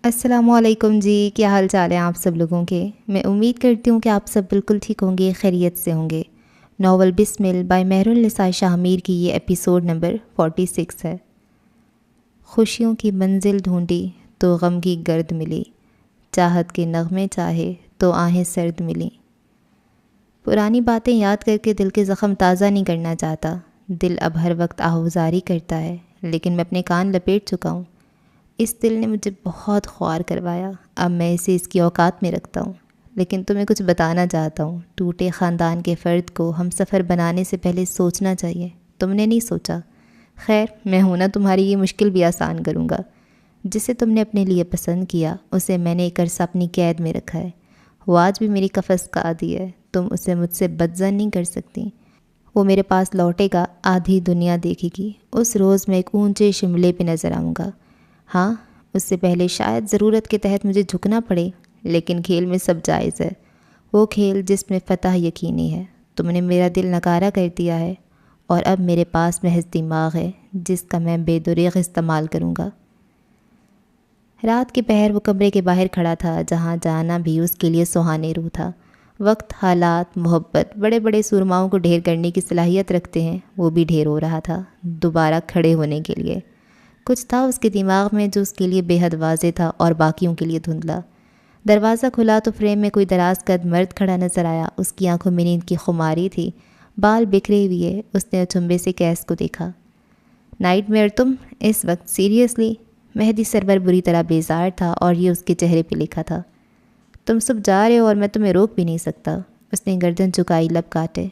السلام علیکم جی، کیا حال چال ہیں آپ سب لوگوں کے؟ میں امید کرتی ہوں کہ آپ سب بالکل ٹھیک ہوں گے، خیریت سے ہوں گے۔ ناول بسمل بائی مہر النساء شاہ میر کی یہ ایپیسوڈ نمبر 46 ہے۔ خوشیوں کی منزل ڈھونڈی تو غم کی گرد ملی، چاہت کے نغمے چاہے تو آہیں سرد ملی۔ پرانی باتیں یاد کر کے دل کے زخم تازہ نہیں کرنا چاہتا، دل اب ہر وقت آہوزاری کرتا ہے، لیکن میں اپنے کان لپیٹ چکا ہوں۔ اس دل نے مجھے بہت خوار کروایا، اب میں اسے اس کی اوقات میں رکھتا ہوں۔ لیکن تمہیں کچھ بتانا چاہتا ہوں، ٹوٹے خاندان کے فرد کو ہم سفر بنانے سے پہلے سوچنا چاہیے۔ تم نے نہیں سوچا؟ خیر، میں ہوں نا تمہاری یہ مشکل بھی آسان کروں گا۔ جسے تم نے اپنے لیے پسند کیا، اسے میں نے ایک عرصہ اپنی قید میں رکھا ہے۔ وہ آج بھی میری قفس کا عادی ہے، تم اسے مجھ سے بدظن نہیں کر سکتی۔ وہ میرے پاس لوٹے گا، آدھی دنیا دیکھے گی، اس روز میں ایک اونچے شملے پہ نظر آؤں گا۔ ہاں، اس سے پہلے شاید ضرورت کے تحت مجھے جھکنا پڑے، لیکن کھیل میں سب جائز ہے، وہ کھیل جس میں فتح یقینی ہے۔ تم نے میرا دل نکارا کر دیا ہے، اور اب میرے پاس محض دماغ ہے جس کا میں بے دریغ استعمال کروں گا۔ رات کے پہر وہ کمرے کے باہر کھڑا تھا، جہاں جانا بھی اس کے لیے سہانے روح تھا۔ وقت، حالات، محبت بڑے بڑے سرماؤں کو ڈھیر کرنے کی صلاحیت رکھتے ہیں، وہ بھی ڈھیر ہو رہا تھا دوبارہ کھڑے ہونے کے لیے۔ کچھ تھا اس کے دماغ میں جو اس کے لیے بے حد واضح تھا اور باقیوں کے لیے دھندلا۔ دروازہ کھلا تو فریم میں کوئی دراز قد مرد کھڑا نظر آیا، اس کی آنکھوں میں نیند کی خماری تھی، بال بکھرے ہوئے۔ اس نے اچنبے سے کیس کو دیکھا۔ نائٹ میئر تم اس وقت؟ سیریسلی؟ مہدی سرور بری طرح بیزار تھا، اور یہ اس کے چہرے پہ لکھا تھا۔ تم صبح جا رہے ہو اور میں تمہیں روک بھی نہیں سکتا۔ اس نے گردن جھکائی، لب کاٹے۔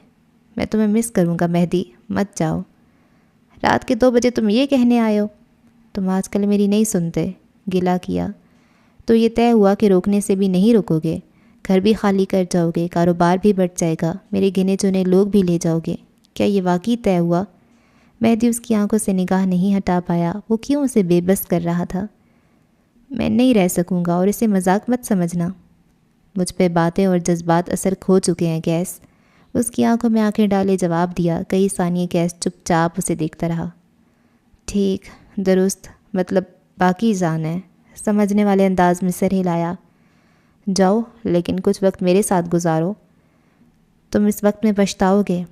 میں تمہیں مس کروں گا مہدی، مت جاؤ۔ رات کے 2 بجے تم یہ کہنے آئے ہو؟ تم آج کل میری نہیں سنتے، گلہ کیا۔ تو یہ طے ہوا کہ روکنے سے بھی نہیں رکو گے؟ گھر بھی خالی کر جاؤ گے، کاروبار بھی بڑھ جائے گا، میرے گنے چنے لوگ بھی لے جاؤ گے؟ کیا یہ واقعی طے ہوا؟ مہدی اس کی آنکھوں سے نگاہ نہیں ہٹا پایا، وہ کیوں اسے بے بس کر رہا تھا۔ میں نہیں رہ سکوں گا، اور اسے مذاق مت سمجھنا۔ مجھ پہ باتیں اور جذبات اثر کھو چکے ہیں کیس۔ اس کی آنکھوں میں آنکھیں ڈالے جواب دیا۔ کئی ثانیے کیس چپ چاپ اسے دیکھتا رہا۔ ٹھیک، درست، مطلب باقی جان ہے، سمجھنے والے انداز میں سر ہلایا۔ جاؤ، لیکن کچھ وقت میرے ساتھ گزارو۔ تم اس وقت میں پچھتاؤ گے۔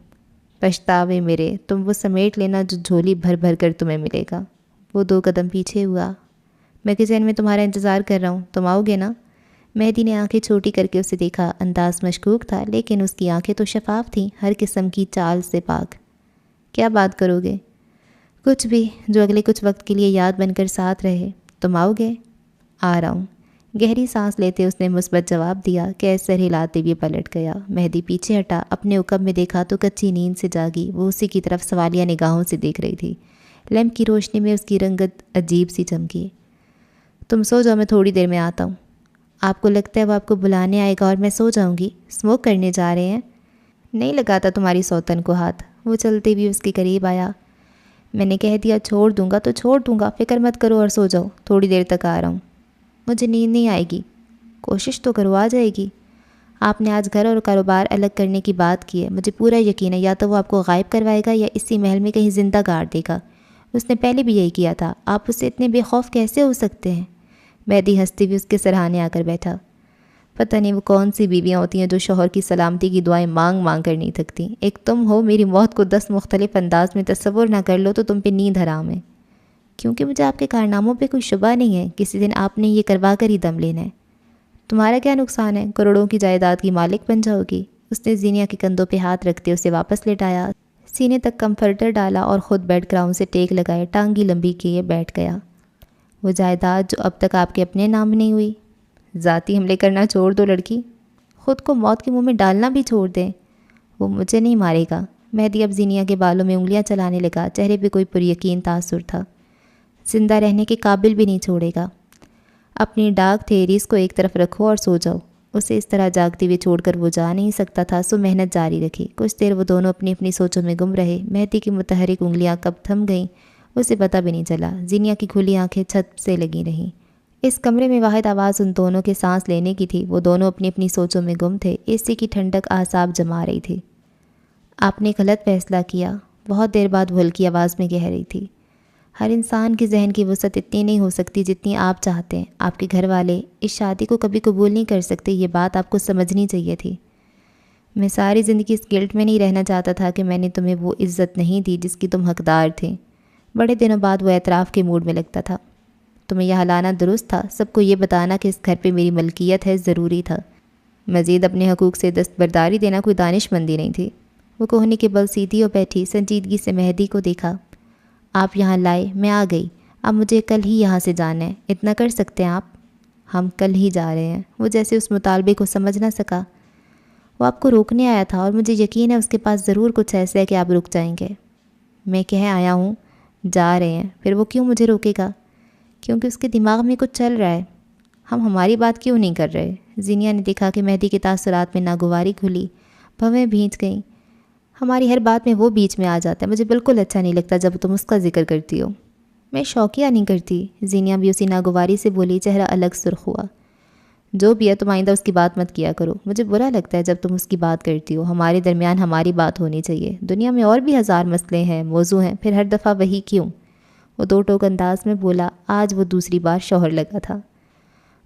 پچھتاوے میرے، تم وہ سمیٹ لینا جو جھولی بھر بھر کر تمہیں ملے گا۔ وہ 2 قدم پیچھے ہوا۔ میں کچن میں تمہارا انتظار کر رہا ہوں، تم آؤ گے نا؟ مہدی نے آنکھیں چھوٹی کر کے اسے دیکھا، انداز مشکوک تھا، لیکن اس کی آنکھیں تو شفاف تھیں، ہر قسم کی چال سے پاک۔ کیا بات کرو گے؟ کچھ بھی، جو اگلے کچھ وقت کے لیے یاد بن کر ساتھ رہے۔ تم آؤ گے؟ آ رہا ہوں۔ گہری سانس لیتے اس نے مثبت جواب دیا۔ کیس سر ہلاتے ہوئے پلٹ گیا۔ مہدی پیچھے ہٹا، اپنے عقب میں دیکھا تو کچی نیند سے جاگی وہ اسی کی طرف سوالیہ نگاہوں سے دیکھ رہی تھی۔ لیمپ کی روشنی میں اس کی رنگت عجیب سی چمکی۔ تم سو جاؤ، میں تھوڑی دیر میں آتا ہوں۔ آپ کو لگتا ہے وہ آپ کو بلانے آئے گا اور میں سو جاؤں گی؟ اسموک کرنے جا رہے ہیں؟ نہیں لگاتا تمہاری سوتن کو ہاتھ۔ وہ چلتے ہوئے اس کے قریب آیا۔ میں نے کہہ دیا چھوڑ دوں گا تو چھوڑ دوں گا، فکر مت کرو اور سو جاؤ، تھوڑی دیر تک آ رہا ہوں۔ مجھے نیند نہیں آئے گی۔ کوشش تو کرو، آ جائے گی۔ آپ نے آج گھر اور کاروبار الگ کرنے کی بات کی ہے، مجھے پورا یقین ہے یا تو وہ آپ کو غائب کروائے گا یا اسی محل میں کہیں زندہ گاڑ دے گا۔ اس نے پہلے بھی یہی کیا تھا، آپ اس سے اتنے بے خوف کیسے ہو سکتے ہیں؟ مہدی ہنستی ہوئی اس کے سرہانے آ کر بیٹھا۔ پتہ نہیں وہ کون سی بیویاں ہوتی ہیں جو شوہر کی سلامتی کی دعائیں مانگ مانگ کر نہیں تھکتی۔ ایک تم ہو، میری موت کو 10 مختلف انداز میں تصور نہ کر لو تو تم پہ نیند حرام ہے۔ کیونکہ مجھے آپ کے کارناموں پہ کوئی شبہ نہیں ہے، کسی دن آپ نے یہ کروا کر ہی دم لینا ہے۔ تمہارا کیا نقصان ہے، کروڑوں کی جائیداد کی مالک بن جاؤ گی۔ اس نے زینیا کے کندھوں پہ ہاتھ رکھتے اسے واپس لٹایا، سینے تک کمفرٹر ڈالا اور خود بیڈ گراؤنڈ سے ٹیک لگائے ٹانگی لمبی کیے بیٹھ گیا۔ وہ جائیداد جو اب تک آپ کے اپنے نام نہیں ہوئی؟ ذاتی حملے کرنا چھوڑ دو لڑکی، خود کو موت کے منہ میں ڈالنا بھی چھوڑ دیں۔ وہ مجھے نہیں مارے گا۔ مہدی اب زینیا کے بالوں میں انگلیاں چلانے لگا، چہرے پہ کوئی پریقین تاثر تھا۔ زندہ رہنے کے قابل بھی نہیں چھوڑے گا۔ اپنی ڈاک تھیریز کو ایک طرف رکھو اور سو جاؤ۔ اسے اس طرح جاگتے ہوئے چھوڑ کر وہ جا نہیں سکتا تھا، سو محنت جاری رکھی۔ کچھ دیر وہ دونوں اپنی اپنی سوچوں میں گم رہے۔ مہدی کی متحرک انگلیاں کب تھم گئیں اسے پتہ بھی نہیں چلا۔ زینیا کی کھلی آنکھیں چھت سے لگی رہیں۔ اس کمرے میں واحد آواز ان دونوں کے سانس لینے کی تھی۔ وہ دونوں اپنی اپنی سوچوں میں گم تھے۔ اے سی کی ٹھنڈک اعصاب جما رہی تھی۔ آپ نے غلط فیصلہ کیا، بہت دیر بعد وہ ہلکی آواز میں کہہ رہی تھی۔ ہر انسان کے ذہن کی وسعت اتنی نہیں ہو سکتی جتنی آپ چاہتے ہیں۔ آپ کے گھر والے اس شادی کو کبھی قبول نہیں کر سکتے، یہ بات آپ کو سمجھنی چاہیے تھی۔ میں ساری زندگی اس گلٹ میں نہیں رہنا چاہتا تھا کہ میں نے تمہیں وہ عزت نہیں دی جس کی تم حقدار تھے۔ بڑے دنوں بعد وہ اعتراف کے موڈ میں لگتا تھا۔ تمہیں یہ لانا درست تھا، سب کو یہ بتانا کہ اس گھر پہ میری ملکیت ہے ضروری تھا۔ مزید اپنے حقوق سے دستبرداری دینا کوئی دانش مندی نہیں تھی۔ وہ کوہنی کے بل سیدھی ہو بیٹھی سنجیدگی سے مہدی کو دیکھا۔ آپ یہاں لائے، میں آ گئی، اب مجھے کل ہی یہاں سے جانا ہے، اتنا کر سکتے ہیں آپ؟ ہم کل ہی جا رہے ہیں۔ وہ جیسے اس مطالبے کو سمجھ نہ سکا۔ وہ آپ کو روکنے آیا تھا اور مجھے یقین ہے اس کے پاس ضرور کچھ ایسا ہے کہ آپ رک جائیں گے۔ میں کہہ آیا ہوں جا رہے ہیں، پھر وہ کیوں مجھے روکے گا؟ کیونکہ اس کے دماغ میں کچھ چل رہا ہے۔ ہم ہماری بات کیوں نہیں کر رہے؟ زینیا نے دیکھا کہ مہدی کے تاثرات میں ناگواری کھلی، بھویں بھیج گئیں۔ ہماری ہر بات میں وہ بیچ میں آ جاتا ہے، مجھے بالکل اچھا نہیں لگتا جب تم اس کا ذکر کرتی ہو۔ میں شوقیہ نہیں کرتی، زینیا بھی اسی ناگواری سے بولی، چہرہ الگ سرخ ہوا۔ جو بھی ہے تم آئندہ اس کی بات مت کیا کرو، مجھے برا لگتا ہے جب تم اس کی بات کرتی ہو۔ ہمارے درمیان ہماری بات ہونی چاہیے، دنیا میں اور بھی ہزار مسئلے ہیں، موضوع ہیں، پھر ہر دفعہ وہی کیوں؟ وہ دو ٹوک انداز میں بولا۔ آج وہ دوسری بار شوہر لگا تھا۔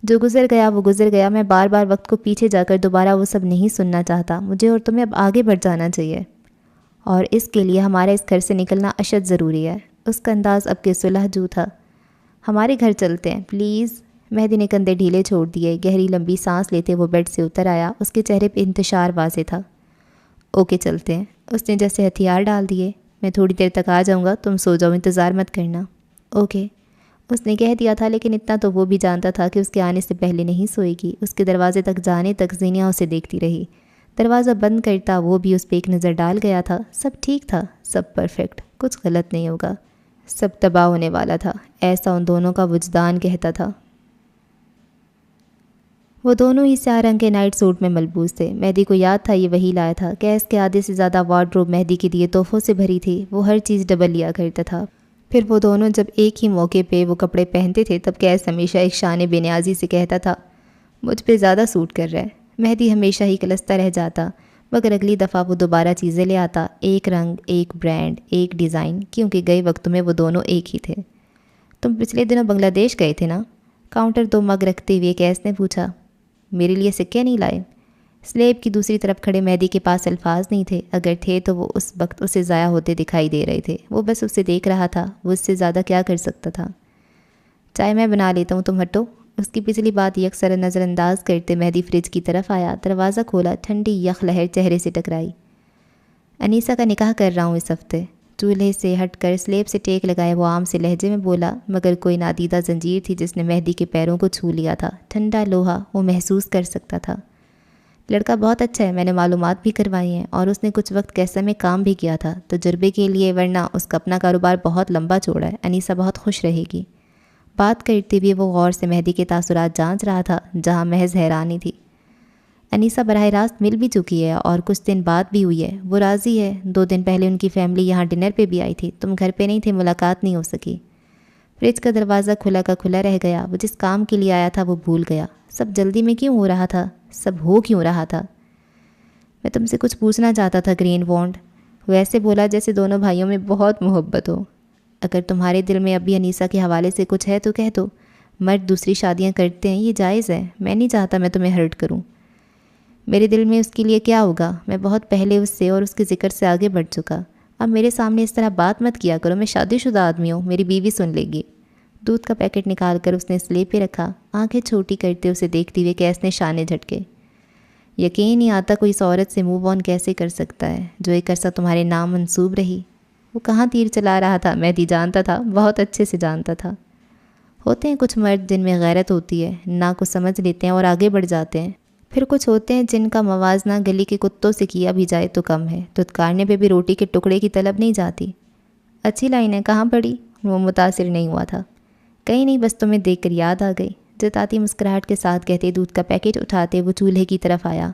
جو گزر گیا وہ گزر گیا، میں بار بار وقت کو پیچھے جا کر دوبارہ وہ سب نہیں سننا چاہتا۔ مجھے اور تمہیں اب آگے بڑھ جانا چاہیے، اور اس کے لیے ہمارا اس گھر سے نکلنا اشد ضروری ہے۔ اس کا انداز اب کے صلح جو تھا۔ ہمارے گھر چلتے ہیں پلیز۔ مہدی نے کندھے ڈھیلے چھوڑ دیے، گہری لمبی سانس لیتے وہ بیڈ سے اتر آیا۔ اس کے چہرے پہ انتشار واضح تھا۔ اوکے چلتے ہیں، اس نے جیسے ہتھیار ڈال دیے۔ میں تھوڑی دیر تک آ جاؤں گا، تم سو جاؤ، انتظار مت کرنا۔ اوکے، اس نے کہہ دیا تھا، لیکن اتنا تو وہ بھی جانتا تھا کہ اس کے آنے سے پہلے نہیں سوئے گی۔ اس کے دروازے تک جانے تک زینیا اسے دیکھتی رہی۔ دروازہ بند کرتا وہ بھی اس پہ ایک نظر ڈال گیا تھا۔ سب ٹھیک تھا، سب پرفیکٹ، کچھ غلط نہیں ہوگا، سب تباہ ہونے والا تھا، ایسا ان دونوں کا وجدان کہتا تھا۔ وہ دونوں ہی سیاہ رنگ کے نائٹ سوٹ میں ملبوس تھے۔ مہدی کو یاد تھا یہ وہی لایا تھا۔ کیس کے آدھے سے زیادہ وارڈروب مہدی کے لیے تحفوں سے بھری تھی، وہ ہر چیز ڈبل لیا کرتا تھا۔ پھر وہ دونوں جب ایک ہی موقع پہ وہ کپڑے پہنتے تھے تب کیس ہمیشہ ایک شان بے نیازی سے کہتا تھا، مجھ پہ زیادہ سوٹ کر رہا ہے۔ مہدی ہمیشہ ہی کلستا رہ جاتا، مگر اگلی دفعہ وہ دوبارہ چیزیں لے آتا، ایک رنگ، ایک برانڈ، ایک ڈیزائن، کیونکہ گئے وقت میں وہ دونوں ایک ہی تھے۔ تم پچھلے دنوں بنگلہ دیش گئے تھے نا؟ کاؤنٹر 2 مگ رکھتے ہوئے کیس نے پوچھا۔ میرے لیے سکے نہیں لائے؟ سلیب کی دوسری طرف کھڑے مہدی کے پاس الفاظ نہیں تھے، اگر تھے تو وہ اس وقت اسے ضائع ہوتے دکھائی دے رہے تھے۔ وہ بس اسے دیکھ رہا تھا، وہ اس سے زیادہ کیا کر سکتا تھا؟ چائے میں بنا لیتا ہوں، تم ہٹو۔ اس کی پچھلی بات یکسر نظر انداز کرتے مہدی فریج کی طرف آیا، دروازہ کھولا، ٹھنڈی یخ لہر چہرے سے ٹکرائی۔ انیسہ کا نکاح کر رہا ہوں اس ہفتے۔ چولہے سے ہٹ کر سلیب سے ٹیک لگائے وہ عام سے لہجے میں بولا، مگر کوئی نادیدہ زنجیر تھی جس نے مہدی کے پیروں کو چھو لیا تھا، ٹھنڈا لوہا وہ محسوس کر سکتا تھا۔ لڑکا بہت اچھا ہے، میں نے معلومات بھی کروائی ہیں، اور اس نے کچھ وقت کیسا میں کام بھی کیا تھا تجربے کے لیے، ورنہ اس کا اپنا کاروبار بہت لمبا چوڑا ہے، انیسہ بہت خوش رہے گی۔ بات کرتے ہوئے وہ غور سے مہدی کے تاثرات جانچ رہا تھا، جہاں محض حیرانی تھی۔ انیسہ براہ راست مل بھی چکی ہے اور کچھ دن بعد بھی ہوئی ہے، وہ راضی ہے۔ 2 دن پہلے ان کی فیملی یہاں ڈنر پہ بھی آئی تھی، تم گھر پہ نہیں تھے، ملاقات نہیں ہو سکی۔ فریج کا دروازہ کھلا کا کھلا رہ گیا، وہ جس کام کے لیے آیا تھا وہ بھول گیا۔ سب جلدی میں کیوں ہو رہا تھا؟ سب ہو کیوں رہا تھا؟ میں تم سے کچھ پوچھنا چاہتا تھا گرین وانڈ، وہ ایسے بولا جیسے دونوں بھائیوں میں بہت محبت ہو۔ اگر تمہارے دل میں ابھی انیسہ کے حوالے سے کچھ ہے تو کہہ دو، مرد دوسری شادیاں کرتے ہیں، یہ جائز ہے، میں نہیں چاہتا میں تمہیں ہرٹ کروں۔ میرے دل میں اس کے لیے کیا ہوگا، میں بہت پہلے اس سے اور اس کے ذکر سے آگے بڑھ چکا۔ اب میرے سامنے اس طرح بات مت کیا کرو، میں شادی شدہ آدمی ہوں، میری بیوی سن لے گی۔ دودھ کا پیکٹ نکال کر اس نے سلیب پہ رکھا، آنکھیں چھوٹی کرتے اسے دیکھتی ہوئے کیس نے شانے جھٹکے۔ یقین نہیں آتا کوئی اس عورت سے موو آن کیسے کر سکتا ہے جو ایک عرصہ تمہارے نام منسوب رہی۔ وہ کہاں تیر چلا رہا تھا مہدی جانتا تھا، بہت اچھے سے جانتا تھا۔ ہوتے ہیں کچھ مرد جن میں غیرت ہوتی ہے، نا کو سمجھ لیتے ہیں اور آگے بڑھ جاتے ہیں، پھر کچھ ہوتے ہیں جن کا موازنہ گلی کے کتوں سے کیا بھی جائے تو کم ہے، دھتکارنے پہ بھی روٹی کے ٹکڑے کی طلب نہیں جاتی۔ اچھی لائن ہے، کہاں پڑھی؟ وہ متاثر نہیں ہوا تھا۔ کہیں نہیں، بس تمہیں دیکھ کر یاد آ گئی، جتاتی مسکراہٹ کے ساتھ کہتے دودھ کا پیکٹ اٹھاتے وہ چولہے کی طرف آیا۔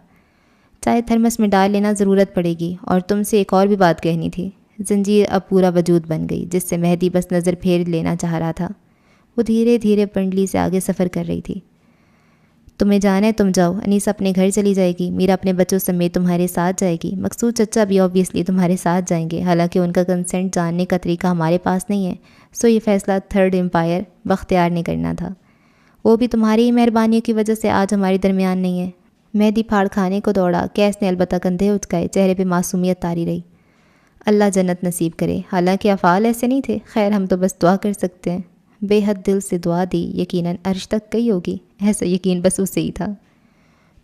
چائے تھرمس میں ڈال لینا، ضرورت پڑے گی، اور تم سے ایک اور بھی بات کہنی تھی۔ زنجیر اب پورا وجود بن گئی جس سے مہدی بس نظر پھیر لینا چاہ رہا تھا۔ وہ دھیرے دھیرے پنڈلی سے آگے سفر کر رہی تھی۔ تمہیں جانا ہے تم جاؤ، انیس اپنے گھر چلی جائے گی، میرا اپنے بچوں سمیت تمہارے ساتھ جائے گی، مقصود چچا بھی آبویسلی تمہارے ساتھ جائیں گے، حالانکہ ان کا کنسنٹ جاننے کا طریقہ ہمارے پاس نہیں ہے، سو یہ فیصلہ تھرڈ امپائر بختیار نے کرنا تھا۔ وہ بھی تمہاری ہی مہربانیوں کی وجہ سے آج ہمارے درمیان نہیں ہے۔ مہدی پھاڑ کھانے کو دوڑا، کیس نے البتہ کندھے اچکائے، چہرے پہ معصومیت طاری رہی۔ اللہ جنت نصیب کرے، حالانکہ افعال ایسے نہیں تھے، خیر ہم تو بس دعا کر سکتے ہیں۔ بے حد دل سے دعا دی، یقیناً عرش تک گئی ہوگی، ایسا یقین بس اسے ہی تھا۔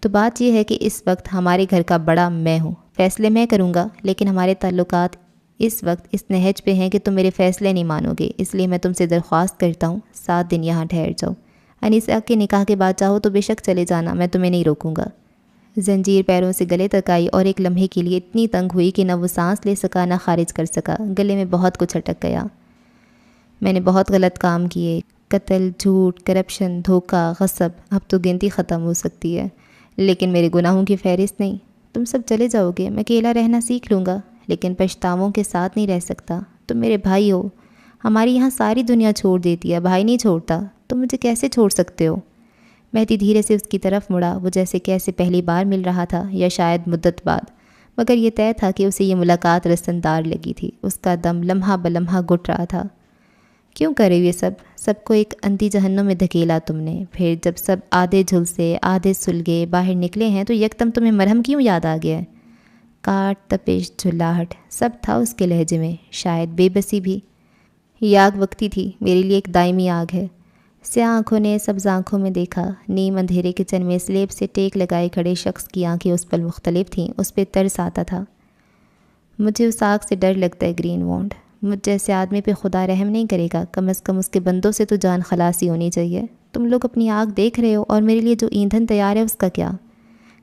تو بات یہ ہے کہ اس وقت ہمارے گھر کا بڑا میں ہوں، فیصلے میں کروں گا، لیکن ہمارے تعلقات اس وقت اس نہج پہ ہیں کہ تم میرے فیصلے نہیں مانو گے، اس لیے میں تم سے درخواست کرتا ہوں 7 دن یہاں ٹھہر جاؤ۔ انیسہ کے نکاح کے بعد چاہو تو بے شک چلے جانا، میں تمہیں نہیں روکوں گا۔ زنجیر پیروں سے گلے تک آئی اور ایک لمحے کے لیے اتنی تنگ ہوئی کہ نہ وہ سانس لے سکا نہ خارج کر سکا، گلے میں بہت کچھ اٹک گیا۔ میں نے بہت غلط کام کیے، قتل، جھوٹ، کرپشن، دھوکہ، غصب، اب تو گنتی ختم ہو سکتی ہے، لیکن میرے گناہوں کی فہرست نہیں۔ تم سب چلے جاؤ گے، میں اکیلا رہنا سیکھ لوں گا، لیکن پچھتاووں کے ساتھ نہیں رہ سکتا۔ تم میرے بھائی ہو، ہماری یہاں ساری دنیا چھوڑ دیتی ہے، بھائی نہیں چھوڑتا، تم مجھے کیسے چھوڑ سکتے ہو؟ مہدی دھیرے سے اس کی طرف مڑا، وہ جیسے کیسے پہلی بار مل رہا تھا یا شاید مدت بعد، مگر یہ طے تھا کہ اسے یہ ملاقات رسندار لگی تھی۔ اس کا دم لمحہ بلمحہ گھٹ رہا تھا۔ کیوں کرے یہ سب کو ایک اندھی جہنم میں دھکیلا تم نے، پھر جب سب آدھے جھلسے آدھے سلگے باہر نکلے ہیں تو یکدم تمہیں مرہم کیوں یاد آ گیا ہے؟ کاٹ، تپش، جھلاہٹ، سب تھا اس کے لہجے میں، شاید بے بسی بھی۔ یہ آگ وقتی تھی، میرے لیے ایک دائمی آگ ہے۔ سیاہ آنکھوں نے سبز آنکھوں میں دیکھا، نیم اندھیرے کچن میں سلیب سے ٹیک لگائے کھڑے شخص کی آنکھیں اس پل مختلف تھیں، اس پہ ترس آتا تھا۔ مجھے اس آگ سے ڈر لگتا ہے گرین وانڈ، مجھ جیسے آدمی پہ خدا رحم نہیں کرے گا، کم از کم اس کے بندوں سے تو جان خلاصی ہونی چاہیے۔ تم لوگ اپنی آگ دیکھ رہے ہو اور میرے لیے جو ایندھن تیار ہے اس کا کیا؟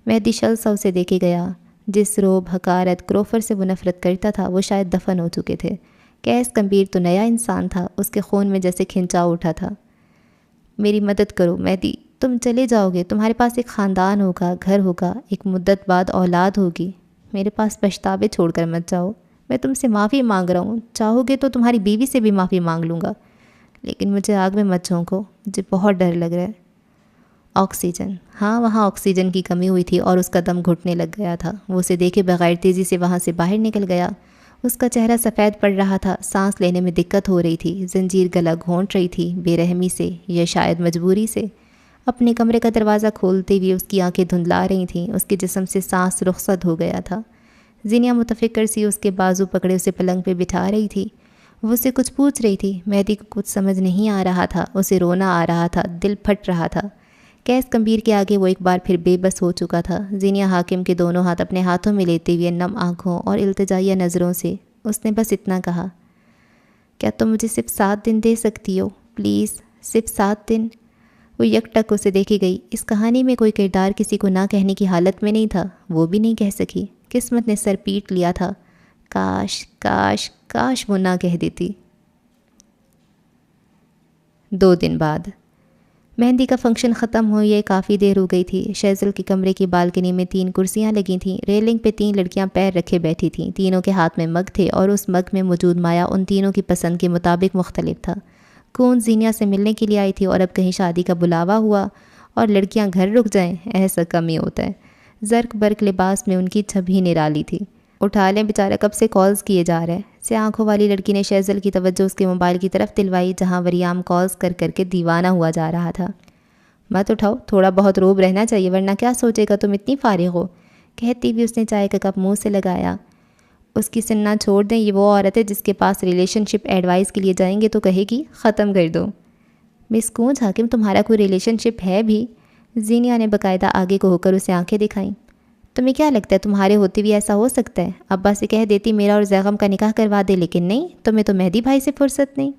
مہدی شل سا اسے دیکھے گیا، جس روب، حقارت، کروفر سے وہ نفرت کرتا تھا وہ شاید دفن ہو چکے تھے۔ کیس کمبیر تو نیا انسان تھا، اس کے خون میں جیسے کھنچاؤ اٹھا تھا۔ میری مدد کرو مہدی، تم چلے جاؤ گے، تمہارے پاس ایک خاندان ہوگا، گھر ہوگا، ایک مدت بعد اولاد ہوگی، میرے پاس پچھتاوے چھوڑ کر مت جاؤ۔ میں تم سے معافی مانگ رہا ہوں، چاہو گے تو تمہاری بیوی سے بھی معافی مانگ لوں گا، لیکن مجھے آگ میں مت جھونکو، مجھے بہت ڈر لگ رہا ہے۔ آکسیجن، ہاں وہاں آکسیجن کی کمی ہوئی تھی اور اس کا دم گھٹنے لگ گیا تھا۔ وہ اسے دیکھے بغیر تیزی سے وہاں سے باہر نکل گیا۔ اس کا چہرہ سفید پڑ رہا تھا، سانس لینے میں دقت ہو رہی تھی، زنجیر گلا گھونٹ رہی تھی، بے رحمی سے یا شاید مجبوری سے۔ اپنے کمرے کا دروازہ کھولتے ہوئے اس کی آنکھیں دھندلا رہی تھیں، اس کے جسم سے سانس رخصت ہو گیا تھا۔ زینیا متفکر سی اس کے بازو پکڑے اسے پلنگ پہ بٹھا رہی تھی، وہ اسے کچھ پوچھ رہی تھی۔ مہدی کو کچھ سمجھ نہیں آ رہا تھا، اسے رونا آ رہا تھا، دل پھٹ رہا تھا۔ کیس کمبیر کے آگے وہ ایک بار پھر بے بس ہو چکا تھا۔ زینیا حاکم کے دونوں ہاتھ اپنے ہاتھوں میں لیتے ہوئے نم آنکھوں اور التجائیہ نظروں سے اس نے بس اتنا کہا، کیا تم مجھے صرف 7 دن دے سکتی ہو پلیز، صرف 7 دن؟ وہ یک ٹک اسے دیکھی گئی۔ اس کہانی میں کوئی کردار کسی کو نہ کہنے کی حالت میں نہیں تھا، وہ بھی نہیں کہہ سکی۔ قسمت نے سر پیٹ لیا تھا، کاش کاش کاش وہ نہ کہہ دیتی۔ 2 دن بعد مہندی کا فنکشن ختم ہوئے کافی دیر ہو گئی تھی۔ شیزل کے کمرے کی بالکنی میں 3 کرسیاں لگی تھیں، ریلنگ پہ 3 لڑکیاں پیر رکھے بیٹھی تھیں، تینوں کے ہاتھ میں مگ تھے اور اس مگ میں موجود مایا ان تینوں کی پسند کے مطابق مختلف تھا۔ کون زینیا سے ملنے کے لیے آئی تھی اور اب کہیں شادی کا بلاوا ہوا اور لڑکیاں گھر رک جائیں، ایسا کم ہی ہوتا ہے۔ زرق برق لباس میں ان کی چھب ہی نرالی تھی۔ اٹھا لیں بیچارہ، کب سے کالز کیے جا رہے ہیں۔ سیاہ آنکھوں والی لڑکی نے شیزل کی توجہ اس کے موبائل کی طرف دلوائی، جہاں وریام کالز کر کر کے دیوانہ ہوا جا رہا تھا۔ مت اٹھاؤ، تھوڑا بہت روب رہنا چاہیے، ورنہ کیا سوچے گا تم اتنی فارغ ہو، کہتی بھی اس نے چائے کا کپ منہ سے لگایا۔ اس کی سننا چھوڑ دیں، یہ وہ عورت ہے جس کے پاس ریلیشن شپ ایڈوائز کے لیے جائیں گے تو کہے گی ختم کر دو۔ مس کونج حاکم، تمہارا کوئی ریلیشن شپ ہے بھی؟ زینیا نے باقاعدہ آگے کو ہو کر اسے آنکھیں دکھائیں۔ تمہیں کیا لگتا ہے تمہارے ہوتے بھی ایسا ہو سکتا ہے؟ ابا سے کہہ دیتی میرا اور زیغم کا نکاح کروا دے، لیکن نہیں، تمہیں تو مہدی بھائی سے فرصت نہیں۔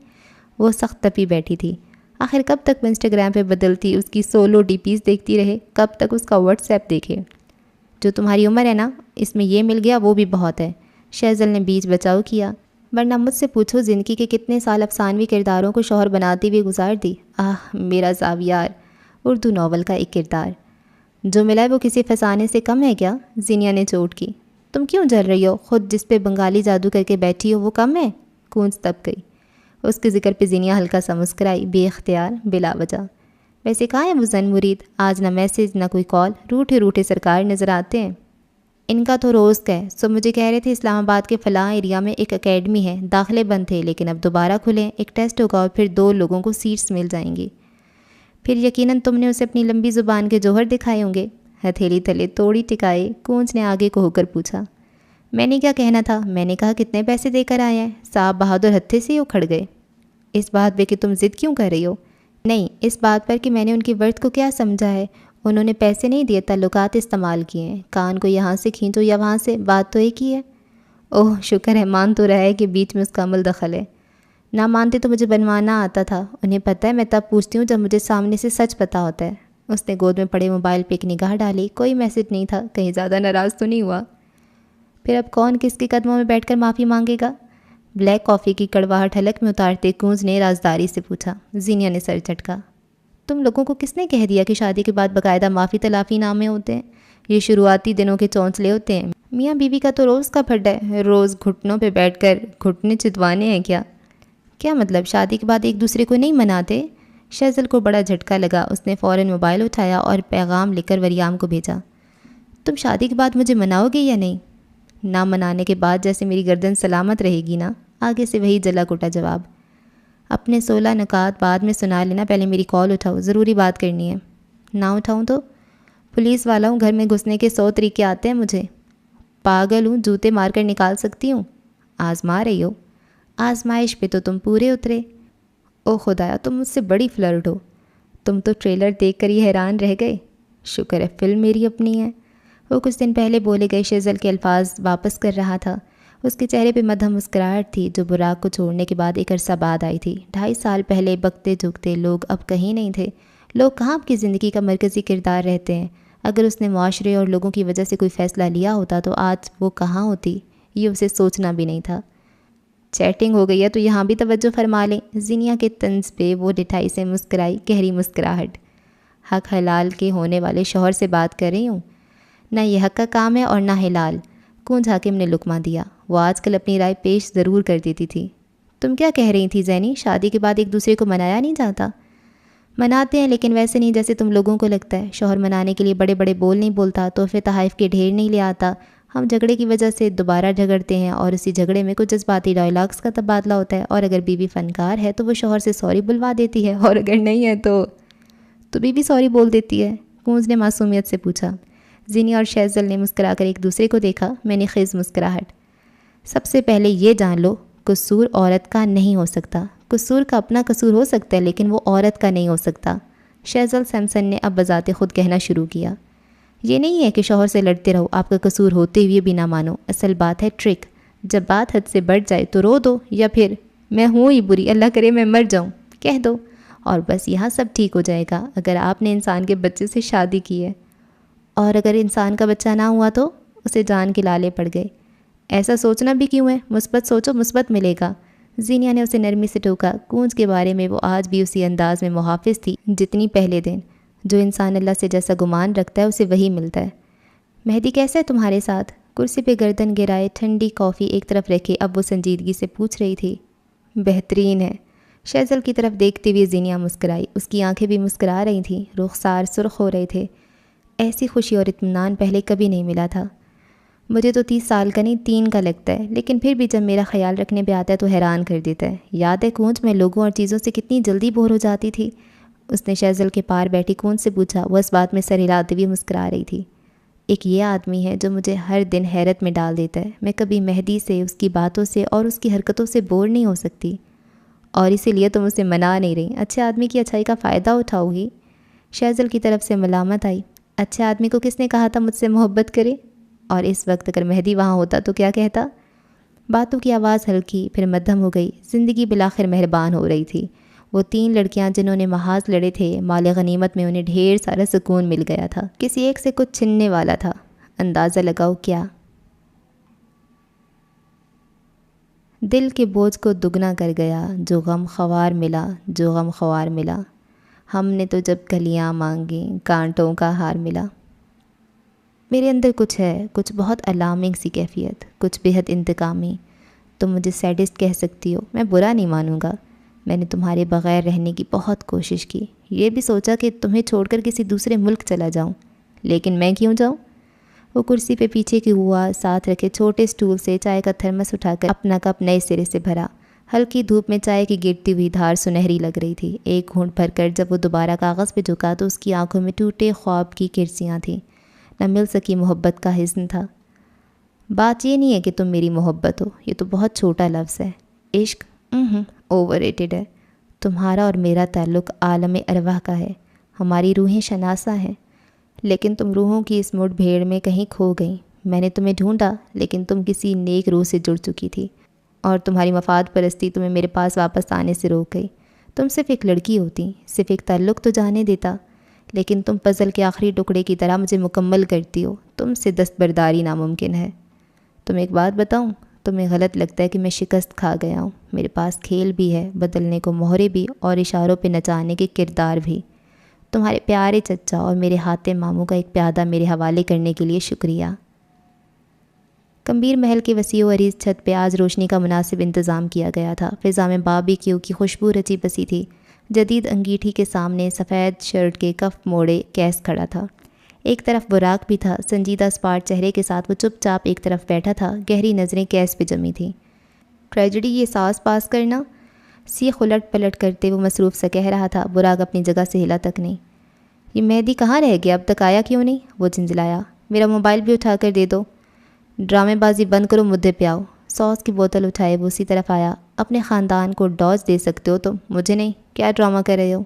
وہ سخت تپی بیٹھی تھی۔ آخر کب تک وہ انسٹاگرام پہ بدلتی اس کی سولو ڈی پیز دیکھتی رہے، کب تک اس کا واٹس ایپ دیکھے؟ جو تمہاری عمر ہے نا، اس میں یہ مل گیا وہ بھی بہت ہے۔ شیزل نے بیچ بچاؤ کیا۔ ورنہ مجھ سے پوچھو زندگی کے کتنے سال افسانوی کرداروں کو شوہر بناتے ہوئے گزار دی۔ میرا زاویار، اردو ناول کا ایک کردار، جو ملا ہے وہ کسی فسانے سے کم ہے کیا؟ زینیا نے چوٹ کی۔ تم کیوں جل رہی ہو؟ خود جس پہ بنگالی جادو کر کے بیٹھی ہو وہ کم ہے؟ کونج تب گئی۔ اس کے ذکر پہ زینیا ہلکا سا مسکرائی، بے اختیار، بلا وجہ۔ ویسے کہاں ہے وہ زن مرید؟ آج نہ میسیج نہ کوئی کال، روٹھے روٹھے سرکار نظر آتے ہیں۔ ان کا تو روز کا ہے۔ سو مجھے کہہ رہے تھے اسلام آباد کے فلاں ایریا میں ایک اکیڈمی ہے، داخلے بند تھے لیکن اب دوبارہ کھلیں، ایک ٹیسٹ ہوگا اور پھر 2 لوگوں کو سیٹس مل جائیں گی۔ پھر یقیناً تم نے اسے اپنی لمبی زبان کے جوہر دکھائے ہوں گے۔ ہتھیلی تلے توڑی ٹکائے کونچ نے آگے کو ہو کر پوچھا۔ میں نے کیا کہنا تھا؟ میں نے کہا کتنے پیسے دے کر آئے ہیں؟ صاحب بہادر ہتھے سے ہی اکھڑ گئے۔ اس بات پہ کہ تم ضد کیوں کر رہی ہو؟ نہیں، اس بات پر کہ میں نے ان کی ورث کو کیا سمجھا ہے۔ انہوں نے پیسے نہیں دیے، تعلقات استعمال کیے ہیں۔ کان کو یہاں سے کھینچو یا وہاں سے، بات تو ایک ہی ہے۔ اوہ شکر ہے، مان تو رہا ہے کہ بیچ میں اس کا عمل دخل ہے۔ نہ مانتے تو مجھے بنوانا آتا تھا۔ انہیں پتہ ہے میں تب پوچھتی ہوں جب مجھے سامنے سے سچ پتہ ہوتا ہے۔ اس نے گود میں پڑے موبائل پہ ایک نگاہ ڈالی، کوئی میسج نہیں تھا، کہیں زیادہ ناراض تو نہیں ہوا؟ پھر اب کون کس کے قدموں میں بیٹھ کر معافی مانگے گا؟ بلیک کافی کی کڑواہٹ حلق میں اتارتے کونز نے رازداری سے پوچھا۔ زینیا نے سر جھٹکا۔ تم لوگوں کو کس نے کہہ دیا کہ شادی کے بعد باقاعدہ معافی تلافی نامے ہوتے ہیں؟ یہ شروعاتی دنوں کے چونچلے ہوتے ہیں۔ میاں بیوی کا تو روز کا پھڈا ہے، روز گھٹنوں پہ بیٹھ کر گھٹنے چتوانے ہیں کیا؟ کیا مطلب شادی کے بعد ایک دوسرے کو نہیں مناتے؟ شہزل کو بڑا جھٹکا لگا۔ اس نے فوراً موبائل اٹھایا اور پیغام لکھ کر وریام کو بھیجا۔ تم شادی کے بعد مجھے مناؤ گے یا نہیں؟ نہ منانے کے بعد جیسے میری گردن سلامت رہے گی نا۔ آگے سے وہی جلا کوٹا جواب۔ اپنے 16 نکات بعد میں سنا لینا، پہلے میری کال اٹھاؤ، ضروری بات کرنی ہے۔ نہ اٹھاؤں تو؟ پولیس والا ہوں، گھر میں گھسنے کے 100 طریقے آتے ہیں مجھے۔ پاگل ہوں، جوتے مار کر نکال سکتی ہوں۔ آزما رہی ہو؟ آزمائش پہ تو تم پورے اترے۔ او خدایا، تم مجھ سے بڑی فلرٹ ہو۔ تم تو ٹریلر دیکھ کر ہی حیران رہ گئے۔ شکر ہے فلم میری اپنی ہے۔ وہ کچھ دن پہلے بولے گئے شہزل کے الفاظ واپس کر رہا تھا۔ اس کے چہرے پہ مدھم مسکراہٹ تھی جو براق کو چھوڑنے کے بعد ایک عرصہ بعد آئی تھی۔ 2.5 سال پہلے بکتے جھکتے لوگ اب کہیں نہیں تھے۔ لوگ کہاں آپ کی زندگی کا مرکزی کردار رہتے ہیں؟ اگر اس نے معاشرے اور لوگوں کی وجہ سے کوئی فیصلہ لیا ہوتا تو آج وہ کہاں ہوتی، یہ اسے سوچنا بھی نہیں تھا۔ چیٹنگ ہو گئی ہے تو یہاں بھی توجہ فرما لیں۔ زینیا کے طنز پہ وہ ڈٹھائی سے مسکرائی، گہری مسکراہٹ۔ حق حلال کے ہونے والے شوہر سے بات کر رہی ہوں؟ نہ یہ حق کا کام ہے اور نہ حلال۔ کونج حاکم نے لقمہ دیا۔ وہ آج کل اپنی رائے پیش ضرور کر دیتی تھی۔ تم کیا کہہ رہی تھی زینی؟ شادی کے بعد ایک دوسرے کو منایا نہیں جاتا؟ مناتے ہیں لیکن ویسے نہیں جیسے تم لوگوں کو لگتا ہے۔ شوہر منانے کے لیے بڑے بڑے بول نہیں بولتا، تحفے تحائف کے ڈھیر نہیں لے آتا۔ ہم جھگڑے کی وجہ سے دوبارہ جھگڑتے ہیں اور اسی جھگڑے میں کچھ جذباتی ڈائلاگس کا تبادلہ ہوتا ہے، اور اگر بیوی فنکار ہے تو وہ شوہر سے سوری بلوا دیتی ہے، اور اگر نہیں ہے تو بیوی سوری بول دیتی ہے۔ کونز نے معصومیت سے پوچھا۔ زینی اور شہزل نے مسکرا کر ایک دوسرے کو دیکھا۔ میں نے خیز مسکراہٹ۔ سب سے پہلے یہ جان لو، قصور عورت کا نہیں ہو سکتا۔ قصور کا اپنا قصور ہو سکتا ہے لیکن وہ عورت کا نہیں ہو سکتا۔ شہزل سیمسن نے اب بذات خود کہنا شروع کیا۔ یہ نہیں ہے کہ شوہر سے لڑتے رہو، آپ کا قصور ہوتے ہوئے بھی نہ مانو۔ اصل بات ہے ٹرک۔ جب بات حد سے بڑھ جائے تو رو دو، یا پھر میں ہوں ہی بری، اللہ کرے میں مر جاؤں، کہہ دو، اور بس یہاں سب ٹھیک ہو جائے گا۔ اگر آپ نے انسان کے بچے سے شادی کی ہے اور اگر انسان کا بچہ نہ ہوا تو اسے جان کے لالے پڑ گئے۔ ایسا سوچنا بھی کیوں ہے؟ مثبت سوچو، مثبت ملے گا۔ زینیا نے اسے نرمی سے ٹوکا۔ کونج کے بارے میں وہ آج بھی اسی انداز میں محافظ تھی جتنی پہلے دن۔ جو انسان اللہ سے جیسا گمان رکھتا ہے اسے وہی ملتا ہے۔ مہدی کیسا ہے تمہارے ساتھ؟ کرسی پہ گردن گرائے ٹھنڈی کافی ایک طرف رکھے اب وہ سنجیدگی سے پوچھ رہی تھی۔ بہترین ہے۔ شہزل کی طرف دیکھتے ہوئے زینیا مسکرائی۔ اس کی آنکھیں بھی مسکرا رہی تھیں، رخسار سرخ ہو رہے تھے۔ ایسی خوشی اور اطمینان پہلے کبھی نہیں ملا تھا۔ مجھے تو 30 سال کا نہیں 3 کا لگتا ہے، لیکن پھر بھی جب میرا خیال رکھنے پہ آتا ہے تو حیران کر دیتا ہے۔ یاد ہے کونج میں لوگوں اور چیزوں سے کتنی جلدی بور ہو جاتی تھی؟ اس نے شہزل کے پار بیٹھی کونج سے پوچھا۔ وہ اس بات میں سر ہلاتے ہوئے مسکرا رہی تھی۔ ایک یہ آدمی ہے جو مجھے ہر دن حیرت میں ڈال دیتا ہے۔ میں کبھی مہدی سے، اس کی باتوں سے اور اس کی حرکتوں سے بور نہیں ہو سکتی، اور اسی لیے تم اسے منا نہیں رہی۔ اچھے آدمی کی اچھائی کا فائدہ اٹھاؤ گی؟ شہزل کی طرف سے ملامت آئی۔ اچھے آدمی کو کس نے کہا تھا مجھ سے محبت کرے؟ اور اس وقت اگر مہدی وہاں ہوتا تو کیا کہتا؟ باتوں کی آواز ہلکی پھر مدھم ہو گئی۔ زندگی بالآخر مہربان ہو رہی تھی۔ وہ 3 لڑکیاں جنہوں نے محاذ لڑے تھے، مال غنیمت میں انہیں ڈھیر سارا سکون مل گیا تھا۔ کسی ایک سے کچھ چھننے والا تھا۔ اندازہ لگاؤ کیا؟ دل کے بوجھ کو دگنا کر گیا جو غم خوار ملا، جو غم خوار ملا۔ ہم نے تو جب کلیاں مانگیں کانٹوں کا ہار ملا۔ میرے اندر کچھ ہے، کچھ بہت الارمنگ سی کیفیت، کچھ بے حد انتقامی۔ تم مجھے سیڈسٹ کہہ سکتی ہو، میں برا نہیں مانوں گا۔ میں نے تمہارے بغیر رہنے کی بہت کوشش کی، یہ بھی سوچا کہ تمہیں چھوڑ کر کسی دوسرے ملک چلا جاؤں، لیکن میں کیوں جاؤں؟ وہ کرسی پہ پیچھے کی ہوا، ساتھ رکھے چھوٹے سٹول سے چائے کا تھرمس اٹھا کر اپنا کپ نئے سرے سے بھرا۔ ہلکی دھوپ میں چائے کی گرتی ہوئی دھار سنہری لگ رہی تھی۔ ایک گھونٹ بھر کر جب وہ دوبارہ کاغذ پہ جھکا تو اس کی آنکھوں میں ٹوٹے خواب کی کرسیاں تھیں، نہ مل سکی محبت کا حزن تھا۔ بات یہ نہیں ہے کہ تم میری محبت ہو، یہ تو بہت چھوٹا لفظ ہے۔ عشق اوور ریٹڈ ہے۔ تمہارا اور میرا تعلق عالم ارواح کا ہے، ہماری روحیں شناسہ ہیں، لیکن تم روحوں کی اس مٹ بھیڑ میں کہیں کھو گئیں۔ میں نے تمہیں ڈھونڈا، لیکن تم کسی نیک روح سے جڑ چکی تھی، اور تمہاری مفاد پرستی تمہیں میرے پاس واپس آنے سے روک گئی۔ تم صرف ایک لڑکی ہوتی، صرف ایک تعلق تو جانے دیتا، لیکن تم پزل کے آخری ٹکڑے کی طرح مجھے مکمل کرتی ہو۔ تم سے دستبرداری ناممکن ہے۔ تمہیں ایک بات بتاؤں، تمہیں غلط لگتا ہے کہ میں شکست کھا گیا ہوں۔ میرے پاس کھیل بھی ہے، بدلنے کو مہرے بھی، اور اشاروں پہ نچانے کے کردار بھی۔ تمہارے پیارے چچا اور میرے ہاتھے ماموں کا ایک پیادہ میرے حوالے کرنے کے لیے شکریہ۔ کمبیر محل کے وسیع و عریض چھت پہ آج روشنی کا مناسب انتظام کیا گیا تھا۔ فضا میں باربیکیو کی خوشبو رچی بسی تھی۔ جدید انگیٹھی کے سامنے سفید شرٹ کے کف موڑے کیس کھڑا تھا۔ ایک طرف براق بھی تھا، سنجیدہ اسپاٹ چہرے کے ساتھ وہ چپ چاپ ایک طرف بیٹھا تھا، گہری نظریں کیس پہ جمی تھیں۔ ٹریجڈی یہ ساز پاس کرنا، سیخ الٹ پلٹ کرتے وہ مصروف سا کہہ رہا تھا۔ براق اپنی جگہ سے ہلا تک نہیں۔ یہ مہدی کہاں رہ گیا، اب تک آیا کیوں نہیں؟ وہ جھنجھلایا۔ میرا موبائل بھی اٹھا کر دے دو۔ ڈرامے بازی بند کرو، مدعے پہ آؤ۔ ساس کی بوتل اٹھائے وہ اسی طرف آیا۔ اپنے خاندان کو ڈوز دے سکتے ہو تم، مجھے نہیں۔ کیا ڈرامہ کر رہے ہو؟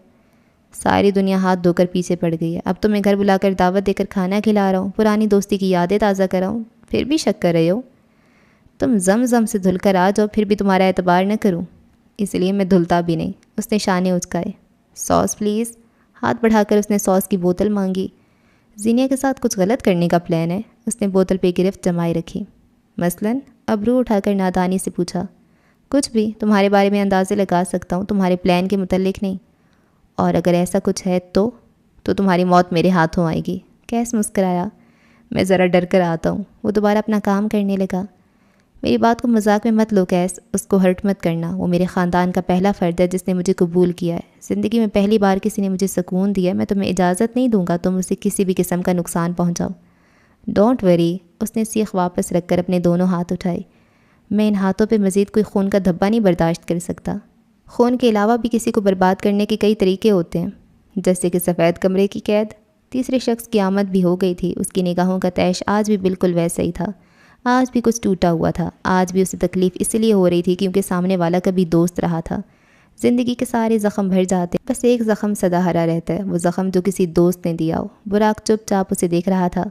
ساری دنیا ہاتھ دھو کر پیچھے پڑ گئی ہے، اب تو میں گھر بلا کر دعوت دے کر کھانا کھلا رہا ہوں، پرانی دوستی کی یادیں تازہ کر رہا ہوں، پھر بھی شک کر رہے ہو؟ تم زم زم سے دھل کر آ جاؤ، پھر بھی تمہارا اعتبار نہ کروں، اس لیے میں دھلتا بھی نہیں۔ اس نے شانے اچکائے۔ ساس پلیز۔ ہاتھ بڑھا کر اس نے ساس کی بوتل مانگی۔ زینیا کے ساتھ کچھ غلط کرنے کا پلان ہے؟ اس نے بوتل پہ گرفت جمائے رکھی۔ مثلاً؟ ابرو اٹھا کر نادانی سے پوچھا۔ کچھ بھی، تمہارے بارے میں اندازے لگا سکتا ہوں، تمہارے پلان کے متعلق نہیں۔ اور اگر ایسا کچھ ہے تو تمہاری موت میرے ہاتھوں آئے گی۔ کیس مسکرایا۔ میں ذرا ڈر کر آتا ہوں۔ وہ دوبارہ اپنا کام کرنے لگا۔ میری بات کو مذاق میں مت لو کیس، اس کو ہرٹ مت کرنا۔ وہ میرے خاندان کا پہلا فرد ہے جس نے مجھے قبول کیا ہے۔ زندگی میں پہلی بار کسی نے مجھے سکون دیا ہے۔ میں تمہیں اجازت نہیں دوں گا تم اسے کسی بھی قسم کا نقصان پہنچاؤ۔ Don't worry. اس نے سیخ واپس رکھ کر اپنے دونوں ہاتھ اٹھائے۔ میں ان ہاتھوں پہ مزید کوئی خون کا دھبا نہیں برداشت کر سکتا۔ خون کے علاوہ بھی کسی کو برباد کرنے کے کئی طریقے ہوتے ہیں، جیسے کہ سفید کمرے کی قید۔ تیسرے شخص کی آمد بھی ہو گئی تھی۔ اس کی نگاہوں کا تیش آج بھی بالکل ویسا ہی تھا۔ آج بھی کچھ ٹوٹا ہوا تھا۔ آج بھی اسے تکلیف اس لیے ہو رہی تھی کیونکہ سامنے والا کبھی دوست رہا تھا۔ زندگی کے سارے زخم بھر جاتے، بس ایک زخم سدا ہرا رہتا ہے، وہ زخم جو کسی دوست نے دیا ہو۔ براق چپ چاپ اسے دیکھ رہا تھا۔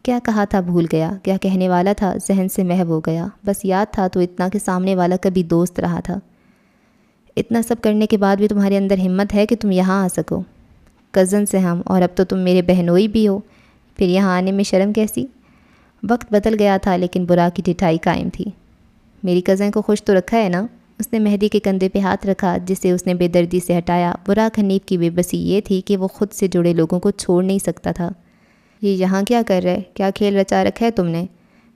کیا کہا تھا بھول گیا، کیا کہنے والا تھا ذہن سے محو ہو گیا۔ بس یاد تھا تو اتنا کہ سامنے والا کبھی دوست رہا تھا۔ اتنا سب کرنے کے بعد بھی تمہارے اندر ہمت ہے کہ تم یہاں آ سکو۔ کزن سے ہم، اور اب تو تم میرے بہنوئی بھی ہو، پھر یہاں آنے میں شرم کیسی؟ وقت بدل گیا تھا لیکن براق کی ٹھٹائی قائم تھی۔ میری کزن کو خوش تو رکھا ہے نا؟ اس نے مہدی کے کندھے پہ ہاتھ رکھا جسے اس نے بے دردی سے ہٹایا۔ براق حنیف کی بے بسی یہ تھی کہ وہ خود سے جڑے لوگوں کو چھوڑ نہیں سکتا تھا۔ یہ یہاں کیا کر رہے؟ کیا کھیل رچا رکھا ہے تم نے؟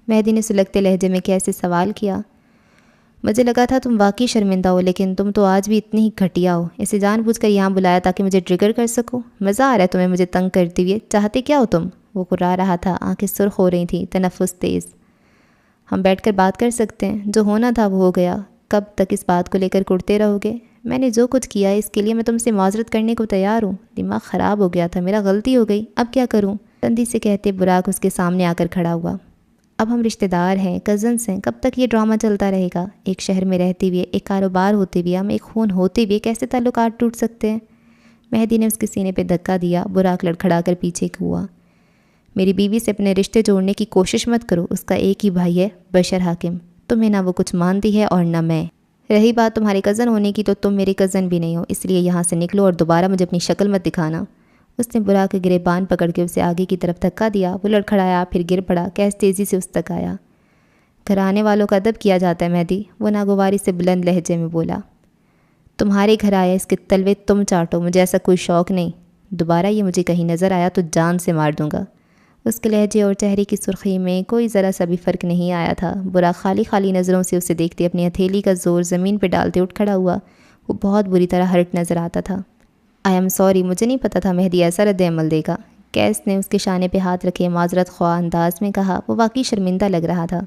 مہدی نے سلگتے لہجے میں کیسے سوال کیا۔ مجھے لگا تھا تم واقعی شرمندہ ہو، لیکن تم تو آج بھی اتنی ہی گھٹیا ہو۔ اسے جان بوجھ کر یہاں بلایا تاکہ مجھے ٹریگر کر سکو؟ مزہ آ رہا ہے تمہیں مجھے تنگ کرتے ہوئے؟ چاہتے کیا ہو تم؟ وہ کرا رہا تھا، آنکھیں سرخ ہو رہی تھیں، تنفس تیز۔ ہم بیٹھ کر بات کر سکتے ہیں، جو ہونا تھا وہ ہو گیا۔ کب تک اس بات کو لے کر کڑتے رہو گے؟ میں نے جو کچھ کیا ہے اس کے لیے میں تم سے معذرت کرنے کو تیار ہوں۔ دماغ خراب ہو گیا تھا، میرا غلطی ہو گئی، اب کیا کروں؟ تندی سے کہتے براق اس کے سامنے آ کر کھڑا ہوا۔ اب ہم رشتہ دار ہیں، کزنس ہیں، کب تک یہ ڈرامہ چلتا رہے گا؟ ایک شہر میں رہتے ہوئے، ایک کاروبار ہوتے ہوئے، ہم ایک خون ہوتے ہوئے کیسے تعلقات ٹوٹ سکتے ہیں؟ مہدی نے اس کے سینے پہ دھکا دیا۔ براق لڑکھڑا کر پیچھے ہوا۔ میری بیوی سے اپنے رشتے جوڑنے کی کوشش مت کرو، اس کا ایک ہی بھائی ہے، بشر حاکم۔ تمہیں نہ وہ کچھ مانتی ہے اور نہ میں۔ رہی بات تمہارے کزن ہونے کی تو تم میرے کزن بھی نہیں ہو، اس لیے یہاں سے نکلو اور دوبارہ مجھے اپنی شکل مت دکھانا۔ اس نے براق کے گریبان پکڑ کے اسے آگے کی طرف دھکا دیا۔ وہ لڑکھڑایا، پھر گر پڑا۔ کیس تیزی سے اس تک آیا۔ گھر آنے والوں کا ادب کیا جاتا ہے مہدی، وہ ناگواری سے بلند لہجے میں بولا۔ تمہارے گھر آیا، اس کے تلوے تم چاٹو، مجھے ایسا کوئی شوق نہیں۔ دوبارہ یہ مجھے کہیں نظر آیا تو جان سے مار دوں گا۔ اس کے لہجے اور چہرے کی سرخی میں کوئی ذرا سا بھی فرق نہیں آیا تھا۔ براق خالی خالی نظروں سے اسے دیکھتے اپنی ہتھیلی کا زور زمین پہ ڈالتے اٹھ کھڑا ہوا۔ وہ بہت بری طرح ہرٹ نظر آتا تھا۔ آئی ایم سوری، مجھے نہیں پتہ تھا مہدی ایسا رد عمل دے گا۔ کیس نے اس کے شانے پہ ہاتھ رکھے معذرت خواہ انداز میں کہا۔ وہ واقعی شرمندہ لگ رہا تھا۔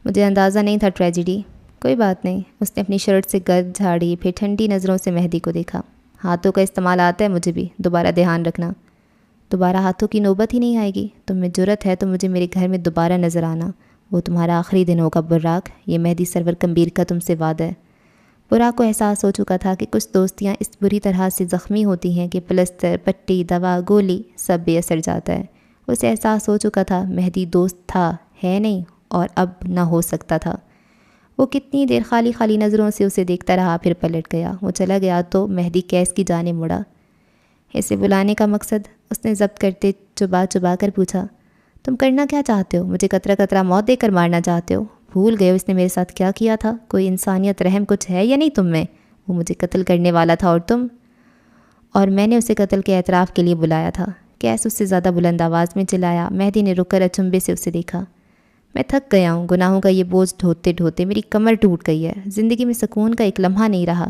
مجھے اندازہ نہیں تھا ٹریجڈی۔ کوئی بات نہیں۔ اس نے اپنی شرٹ سے گرد جھاڑی، پھر ٹھنڈی نظروں سے مہدی کو دیکھا۔ ہاتھوں کا استعمال آتا ہے مجھے بھی، دوبارہ دھیان رکھنا۔ دوبارہ ہاتھوں کی نوبت ہی نہیں آئے گی۔ تم میں جرت ہے تو مجھے میرے گھر میں دوبارہ نظر آنا۔ وہ تمہارا آخری دن ہوگا براق، یہ مہدی سرور کمبیر کا تم سے وعدہ ہے۔ براق کو احساس ہو چکا تھا کہ کچھ دوستیاں اس بری طرح سے زخمی ہوتی ہیں کہ پلستر، پٹی، دوا، گولی سب بے اثر جاتا ہے۔ اسے احساس ہو چکا تھا مہدی دوست تھا، ہے نہیں، اور اب نہ ہو سکتا تھا۔ وہ کتنی دیر خالی خالی نظروں سے اسے دیکھتا رہا، پھر پلٹ گیا۔ وہ چلا گیا تو مہدی کیس کی جانب مڑا۔ اسے بلانے کا مقصد؟ اس نے ضبط کرتے چبا چبا کر پوچھا۔ تم کرنا کیا چاہتے ہو؟ مجھے قطرہ قطرہ موت دے کر مارنا چاہتے ہو؟ بھول گئے ہو اس نے میرے ساتھ کیا کیا تھا؟ کوئی انسانیت، رحم کچھ ہے یا نہیں تم میں؟ وہ مجھے قتل کرنے والا تھا اور میں نے اسے قتل کے اعتراف کے لیے بلایا تھا۔ کیس اس سے زیادہ بلند آواز میں چلایا۔ مہدی نے رک کر اچنبے سے اسے دیکھا۔ میں تھک گیا ہوں، گناہوں کا یہ بوجھ ڈھوتے ڈھوتے میری کمر ٹوٹ گئی ہے۔ زندگی میں سکون کا ایک لمحہ نہیں رہا۔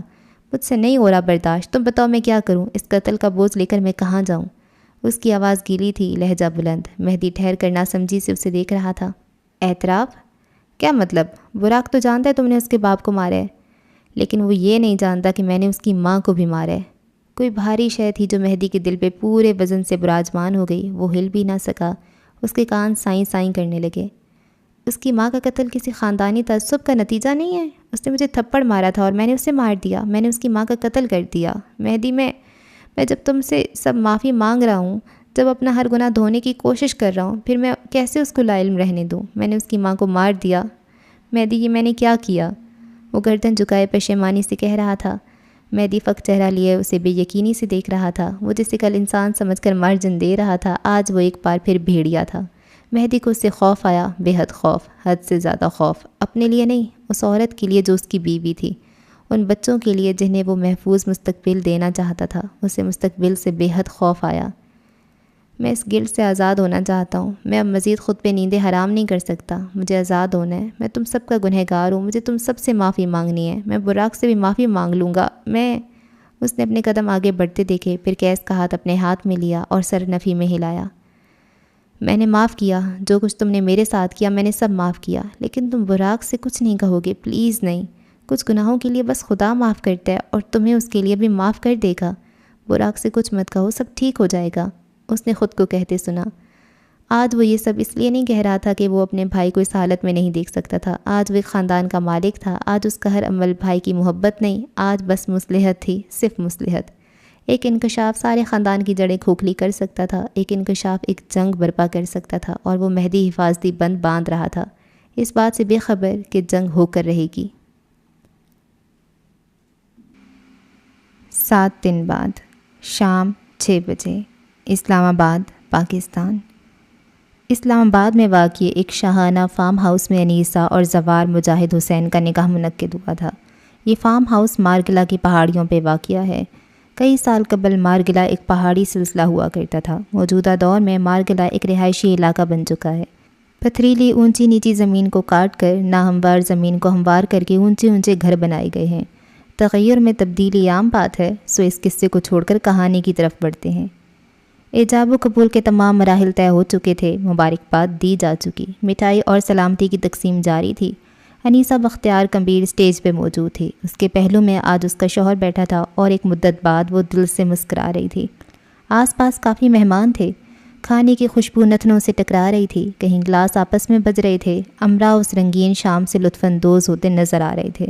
مجھ سے نہیں ہو رہا برداشت۔ تم بتاؤ میں کیا کروں؟ اس قتل کا بوجھ لے کر میں کہاں جاؤں؟ اس کی آواز گیلی تھی، لہجہ بلند۔ مہدی ٹھہر کر ناسمجھی سے اسے دیکھ رہا تھا۔ اعتراف؟ کیا مطلب؟ براق تو جانتا ہے تم نے اس کے باپ کو مارا ہے، لیکن وہ یہ نہیں جانتا کہ میں نے اس کی ماں کو بھی مارا ہے۔ کوئی بھاری شے تھی جو مہدی کے دل پہ پورے وزن سے براجمان ہو گئی۔ وہ ہل بھی نہ سکا۔ اس کے کان سائیں سائیں کرنے لگے۔ اس کی ماں کا قتل کسی خاندانی تعصب کا نتیجہ نہیں ہے؟ اس نے مجھے تھپڑ مارا تھا اور میں نے اسے مار دیا۔ میں نے اس کی ماں کا قتل کر دیا۔ مہدی، میں جب تم سے سب معافی مانگ رہا ہوں، جب اپنا ہر گناہ دھونے کی کوشش کر رہا ہوں، پھر میں کیسے اس کو لا علم رہنے دوں؟ میں نے اس کی ماں کو مار دیا۔ مہدی، یہ میں نے کیا کیا؟ وہ گردن جھکائے پشیمانی سے کہہ رہا تھا۔ مہدی فق چہرہ لیے اسے بے یقینی سے دیکھ رہا تھا۔ وہ جسے کل انسان سمجھ کر مارجن دے رہا تھا، آج وہ ایک بار پھر بھیڑیا تھا۔ مہدی کو اس سے خوف آیا، بے حد خوف، حد سے زیادہ خوف۔ اپنے لیے نہیں، اس عورت کے لیے جو اس کی بیوی تھی، ان بچوں کے لیے جنہیں وہ محفوظ مستقبل دینا چاہتا تھا۔ اسے مستقبل سے بے حد خوف آیا۔ میں اس گلٹ سے آزاد ہونا چاہتا ہوں۔ میں اب مزید خود پہ نیندیں حرام نہیں کر سکتا۔ مجھے آزاد ہونا ہے۔ میں تم سب کا گنہگار ہوں۔ مجھے تم سب سے معافی مانگنی ہے۔ میں براق سے بھی معافی مانگ لوں گا۔ اس نے اپنے قدم آگے بڑھتے دیکھے، پھر کیس کا ہاتھ اپنے ہاتھ میں لیا اور سر نفی میں ہلایا۔ میں نے معاف کیا، جو کچھ تم نے میرے ساتھ کیا میں نے سب معاف کیا، لیکن تم براق سے کچھ نہیں کہو گے، پلیز نہیں۔ کچھ گناہوں کے لیے بس خدا معاف کرتا ہے اور تمہیں اس کے لیے بھی معاف کر دے گا۔ براق سے کچھ مت کہو، سب ٹھیک ہو جائے گا۔ اس نے خود کو کہتے سنا۔ آج وہ یہ سب اس لیے نہیں کہہ رہا تھا کہ وہ اپنے بھائی کو اس حالت میں نہیں دیکھ سکتا تھا۔ آج وہ ایک خاندان کا مالک تھا۔ آج اس کا ہر عمل بھائی کی محبت نہیں، آج بس مصلحت تھی، صرف مصلحت۔ ایک انکشاف سارے خاندان کی جڑیں کھوکھلی کر سکتا تھا۔ ایک انکشاف ایک جنگ برپا کر سکتا تھا، اور وہ مہدی حفاظتی بند باندھ رہا تھا، اس بات سے بے خبر کہ جنگ ہو کر رہے گی۔ 7 دن بعد شام 6 بجے، اسلام آباد، پاکستان۔ اسلام آباد میں واقع ایک شاہانہ فارم ہاؤس میں انیسہ اور زوار مجاہد حسین کا نکاح منعقد ہوا تھا۔ یہ فارم ہاؤس مارگلا کی پہاڑیوں پہ واقع ہے۔ کئی سال قبل مارگلا ایک پہاڑی سلسلہ ہوا کرتا تھا۔ موجودہ دور میں مارگلا ایک رہائشی علاقہ بن چکا ہے۔ پتھریلی اونچی نیچی زمین کو کاٹ کر ناہموار زمین کو ہموار کر کے اونچے اونچے گھر بنائے گئے ہیں۔ تغیر میں تبدیلی عام بات ہے، سو اس قصے کو چھوڑ کر کہانی کی طرف بڑھتے ہیں۔ ایجاب و قبول کے تمام مراحل طے ہو چکے تھے، مبارکباد دی جا چکی، مٹھائی اور سلامتی کی تقسیم جاری تھی۔ انیسہ بختیار کمبیر سٹیج پہ موجود تھی۔ اس کے پہلو میں آج اس کا شوہر بیٹھا تھا اور ایک مدت بعد وہ دل سے مسکرا رہی تھی۔ آس پاس کافی مہمان تھے۔ کھانے کی خوشبو نتنوں سے ٹکرا رہی تھی، کہیں گلاس آپس میں بج رہے تھے۔ امرا اس رنگین شام سے لطف اندوز ہوتے نظر آ رہے تھے۔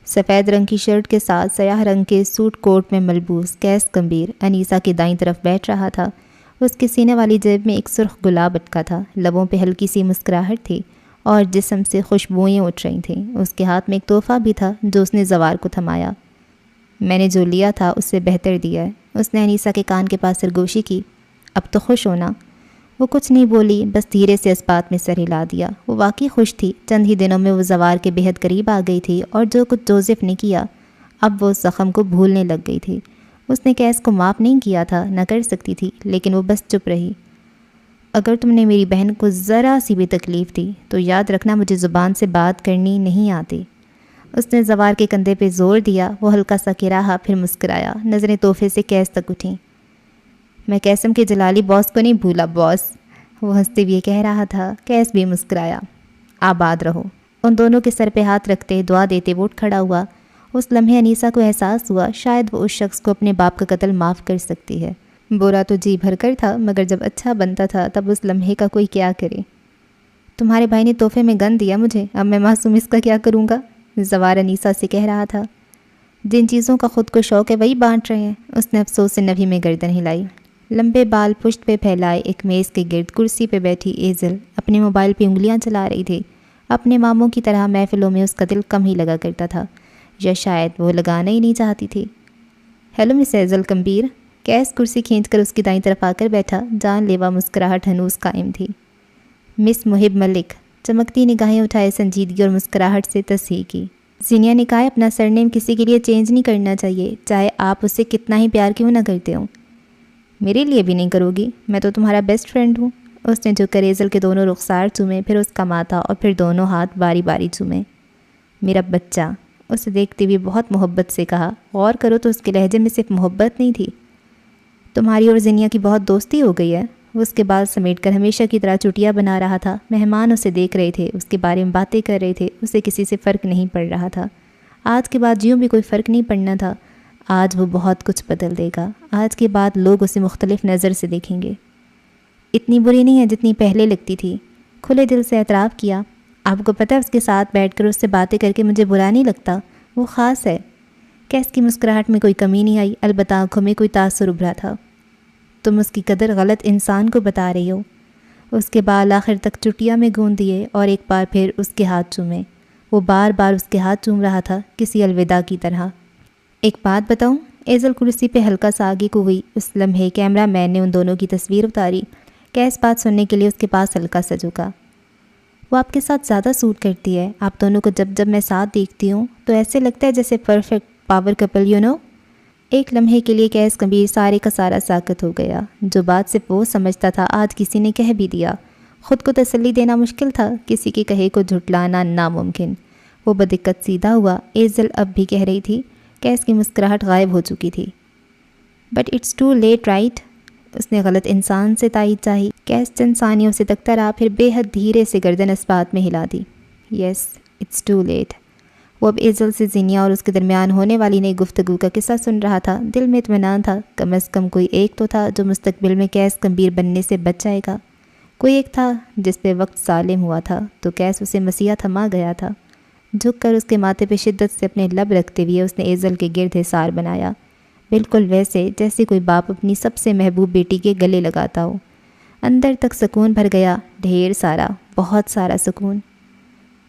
سفید رنگ کی شرٹ کے ساتھ سیاہ رنگ کے سوٹ کوٹ میں ملبوس کیس کمبیر انیسہ کی دائیں طرف بیٹھ رہا تھا۔ اس کے سینے والی جیب میں ایک سرخ گلاب اٹکا تھا، لبوں پہ ہلکی سی مسکراہٹ تھی اور جسم سے خوشبوئیں اٹھ رہی تھیں۔ اس کے ہاتھ میں ایک تحفہ بھی تھا جو اس نے زوار کو تھمایا۔ میں نے جو لیا تھا اس سے بہتر دیا ہے، اس نے انیسہ کے کان کے پاس سرگوشی کی۔ اب تو خوش ہونا۔ وہ کچھ نہیں بولی، بس دھیرے سے اس بات میں سر ہلا دیا۔ وہ واقعی خوش تھی۔ چند ہی دنوں میں وہ زوار کے بے حد قریب آ گئی تھی، اور جو کچھ جوزف نے کیا اب وہ اس زخم کو بھولنے لگ گئی تھی۔ اس نے کیس کو معاف نہیں کیا تھا، نہ کر سکتی تھی، لیکن وہ بس چپ رہی۔ اگر تم نے میری بہن کو ذرا سی بھی تکلیف دی تو یاد رکھنا مجھے زبان سے بات کرنی نہیں آتی۔ اس نے زوار کے کندھے پہ زور دیا۔ وہ ہلکا سا کراہا، پھر مسکرایا۔ نظریں تحفے سے کیس تک اٹھیں۔ میں قاسم کے جلالی باس کو نہیں بھولا باس، وہ ہنستے ہوئے کہہ رہا تھا۔ کیس بھی مسکرایا۔ آباد رہو۔ ان دونوں کے سر پہ ہاتھ رکھتے دعا دیتے وہ اٹھ کھڑا ہوا۔ اس لمحے انیسہ کو احساس ہوا شاید وہ اس شخص کو اپنے باپ کا قتل معاف کر سکتی ہے۔ برا تو جی بھر کر تھا، مگر جب اچھا بنتا تھا تب اس لمحے کا کوئی کیا کرے۔ تمہارے بھائی نے تحفے میں گن دیا مجھے، اب میں معصوم اس کا کیا کروں گا؟ زوار انیسہ سے کہہ رہا تھا۔ جن چیزوں کا خود کو شوق ہے وہی بانٹ رہے ہیں، اس نے افسوس سے نبھی میں گردن ہلائی۔ لمبے بال پشت پہ پھیلائے ایک میز کے گرد کرسی پہ بیٹھی ایزل اپنے موبائل پہ انگلیاں چلا رہی تھی۔ اپنے ماموں کی طرح محفلوں میں اس کا دل کم ہی لگا کرتا تھا، یا شاید وہ لگانا ہی نہیں چاہتی تھی۔ ہیلو مس ایزل کمبیر۔ کیس کرسی کھینچ کر اس کی دائیں طرف آ کر بیٹھا، جان لیوا مسکراہٹ ہنوز قائم تھی۔ مس محب ملک، چمکتی نگاہیں اٹھائے سنجیدگی اور مسکراہٹ سے تصحیح کی۔ زینیا نے کہا ہے اپنا سرنیم کسی کے لیے چینج نہیں کرنا چاہیے، چاہے آپ اسے کتنا ہی پیار کیوں نہ کرتے ہوں۔ میرے لیے بھی نہیں کرو گی، میں تو تمہارا بیسٹ فرینڈ ہوں۔ اس نے جھک کر ایزل کے دونوں رخسار چومے، پھر اس کا ماتھا اور پھر دونوں ہاتھ باری باری چومے۔ میرا بچہ، اسے دیکھتے ہوئے بہت محبت سے کہا۔ غور کرو تو اس کے لہجے میں صرف محبت نہیں تھی۔ تمہاری اور زینیا کی بہت دوستی ہو گئی ہے۔ وہ اس کے بال سمیٹ کر ہمیشہ کی طرح چٹیاں بنا رہا تھا۔ مہمان اسے دیکھ رہے تھے، اس کے بارے میں باتیں کر رہے تھے۔ اسے کسی سے فرق نہیں پڑ رہا تھا۔ آج کے بعد یوں بھی کوئی فرق نہیں پڑنا تھا۔ آج وہ بہت کچھ بدل دے گا۔ آج کے بعد لوگ اسے مختلف نظر سے دیکھیں گے۔ اتنی بری نہیں ہے جتنی پہلے لگتی تھی، کھلے دل سے اعتراف کیا۔ آپ کو پتہ ہے اس کے ساتھ بیٹھ کر اس سے باتیں کر کے مجھے برا نہیں لگتا، وہ خاص ہے۔ کیس کی مسکراہٹ میں کوئی کمی نہیں آئی، البتہ آنکھوں میں کوئی تاثر ابھرا تھا۔ تم اس کی قدر غلط انسان کو بتا رہی ہو۔ اس کے بال آخر تک چٹیا میں گون دیے اور ایک بار پھر اس کے ہاتھ چومے۔ وہ بار بار اس کے ہاتھ چوم رہا تھا، کسی الوداع کی طرح۔ ایک بات بتاؤں؟ ایزل کرسی پہ ہلکا سا آگے کو ہوئی۔ اس لمحے کیمرہ مین نے ان دونوں کی تصویر اتاری۔ کیس بات سننے کے لیے اس کے پاس ہلکا سا جھکا۔ وہ آپ کے ساتھ زیادہ سوٹ کرتی ہے۔ آپ دونوں کو جب جب میں ساتھ دیکھتی ہوں تو ایسے لگتا ہے جیسے perfect power couple you know. ایک لمحے کے لیے کیس کبیر سارے کا سارا ساکت ہو گیا۔ جو بات صرف وہ سمجھتا تھا آج کسی نے کہہ بھی دیا۔ خود کو تسلی دینا مشکل تھا، کسی کے کہے کو جھٹلانا ناممکن۔ وہ بدقت سیدھا ہوا۔ ایزل اب بھی کہہ رہی تھی۔ کیس کی مسکراہٹ غائب ہو چکی تھی۔ But it's too late right? اس نے غلط انسان سے تائید چاہی۔ کیس چند ثانیوں سے تکتا رہا، پھر بے حد دھیرے سے گردن اس بات میں ہلا دی۔ Yes it's too late. وہ اب ایزل سے زینیا اور اس کے درمیان ہونے والی نئی گفتگو کا قصہ سن رہا تھا۔ دل میں اطمینان تھا، کم از کم کوئی ایک تو تھا جو مستقبل میں کیس کمبیر بننے سے بچ جائے گا۔ کوئی ایک تھا جس پہ وقت ظالم ہوا تھا تو کیس اسے مسیحا تھما گیا تھا۔ جھک کر اس کے ماتھے پہ شدت سے اپنے لب رکھتے ہوئے اس نے ایزل کے گرد حصار بنایا، بالکل ویسے جیسے کوئی باپ اپنی سب سے محبوب بیٹی کے گلے لگاتا ہو۔ اندر تک سکون بھر گیا، ڈھیر سارا، بہت سارا سکون۔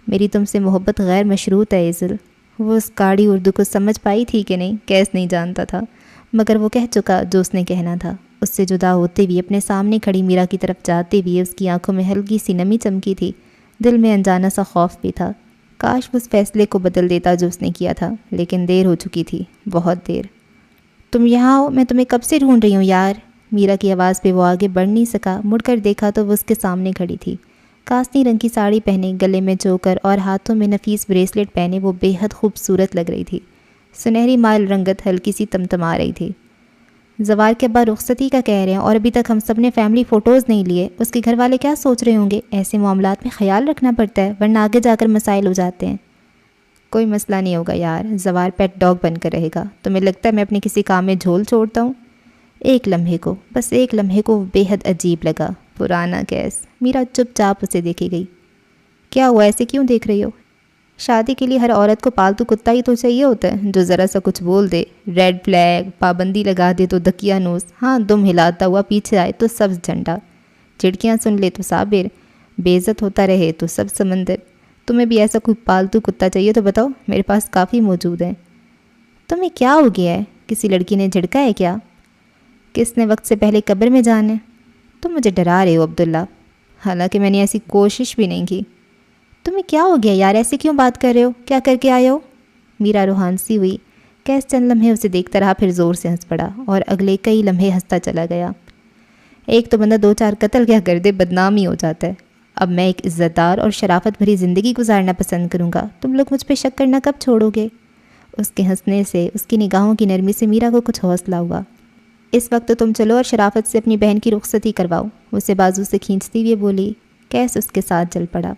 میری تم سے محبت غیر مشروط ہے ایزل۔ وہ اس گاڑی اردو کو سمجھ پائی تھی کہ نہیں، کیس نہیں جانتا تھا، مگر وہ کہہ چکا جو اس نے کہنا تھا۔ اس سے جدا ہوتے ہوئے اپنے سامنے کھڑی میرا کی طرف جاتے ہوئے اس کی آنکھوں میں ہلکی سی نمی چمکی تھی، دل میں انجانا سا خوف بھی تھا۔ کاش وہ اس فیصلے کو بدل دیتا جو اس نے کیا تھا، لیکن دیر ہو چکی تھی، بہت دیر۔ تم یہاں ہو، میں تمہیں کب سے ڈھونڈ رہی ہوں یار۔ میرا کی آواز پہ وہ آگے بڑھ نہیں سکا۔ مڑ کر دیکھا تو وہ اس کے سامنے کھڑی تھی۔ کاسنی رنگ کی ساڑی پہنے، گلے میں چوکر اور ہاتھوں میں نفیس بریسلیٹ پہنے وہ بے حد خوبصورت لگ رہی تھی۔ سنہری مائل رنگت ہلکی سی تمتما رہی تھی۔ زوار کے ابا رخصتی کا کہہ رہے ہیں اور ابھی تک ہم سب نے فیملی فوٹوز نہیں لیے۔ اس کے گھر والے کیا سوچ رہے ہوں گے؟ ایسے معاملات میں خیال رکھنا پڑتا ہے، ورنہ آگے جا کر مسائل ہو جاتے ہیں۔ کوئی مسئلہ نہیں ہوگا یار، زوار پیٹ ڈاگ بن کر رہے گا۔ تمہیں لگتا ہے میں اپنے کسی کام میں جھول چھوڑتا ہوں؟ ایک لمحے کو، بس ایک لمحے کو وہ بے حد عجیب لگا۔ پرانا کیس۔ میرا چپ چاپ اسے دیکھے گئی۔ کیا ہوا، ایسے کیوں دیکھ رہی ہو؟ شادی کے لیے ہر عورت کو پالتو کتا ہی تو چاہیے ہوتا ہے، جو ذرا سا کچھ بول دے، ریڈ فلیگ، پابندی لگا دے تو دکیا نوز، ہاں دم ہلاتا ہوا پیچھے آئے تو سبز جھنڈا، جھڑکیاں سن لے تو صابر، بے عزت ہوتا رہے تو سب سمندر۔ تمہیں بھی ایسا کوئی پالتو کتا چاہیے تو بتاؤ، میرے پاس کافی موجود ہیں۔ تمہیں کیا ہو گیا ہے؟ کسی لڑکی نے جھڑکا ہے کیا؟ کس نے وقت سے پہلے قبر میں جانا ہے؟ تم مجھے ڈرا رہے ہو عبداللہ، حالانکہ میں نے ایسی کوشش بھی نہیں کی۔ تمہیں کیا ہو گیا یار، ایسے کیوں بات کر رہے ہو؟ کیا کر کے آئے ہو؟ میرا روحان سی ہوئی۔ کیس چند لمحے اسے دیکھتا رہا، پھر زور سے ہنس پڑا اور اگلے کئی لمحے ہنستا چلا گیا۔ ایک تو بندہ دو چار قتل کیا کر دے، بدنام ہی ہو جاتا ہے۔ اب میں ایک عزت دار اور شرافت بھری زندگی گزارنا پسند کروں گا، تم لوگ مجھ پہ شک کرنا کب چھوڑو گے؟ اس کے ہنسنے سے، اس کی نگاہوں کی نرمی سے میرا کو کچھ حوصلہ ہوا۔ اس وقت تو تم چلو اور شرافت سے اپنی بہن کی رخصتی کرواؤ، اسے بازو سے کھینچتی ہوئے بولی۔ کیس اس کے ساتھ چل پڑا۔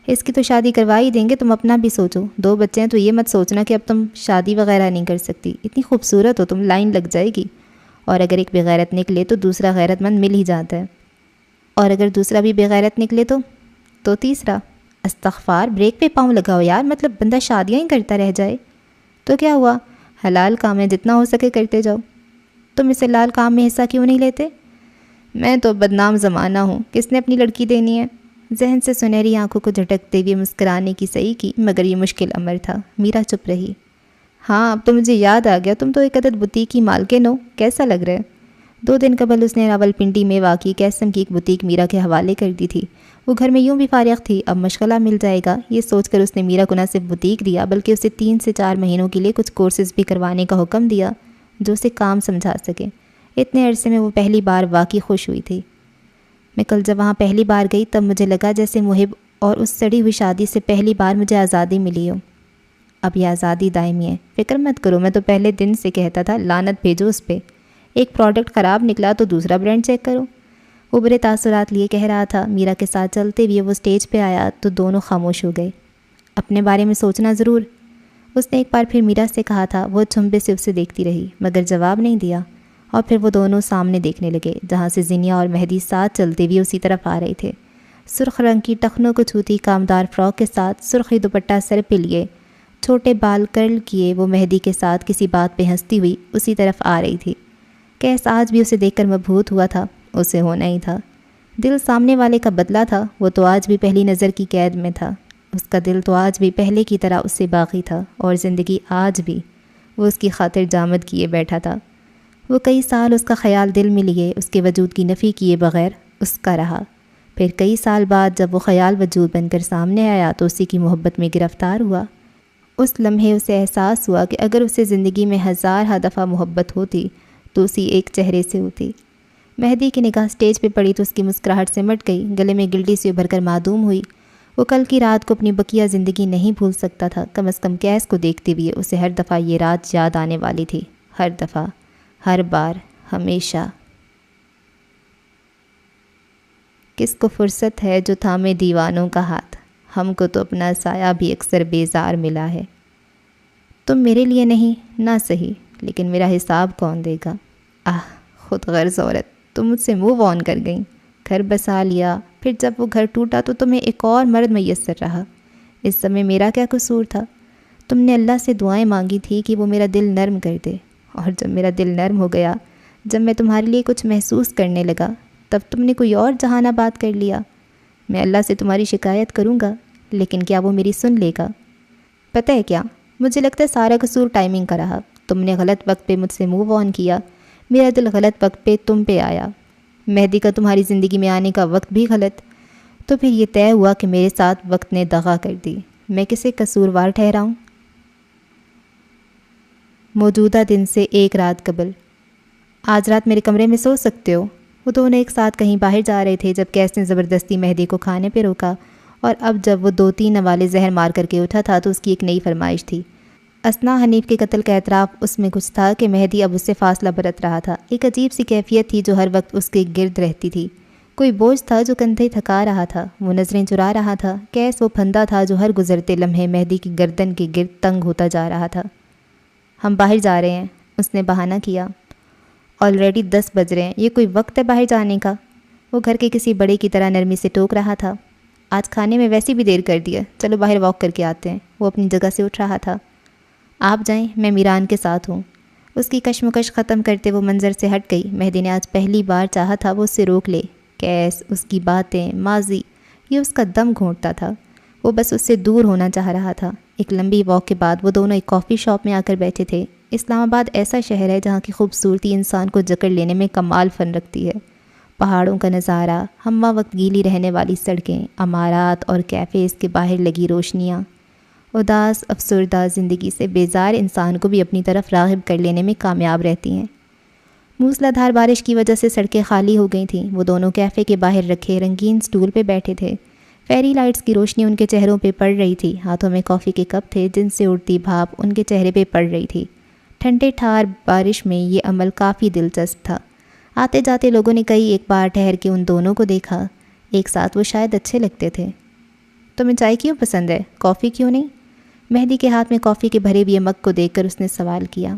اس کی تو شادی کروا ہی دیں گے، تم اپنا بھی سوچو، 2 بچے ہیں تو یہ مت سوچنا کہ اب تم شادی وغیرہ نہیں کر سکتی، اتنی خوبصورت ہو تم، لائن لگ جائے گی، اور اگر ایک بغیرت نکلے تو دوسرا غیرت مند مل ہی جاتا ہے، اور اگر دوسرا بھی بغیرت نکلے تو تیسرا۔ استغفار، بریک پہ پاؤں لگاؤ یار، مطلب بندہ شادیاں ہی کرتا رہ جائے تو کیا ہوا؟ حلال کام ہے، جتنا ہو سکے کرتے جاؤ۔ تم اس حلال کام میں حصہ کیوں نہیں لیتے؟ میں تو بدنام زمانہ ہوں، کس نے اپنی لڑکی دینی ہے؟ ذہن سے سنہری آنکھوں کو جھٹکتے ہوئے مسکرانے کی صحیح کی، مگر یہ مشکل امر تھا۔ میرا چپ رہی۔ ہاں اب تو مجھے یاد آ گیا، تم تو ایک عدد بوتیک کی مالکن ہو، کیسا لگ رہا ہے؟ 2 دن قبل اس نے راولپنڈی میں واقع قیسم کی ایک بوتیک میرا کے حوالے کر دی تھی۔ وہ گھر میں یوں بھی فارغ تھی، اب مشغلہ مل جائے گا، یہ سوچ کر اس نے میرا کو نہ صرف بوتیک دیا بلکہ اسے 3 سے 4 مہینوں کے لیے کچھ کورسز بھی کروانے کا حکم دیا جو اسے کام سمجھا سکے۔ اتنے عرصے میں وہ پہلی بار واقعی خوش ہوئی تھی۔ میں کل جب وہاں پہلی بار گئی تب مجھے لگا جیسے محب اور اس سڑی ہوئی شادی سے پہلی بار مجھے آزادی ملی ہو۔ اب یہ آزادی دائمی ہے، فکر مت کرو، میں تو پہلے دن سے کہتا تھا لعنت بھیجو اس پہ، ایک پروڈکٹ خراب نکلا تو دوسرا برانڈ چیک کرو۔ وہ برے تاثرات لیے کہہ رہا تھا۔ میرا کے ساتھ چلتے ہوئے وہ اسٹیج پہ آیا تو دونوں خاموش ہو گئے۔ اپنے بارے میں سوچنا ضرور، اس نے ایک بار پھر میرا سے کہا تھا۔ وہ چھمبے سے اسے دیکھتی رہی مگر جواب نہیں دیا، اور پھر وہ دونوں سامنے دیکھنے لگے جہاں سے زینیا اور مہدی ساتھ چلتے ہوئے اسی طرف آ رہے تھے۔ سرخ رنگ کی ٹخنوں کو چھوتی کامدار فراک کے ساتھ سرخی دوپٹہ سر پہ لیے، چھوٹے بال کرل کیے، وہ مہدی کے ساتھ کسی بات پہ ہنستی ہوئی اسی طرف آ رہی تھی۔ کیس آج بھی اسے دیکھ کر مبہوت ہوا تھا، اسے ہونا ہی تھا۔ دل سامنے والے کا بدلا تھا، وہ تو آج بھی پہلی نظر کی قید میں تھا، اس کا دل تو آج بھی پہلے کی طرح اس سے باقی تھا، اور زندگی آج بھی وہ اس کی خاطر جامد کیے بیٹھا تھا۔ وہ کئی سال اس کا خیال دل میں لیے، اس کے وجود کی نفی کیے بغیر اس کا رہا۔ پھر کئی سال بعد جب وہ خیال وجود بن کر سامنے آیا تو اسی کی محبت میں گرفتار ہوا۔ اس لمحے اسے احساس ہوا کہ اگر اسے زندگی میں 1000 دفعہ محبت ہوتی تو اسی ایک چہرے سے ہوتی۔ مہدی کی نگاہ سٹیج پہ پڑی تو اس کی مسکراہٹ سمٹ گئی، گلے میں گلٹی سے ابھر کر معدوم ہوئی۔ وہ کل کی رات کو اپنی بقیہ زندگی نہیں بھول سکتا تھا، کم از کم کیس کو دیکھتے ہوئے اسے ہر دفعہ یہ رات یاد آنے والی تھی، ہر دفعہ، ہر بار، ہمیشہ۔ کس کو فرصت ہے جو تھامے دیوانوں کا ہاتھ، ہم کو تو اپنا سایہ بھی اکثر بیزار ملا ہے۔ تم میرے لیے نہیں، نہ صحیح، لیکن میرا حساب کون دے گا؟ خود غرض عورت، تم مجھ سے موو آن کر گئیں، گھر بسا لیا، پھر جب وہ گھر ٹوٹا تو تمہیں ایک اور مرد میسر رہا۔ اس سمے میرا کیا قصور تھا؟ تم نے اللہ سے دعائیں مانگی تھی کہ وہ میرا دل نرم کر دے، اور جب میرا دل نرم ہو گیا، جب میں تمہارے لیے کچھ محسوس کرنے لگا، تب تم نے کوئی اور جہانہ بات کر لیا۔ میں اللہ سے تمہاری شکایت کروں گا، لیکن کیا وہ میری سن لے گا؟ پتہ ہے کیا، مجھے لگتا ہے سارا قصور ٹائمنگ کا رہا۔ تم نے غلط وقت پہ مجھ سے موو آن کیا، میرا دل غلط وقت پہ تم پہ آیا۔ مہدی کا تمہاری زندگی میں آنے کا وقت بھی غلط، تو پھر یہ طے ہوا کہ میرے ساتھ وقت نے دغا کر دی۔ میں کسے قصوروار ٹھہراؤں؟ موجودہ دن سے 1 رات قبل۔ آج رات میرے کمرے میں سو سکتے ہو؟ وہ دونوں ایک ساتھ کہیں باہر جا رہے تھے جب کیس نے زبردستی مہدی کو کھانے پہ روکا، اور اب جب وہ 2-3 نوالے زہر مار کر کے اٹھا تھا تو اس کی ایک نئی فرمائش تھی۔ اسنا حنیف کے قتل کا اعتراف اس میں کچھ تھا کہ مہدی اب اس سے فاصلہ برت رہا تھا۔ ایک عجیب سی کیفیت تھی جو ہر وقت اس کے گرد رہتی تھی، کوئی بوجھ تھا جو کندھے تھکا رہا تھا، وہ نظریں چرا رہا تھا۔ کیس وہ پھندا تھا جو ہر گزرتے لمحے مہدی کی گردن کے گرد تنگ ہوتا جا رہا تھا۔ ہم باہر جا رہے ہیں، اس نے بہانہ کیا۔ آلریڈی 10 بج رہے ہیں، یہ کوئی وقت ہے باہر جانے کا؟ وہ گھر کے کسی بڑے کی طرح نرمی سے ٹوک رہا تھا۔ آج کھانے میں ویسی بھی دیر کر دی ہے، چلو باہر واک کر کے آتے ہیں۔ وہ اپنی جگہ سے اٹھ رہا تھا۔ آپ جائیں، میں میران کے ساتھ ہوں۔ اس کی کشمکش ختم کرتے وہ منظر سے ہٹ گئی۔ مہدی نے آج پہلی بار چاہا تھا وہ اس سے روک لے۔ کیس، اس کی باتیں، ماضی، یہ اس کا دم گھونٹتا تھا۔ وہ بس اس سے دور ہونا چاہ رہا تھا۔ ایک لمبی واک کے بعد وہ دونوں ایک کافی شاپ میں آ کر بیٹھے تھے۔ اسلام آباد ایسا شہر ہے جہاں کی خوبصورتی انسان کو جکڑ لینے میں کمال فن رکھتی ہے۔ پہاڑوں کا نظارہ، ہمہ وقت گیلی رہنے والی سڑکیں، عمارات اور کیفیز کے باہر لگی روشنیاں، اداس افسردہ زندگی سے بیزار انسان کو بھی اپنی طرف راغب کر لینے میں کامیاب رہتی ہیں۔ موسلادھار بارش کی وجہ سے سڑکیں خالی ہو گئی تھیں۔ وہ دونوں کیفے کے باہر رکھے رنگین سٹول پہ بیٹھے تھے۔ فیری لائٹس کی روشنی ان کے چہروں پہ پڑ رہی تھی۔ ہاتھوں میں کافی کے کپ تھے جن سے اڑتی بھاپ ان کے چہرے پہ پڑ رہی تھی۔ ٹھنڈے ٹھار بارش میں یہ عمل کافی دلچسپ تھا۔ آتے جاتے لوگوں نے کئی ایک بار ٹھہر کے ان دونوں کو دیکھا۔ ایک ساتھ وہ شاید اچھے لگتے تھے۔ تمہیں چائے کیوں پسند ہے، کافی کیوں نہیں؟ مہدی کے ہاتھ میں کافی کے بھرے ہوئے مگ کو دیکھ کر اس نے سوال کیا۔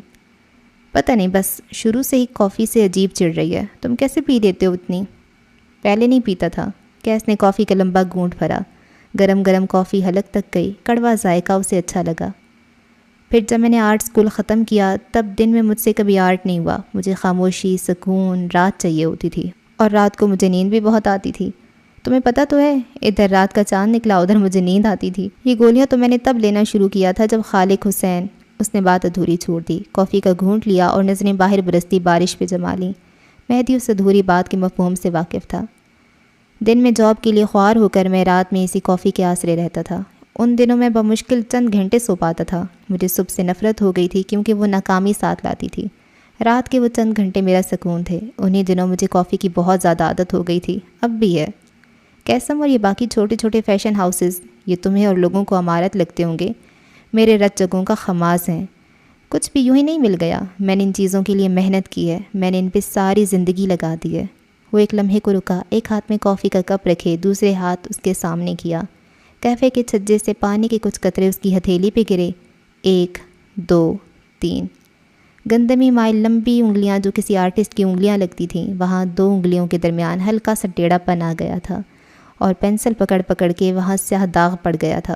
پتہ نہیں، بس شروع سے ہی کافی سے عجیب چڑھ رہی ہے۔ تم کیسے پی لیتے ہو اتنی؟ پہلے نہیں پیتا تھا۔ کیس نے کافی کا لمبا گھونٹ بھرا۔ گرم گرم کافی حلق تک گئی۔ کڑوا ذائقہ اسے اچھا لگا۔ پھر جب میں نے آرٹ اسکول ختم کیا تب دن میں مجھ سے کبھی آرٹ نہیں ہوا۔ مجھے خاموشی، سکون، رات چاہیے ہوتی تھی، اور رات کو مجھے نیند بھی بہت آتی تھی۔ تمہیں پتہ تو ہے، ادھر رات کا چاند نکلا، ادھر مجھے نیند آتی تھی۔ یہ گولیاں تو میں نے تب لینا شروع کیا تھا جب خالق حسین۔ اس نے بات ادھوری چھوڑ دی، کافی کا گھونٹ لیا اور نظریں باہر برستی بارش پہ جما لیں۔ مہدی اس ادھوری بات کے مفہوم سے واقف تھا۔ دن میں جاب کے لیے خوار ہو کر میں رات میں اسی کافی کے آسرے رہتا تھا۔ ان دنوں میں بمشکل چند گھنٹے سو پاتا تھا۔ مجھے صبح سے نفرت ہو گئی تھی کیونکہ وہ ناکامی ساتھ لاتی تھی۔ رات کے وہ چند گھنٹے میرا سکون تھے۔ انہی دنوں مجھے کافی کی بہت زیادہ عادت ہو گئی تھی، اب بھی ہے۔ قیسم اور یہ باقی چھوٹے چھوٹے فیشن ہاؤسز، یہ تمہیں اور لوگوں کو عمارت لگتے ہوں گے، میرے رت جگہوں کا خماس ہیں۔ کچھ بھی یوں ہی نہیں مل گیا، میں نے ان چیزوں کے لیے محنت کی ہے، میں نے ان پہ ساری زندگی لگا دی ہے۔ وہ ایک لمحے کو رکا، ایک ہاتھ میں کافی کا کپ رکھے دوسرے ہاتھ اس کے سامنے کیا۔ کیفے کے چھجے سے پانی کے کچھ قطرے اس کی ہتھیلی پہ گرے۔ 1 2 3۔ گندمی مائل لمبی انگلیاں جو کسی آرٹسٹ کی انگلیاں لگتی تھیں، وہاں 2 انگلیوں کے درمیان ہلکا سا ٹیڑھا پن آ گیا تھا، اور پینسل پکڑ پکڑ کے وہاں سیاہ داغ پڑ گیا تھا۔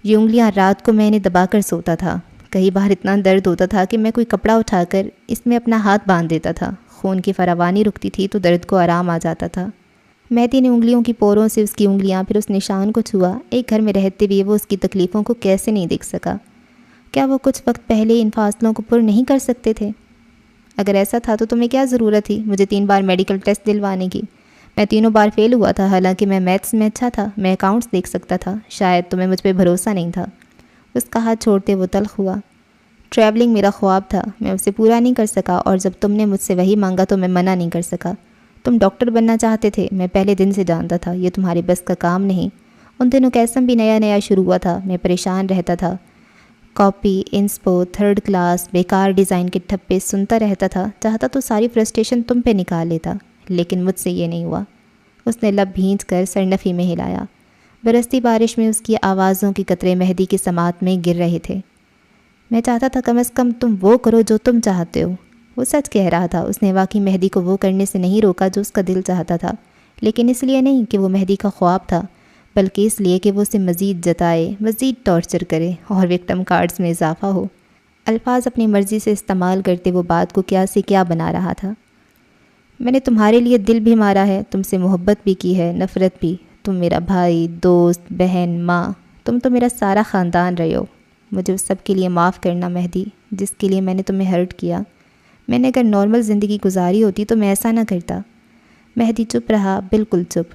یہ انگلیاں رات کو میں نے دبا کر سوتا تھا۔ کئی بار اتنا درد ہوتا تھا کہ میں کوئی کپڑا اٹھا کر اس میں اپنا ہاتھ باندھ دیتا تھا۔ خون کی فراوانی رکتی تھی تو درد کو آرام آ جاتا تھا۔ مہدی نے انگلیوں کی پوروں سے اس کی انگلیاں، پھر اس نشان کو چھوا۔ ایک گھر میں رہتے ہوئے وہ اس کی تکلیفوں کو کیسے نہیں دیکھ سکا؟ کیا وہ کچھ وقت پہلے ان فاصلوں کو پر نہیں کر سکتے تھے؟ اگر ایسا تھا تو تمہیں کیا ضرورت تھی مجھے 3 بار میڈیکل ٹیسٹ دلوانے کی؟ میں تینوں بار فیل ہوا تھا، حالانکہ میں میتھس میں اچھا تھا، میں اکاؤنٹس دیکھ سکتا تھا۔ شاید تمہیں مجھ پہ بھروسہ نہیں تھا۔ اس کا ہاتھ چھوڑتے وہ تلخ ہوا۔ ٹریولنگ میرا خواب تھا، میں اسے پورا نہیں کر سکا، اور جب تم نے مجھ سے وہی مانگا تو میں منع نہیں کر سکا۔ تم ڈاکٹر بننا چاہتے تھے، میں پہلے دن سے جانتا تھا یہ تمہارے بس کا کام نہیں۔ ان دنوں قیسم بھی نیا نیا شروع ہوا تھا، میں پریشان رہتا تھا۔ کاپی، انسپو، 3rd کلاس، بیکار ڈیزائن کے ٹھپے سنتا رہتا تھا۔ چاہتا تو ساری فرسٹریشن تم پہ نکال لیتا، لیکن مجھ سے یہ نہیں ہوا۔ اس نے لب بھینچ کر سرنفی میں ہلایا۔ برستی بارش میں اس کی آوازوں کے قطرے مہدی کی سماعت میں گر رہے تھے۔ میں چاہتا تھا کم از کم تم وہ کرو جو تم چاہتے ہو۔ وہ سچ کہہ رہا تھا، اس نے واقعی مہدی کو وہ کرنے سے نہیں روکا جو اس کا دل چاہتا تھا، لیکن اس لیے نہیں کہ وہ مہدی کا خواب تھا، بلکہ اس لیے کہ وہ اسے مزید جتائے، مزید ٹارچر کرے اور وکٹم کارڈز میں اضافہ ہو۔ الفاظ اپنی مرضی سے استعمال کرتے وہ بات کو کیا سے کیا بنا رہا تھا۔ میں نے تمہارے لیے دل بھی مارا ہے، تم سے محبت بھی کی ہے، نفرت بھی۔ تم میرا بھائی، دوست، بہن، ماں، تم تو میرا سارا خاندان رہے ہو۔ مجھے اس سب کے لیے معاف کرنا مہدی، جس کے لیے میں نے تمہیں ہرٹ کیا۔ میں نے اگر نارمل زندگی گزاری ہوتی تو میں ایسا نہ کرتا۔ مہدی چپ رہا، بالکل چپ۔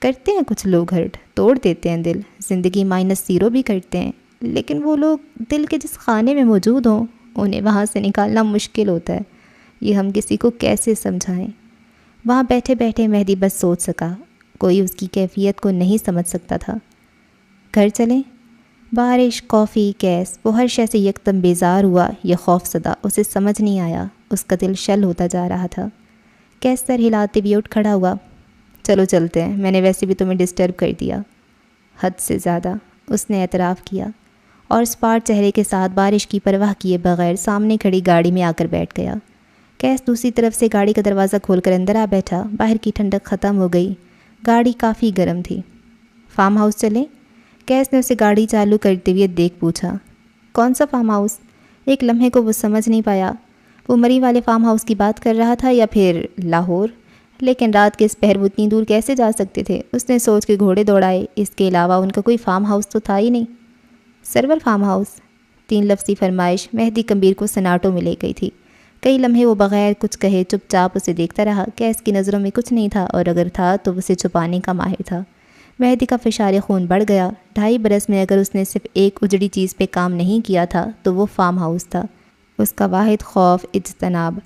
کرتے ہیں کچھ لوگ ہرٹ، توڑ دیتے ہیں دل، زندگی -0 بھی کرتے ہیں، لیکن وہ لوگ دل کے جس خانے میں موجود ہوں انہیں وہاں سے نکالنا مشکل ہوتا ہے۔ یہ ہم کسی کو کیسے سمجھائیں؟ وہاں بیٹھے بیٹھے مہدی بس سوچ سکا، کوئی اس کی کیفیت کو نہیں سمجھ سکتا تھا۔ گھر چلیں؟ بارش، کافی، کیس، وہ ہر شے سے یکدم بیزار ہوا۔ یہ خوف زدہ، اسے سمجھ نہیں آیا، اس کا دل شل ہوتا جا رہا تھا۔ کیس سر ہلاتے بھی اٹھ کھڑا ہوا۔ چلو چلتے ہیں، میں نے ویسے بھی تمہیں ڈسٹرب کر دیا۔ حد سے زیادہ، اس نے اعتراف کیا، اور اسپاٹ چہرے کے ساتھ بارش کی پرواہ کیے بغیر سامنے کھڑی گاڑی میں آ کر بیٹھ گیا۔ کیس دوسری طرف سے گاڑی کا دروازہ کھول کر اندر آ بیٹھا۔ باہر کی ٹھنڈک ختم ہو گئی، گاڑی کافی گرم تھی۔ فارم ہاؤس چلیں؟ کیس نے اسے گاڑی چالو کرتے ہوئے دیکھ پوچھا۔ کون سا فارم ہاؤس؟ ایک لمحے کو وہ سمجھ نہیں پایا، وہ مری والے فارم ہاؤس کی بات کر رہا تھا یا پھر لاہور، لیکن رات کے اس پہر وہ اتنی دور کیسے جا سکتے تھے؟ اس نے سوچ کے گھوڑے دوڑائے، اس کے علاوہ ان کا کوئی فارم ہاؤس تو تھا ہی نہیں۔ سرور فارم ہاؤس، 3 لفظی فرمائش مہدی کمبیر کو سناٹوں میں لے گئی تھی۔ کئی لمحے وہ بغیر کچھ کہے چپ چاپ اسے دیکھتا رہا۔ کیس کی نظروں میں کچھ نہیں تھا، اور اگر تھا تو اسے چھپانے کا ماہر تھا۔ مہدی کا فشار خون بڑھ گیا۔ 2.5 برس میں اگر اس نے صرف ایک اجڑی چیز پہ کام نہیں کیا تھا تو وہ فارم ہاؤس تھا۔ اس کا واحد خوف اجتناب،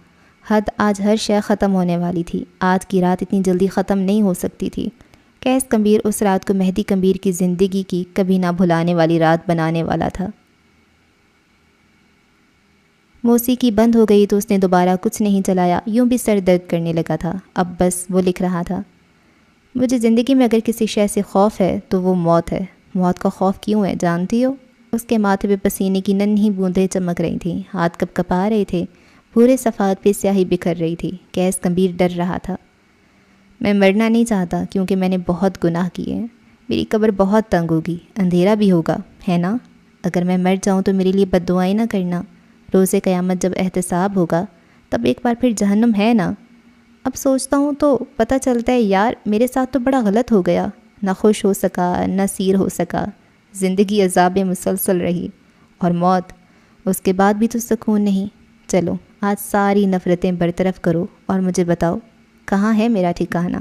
حد آج ہر شے ختم ہونے والی تھی، آج کی رات اتنی جلدی ختم نہیں ہو سکتی تھی۔ قیس کبیر اس رات کو مہدی کبیر کی زندگی کی کبھی نہ بھلانے والی رات بنانے والا تھا۔ موسیقی بند ہو گئی تو اس نے دوبارہ کچھ نہیں چلایا، یوں بھی سر درد کرنے لگا تھا۔ اب بس وہ لکھ رہا تھا، مجھے زندگی میں اگر کسی شے سے خوف ہے تو وہ موت ہے۔ موت کا خوف کیوں ہے جانتی ہو؟ اس کے ماتھے پہ پسینے کی ننھی بوندیں چمک رہی تھیں، ہاتھ کپ کپا رہے تھے، پورے صفحات پہ سیاہی بکھر رہی تھی۔ قیس کبیر ڈر رہا تھا۔ میں مرنا نہیں چاہتا کیونکہ میں نے بہت گناہ کیے ہیں، میری قبر بہت تنگ ہوگی، اندھیرا بھی ہوگا، ہے نا؟ اگر میں مر جاؤں تو میرے لیے بد دعائیں نہ کرنا، روز قیامت جب احتساب ہوگا تب ایک بار پھر جہنم ہے نا؟ اب سوچتا ہوں تو پتہ چلتا ہے یار میرے ساتھ تو بڑا غلط ہو گیا، نہ خوش ہو سکا نہ سیر ہو سکا، زندگی عذاب مسلسل رہی، اور موت، اس کے بعد بھی تو سکون نہیں۔ چلو آج ساری نفرتیں برطرف کرو اور مجھے بتاؤ کہاں ہے میرا ٹھکانہ؟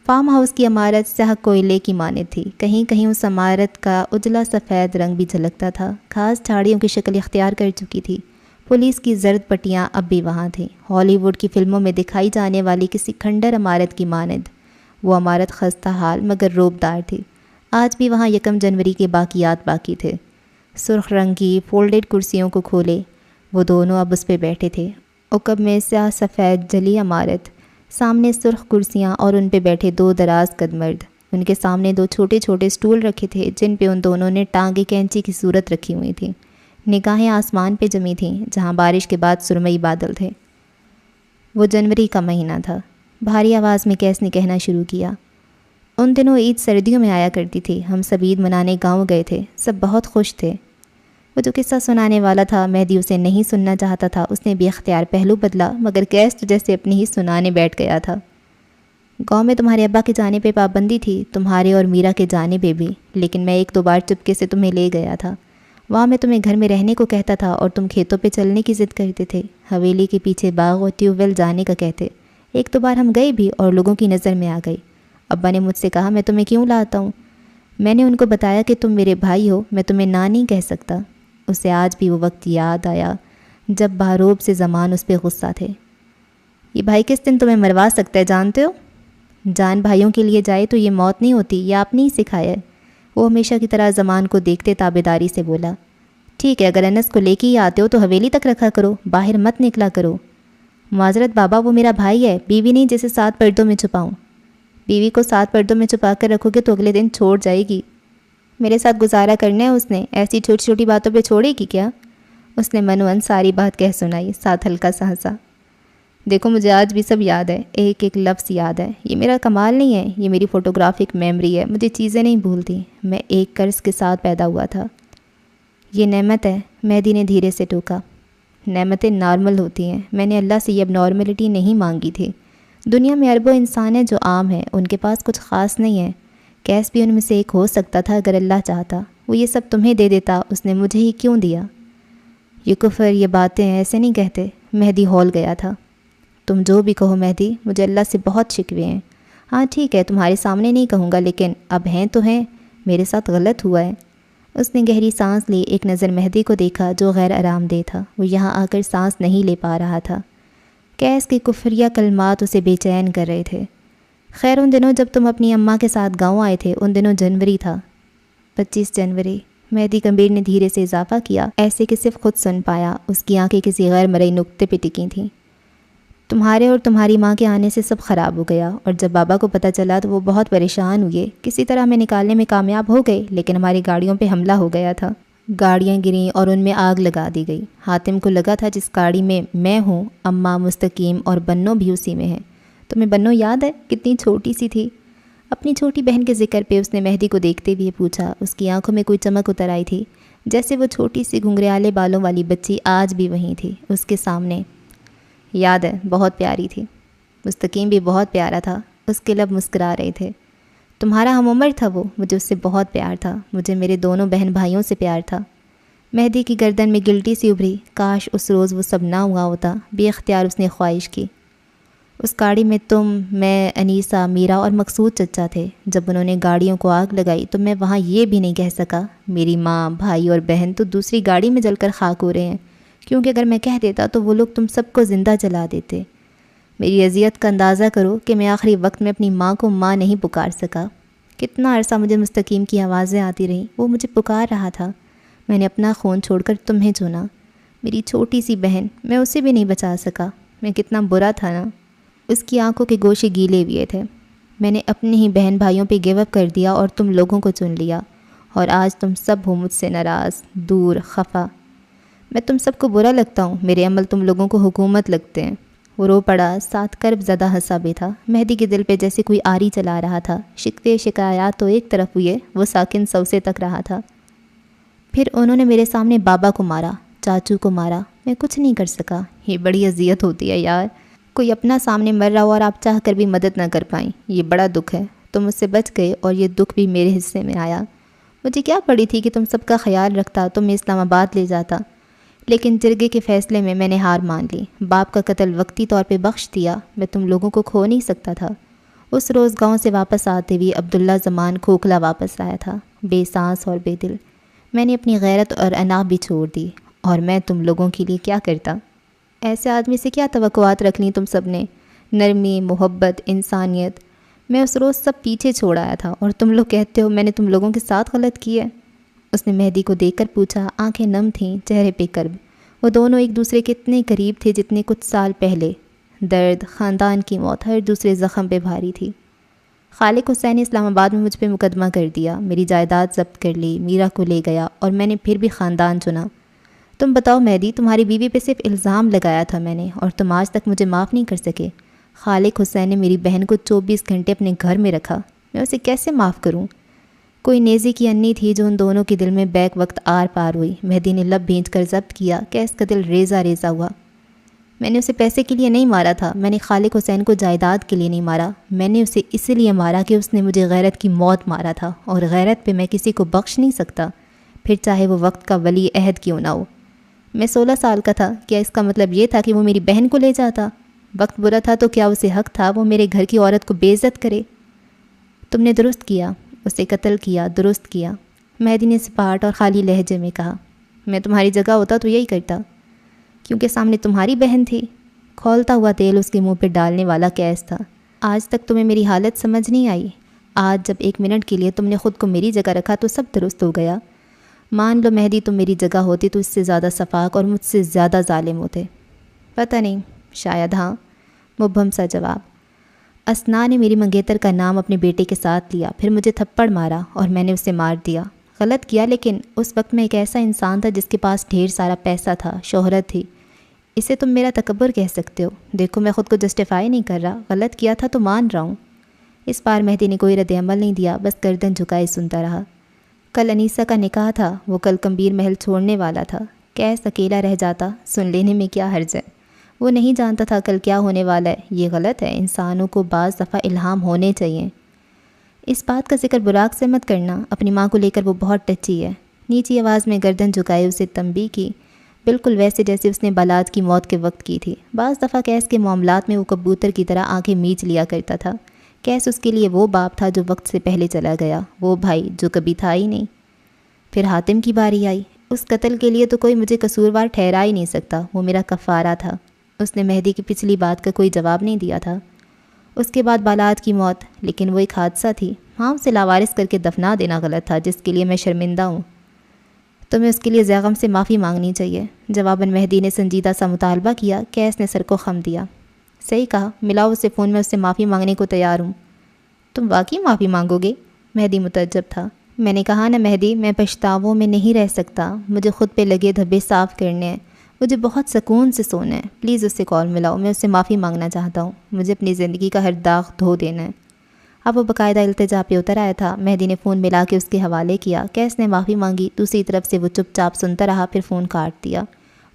فارم ہاؤس کی عمارت سیاہ کوئلے کی مانند تھی، کہیں کہیں اس عمارت کا اجلا سفید رنگ بھی جھلکتا تھا، خاص جھاڑیوں کی شکل اختیار کر چکی تھی۔ پولیس کی زرد پٹیاں اب بھی وہاں تھیں، ہالی ووڈ کی فلموں میں دکھائی جانے والی کسی کھنڈر عمارت کی مانند۔ وہ عمارت خستہ حال مگر روبدار تھی۔ آج بھی وہاں یکم جنوری کے باقیات باقی تھے۔ سرخ رنگ کی فولڈڈ کرسیوں کو کھولے، وہ دونوں اب اس پہ بیٹھے تھے۔ عقب میں سیاہ سفید جلی عمارت، سامنے سرخ کرسیاں اور ان پہ بیٹھے دو دراز قد مرد۔ ان کے سامنے دو چھوٹے چھوٹے سٹول رکھے تھے جن پہ ان دونوں نے ٹانگیں کینچی کی صورت رکھی ہوئی تھیں۔ نگاہیں آسمان پہ جمی تھیں جہاں بارش کے بعد سرمئی بادل تھے۔ وہ جنوری کا مہینہ تھا۔ بھاری آواز میں قیس نے کہنا شروع کیا، ان دنوں عید سردیوں میں آیا کرتی تھی، ہم سب عید منانے گاؤں گئے تھے، سب بہت خوش تھے۔ وہ جو قصہ سنانے والا تھا مہدی اسے نہیں سننا چاہتا تھا، اس نے بھی اختیار پہلو بدلا، مگر قیس تو جیسے اپنی ہی سنانے بیٹھ گیا تھا۔ گاؤں میں تمہارے ابا کے جانے پہ پابندی تھی، تمہارے اور میرا کے جانے پہ بھی، لیکن میں ایک دو بار چپکے سے تمہیں لے گیا تھا۔ وہاں میں تمہیں گھر میں رہنے کو کہتا تھا اور تم کھیتوں پہ چلنے کی ضد کرتے تھے، حویلی کے پیچھے باغ اور ٹیوب ویل جانے کا کہتے۔ ایک دو بار ہم گئے بھی اور لوگوں کی نظر میں آ گئی۔ ابا نے مجھ سے کہا میں تمہیں کیوں لاتا ہوں؟ میں نے ان کو بتایا کہ تم میرے بھائی ہو، میں تمہیں نہ نہیں کہہ سکتا۔ اسے آج بھی وہ وقت یاد آیا جب بہروب سے زمان اس پہ غصہ تھے۔ یہ بھائی کس دن تمہیں مروا سکتا ہے جانتے ہو؟ جان بھائیوں کے لیے جائے تو یہ موت نہیں ہوتی، یہ آپ نے ہی سکھایا ہے۔ وہ ہمیشہ کی طرح زمان کو دیکھتے تابیداری سے بولا، ٹھیک ہے اگر انس کو لے کے ہی آتے ہو تو حویلی تک رکھا کرو، باہر مت نکلا کرو۔ معذرت بابا، وہ میرا بھائی ہے، بیوی نہیں جسے 7 پردوں میں چھپاؤں۔ بیوی کو 7 پردوں میں چھپا کر رکھو گے تو اگلے دن چھوڑ جائے گی۔ میرے ساتھ گزارا کرنا ہے اس نے، ایسی چھوٹی چھوٹی باتوں پہ چھوڑے گی کیا؟ اس نے منوان ساری بات کہہ سنائی، ساتھ ہلکا سا ہنسا۔ دیکھو مجھے آج بھی سب یاد ہے، ایک ایک لفظ یاد ہے، یہ میرا کمال نہیں ہے، یہ میری فوٹوگرافک میموری ہے، مجھے چیزیں نہیں بھولتی، میں ایک قرض کے ساتھ پیدا ہوا تھا۔ یہ نعمت ہے، مہدی نے دھیرے سے ٹوکا۔ نعمتیں نارمل ہوتی ہیں، میں نے اللہ سے یہ اب نارملٹی نہیں مانگی تھی۔ دنیا میں اربوں انسان ہیں جو عام ہیں، ان کے پاس کچھ خاص نہیں ہے۔ قیس بھی ان میں سے ایک ہو سکتا تھا اگر اللہ چاہتا، وہ یہ سب تمہیں دے دیتا، اس نے مجھے ہی کیوں دیا؟ یہ کفر، یہ باتیں ایسے نہیں کہتے۔ مہدی ہول گیا تھا۔ تم جو بھی کہو مہدی، مجھے اللہ سے بہت شکوے ہیں۔ ہاں ٹھیک ہے، تمہارے سامنے نہیں کہوں گا، لیکن اب ہیں تو ہیں، میرے ساتھ غلط ہوا ہے۔ اس نے گہری سانس لی، ایک نظر مہدی کو دیکھا جو غیر آرام دہ تھا، وہ یہاں آ کر سانس نہیں لے پا رہا تھا۔ قیس کے کفریہ کلمات اسے بے چین کر رہے تھے۔ خیر ان دنوں جب تم اپنی اماں کے ساتھ گاؤں آئے تھے، ان دنوں جنوری تھا، 25 جنوری، مہدی کبیر نے دھیرے سے اضافہ کیا، ایسے کہ صرف خود سن پایا، اس کی آنکھیں کسی غیر مرئی نقطے پہ ٹکی تھیں۔ تمہارے اور تمہاری ماں کے آنے سے سب خراب ہو گیا، اور جب بابا کو پتہ چلا تو وہ بہت پریشان ہوئے، کسی طرح ہمیں نکالنے میں کامیاب ہو گئے، لیکن ہماری گاڑیوں پہ حملہ ہو گیا تھا، گاڑیاں گریں اور ان میں آگ لگا دی گئی۔ حاتم کو لگا تھا جس گاڑی میں ہوں، اماں، مستقیم اور بنو بھی اسی میں ہیں۔ تمہیں بنو یاد ہے کتنی چھوٹی سی تھی؟ اپنی چھوٹی بہن کے ذکر پہ اس نے مہدی کو دیکھتے ہوئے پوچھا۔ اس کی آنکھوں میں کوئی چمک اتر آئی تھی، جیسے وہ چھوٹی سی گھنگریالے بالوں والی بچی آج بھی وہیں تھی اس کے سامنے۔ یاد ہے، بہت پیاری تھی۔ مستقیم بھی بہت پیارا تھا، اس کے لب مسکرا رہے تھے۔ تمہارا ہم عمر تھا وہ، مجھے اس سے بہت پیار تھا، مجھے میرے دونوں بہن بھائیوں سے پیار تھا۔ مہدی کی گردن میں گلٹی سی ابھری، کاش اس روز وہ سب نہ ہوا ہوتا۔ بے اختیار اس نے خواہش کی، اس گاڑی میں تم، میں، انیسہ، میرا اور مقصود چچا تھے۔ جب انہوں نے گاڑیوں کو آگ لگائی تو میں وہاں یہ بھی نہیں کہہ سکا میری ماں، بھائی اور بہن تو دوسری گاڑی میں جل کر خاک ہو رہے ہیں، کیونکہ اگر میں کہہ دیتا تو وہ لوگ تم سب کو زندہ جلا دیتے۔ میری اذیت کا اندازہ کرو کہ میں آخری وقت میں اپنی ماں کو ماں نہیں پکار سکا۔ کتنا عرصہ مجھے مستقیم کی آوازیں آتی رہیں، وہ مجھے پکار رہا تھا۔ میں نے اپنا خون چھوڑ کر تمہیں چنا، میری چھوٹی سی بہن، میں اسے بھی نہیں بچا سکا۔ میں کتنا برا تھا نا۔ اس کی آنکھوں کے گوشے گیلے ہوئے تھے۔ میں نے اپنے ہی بہن بھائیوں پہ گیو اپ کر دیا اور تم لوگوں کو چن لیا، اور آج تم سب ہو مجھ سے ناراض، دور، خفا۔ میں تم سب کو برا لگتا ہوں، میرے عمل تم لوگوں کو حکومت لگتے ہیں۔ وہ رو پڑا، ساتھ کرب زدہ ہنسا بھی تھا۔ مہدی کے دل پہ جیسے کوئی آری چلا رہا تھا۔ شکوے شکایات تو ایک طرف ہوئے، وہ ساکن سوسے تک رہا تھا۔ پھر انہوں نے میرے سامنے بابا کو مارا، چاچو کو مارا، میں کچھ نہیں کر سکا۔ یہ بڑی اذیت ہوتی ہے یار، کوئی اپنا سامنے مر رہا ہو اور آپ چاہ کر بھی مدد نہ کر پائیں، یہ بڑا دکھ ہے۔ تم مجھ سے بچ گئے اور یہ دکھ بھی میرے حصے میں آیا۔ مجھے کیا پڑی تھی کہ تم سب کا خیال رکھتا، تمہیں اسلام آباد لے جاتا، لیکن جرگے کے فیصلے میں نے ہار مان لی۔ باپ کا قتل وقتی طور پہ بخش دیا، میں تم لوگوں کو کھو نہیں سکتا تھا۔ اس روز گاؤں سے واپس آتے ہوئے عبداللہ زمان کھوکھلا واپس آیا تھا، بے سانس اور بے دل۔ میں نے اپنی غیرت اور انا بھی چھوڑ دی، اور میں تم لوگوں کے لیے کیا کرتا؟ ایسے آدمی سے کیا توقعات رکھ لیں تم سب نے؟ نرمی، محبت، انسانیت۔ میں اس روز سب پیچھے چھوڑ آیا تھا، اور تم لوگ کہتے ہو میں نے تم لوگوں کے ساتھ غلط کی ہے۔ اس نے مہدی کو دیکھ کر پوچھا، آنکھیں نم تھیں، چہرے پہ کرب۔ وہ دونوں ایک دوسرے کے اتنے قریب تھے جتنے کچھ سال پہلے۔ درد، خاندان کی موت، ہر دوسرے زخم پہ بھاری تھی۔ خالق حسین نے اسلام آباد میں مجھ پہ مقدمہ کر دیا، میری جائیداد ضبط کر لی، میرا کو لے گیا، اور میں نے پھر بھی خاندان چنا۔ تم بتاؤ مہدی، تمہاری بیوی پہ صرف الزام لگایا تھا میں نے، اور تم آج تک مجھے معاف نہیں کر سکے۔ خالق حسین نے میری بہن کو 24 گھنٹے اپنے گھر میں رکھا، میں اسے کیسے معاف کروں؟ کوئی نیزے کی انی تھی جو ان دونوں کے دل میں بیک وقت آر پار ہوئی۔ مہدی نے لب بھینچ کر ضبط کیا، کیس کا دل ریزہ ریزہ ہوا۔ میں نے اسے پیسے کے لیے نہیں مارا تھا، میں نے خالق حسین کو جائیداد کے لیے نہیں مارا، میں نے اسے اس لیے مارا کہ اس نے مجھے غیرت کی موت مارا تھا، اور غیرت پہ میں کسی کو بخش نہیں سکتا، پھر چاہے وہ وقت کا ولی عہد کیوں نہ ہو۔ میں 16 سال کا تھا، کیا اس کا مطلب یہ تھا کہ وہ میری بہن کو لے جاتا؟ وقت برا تھا تو کیا اسے حق تھا وہ میرے گھر کی عورت کو بے عزت کرے؟ تم نے درست کیا، اسے قتل کیا، درست کیا، مہدی نے سپاٹ اور خالی لہجے میں کہا۔ میں تمہاری جگہ ہوتا تو یہی کرتا، کیونکہ سامنے تمہاری بہن تھی۔ کھولتا ہوا تیل اس کے منہ پہ ڈالنے والا کیس تھا۔ آج تک تمہیں میری حالت سمجھ نہیں آئی، آج جب 1 منٹ کے لیے تم نے خود کو میری جگہ رکھا تو سب درست ہو گیا۔ مان لو مہدی تم میری جگہ ہوتی تو اس سے زیادہ صفاق اور مجھ سے زیادہ ظالم ہوتے۔ پتہ نہیں، شاید ہاں، مبہم سا جواب۔ اسنا نے میری منگیتر کا نام اپنے بیٹے کے ساتھ لیا، پھر مجھے تھپڑ مارا اور میں نے اسے مار دیا۔ غلط کیا، لیکن اس وقت میں ایک ایسا انسان تھا جس کے پاس ڈھیر سارا پیسہ تھا، شہرت تھی۔ اسے تم میرا تکبر کہہ سکتے ہو۔ دیکھو میں خود کو جسٹیفائی نہیں کر رہا، غلط کیا تھا تو مان رہا ہوں۔ اس بار مہدی نے کوئی رد عمل نہیں دیا، بس گردن جھکائے سنتا رہا۔ کل انیسہ کا نکاح تھا، وہ کل کمبیر محل چھوڑنے والا تھا۔ کیس اکیلا رہ جاتا، سن لینے میں کیا حرج ہے؟ وہ نہیں جانتا تھا کل کیا ہونے والا ہے۔ یہ غلط ہے، انسانوں کو بعض دفعہ الہام ہونے چاہیے۔ اس بات کا ذکر براق سے مت کرنا، اپنی ماں کو لے کر وہ بہت ٹچی ہے۔ نیچی آواز میں گردن جھکائے اسے تنبیہ کی، بالکل ویسے جیسے اس نے بالاج کی موت کے وقت کی تھی۔ بعض دفعہ کیس کے معاملات میں وہ کبوتر کی طرح آنکھیں میچ لیا کرتا تھا۔ کیس اس کے لیے وہ باپ تھا جو وقت سے پہلے چلا گیا، وہ بھائی جو کبھی تھا ہی نہیں۔ پھر حاتم کی باری آئی۔ اس قتل کے لیے تو کوئی مجھے قصوروار ٹھہرا ہی نہیں سکتا، وہ میرا کفارہ تھا۔ اس نے مہدی کی پچھلی بات کا کوئی جواب نہیں دیا تھا۔ اس کے بعد بالاج کی موت، لیکن وہ ایک حادثہ تھی۔ ہاں، اسے لاوارث کر کے دفنا دینا غلط تھا، جس کے لیے میں شرمندہ ہوں۔ تمہیں اس کے لیے زیغم سے معافی مانگنی چاہیے۔ جواباً مہدی نے سنجیدہ سا مطالبہ کیا۔ کیس نے سر کو خم دیا۔ صحیح کہا، ملاؤ اسے فون، میں اس سے معافی مانگنے کو تیار ہوں۔ تم واقعی معافی مانگو گے؟ مہدی متعجب تھا۔ میں نے کہا نا مہدی، میں پچھتاووں میں نہیں رہ سکتا، مجھے خود پہ لگے دھبے صاف کرنے ہیں، مجھے بہت سکون سے سونا ہے۔ پلیز اس سے کال ملاؤ، میں اس سے معافی مانگنا چاہتا ہوں، مجھے اپنی زندگی کا ہر داغ دھو دینا ہے۔ اب وہ باقاعدہ التجا پہ اتر آیا تھا۔ مہدی نے فون ملا کے اس کے حوالے کیا۔ کیس نے معافی مانگی، دوسری طرف سے وہ چپ چاپ سنتا رہا، پھر فون کاٹ دیا۔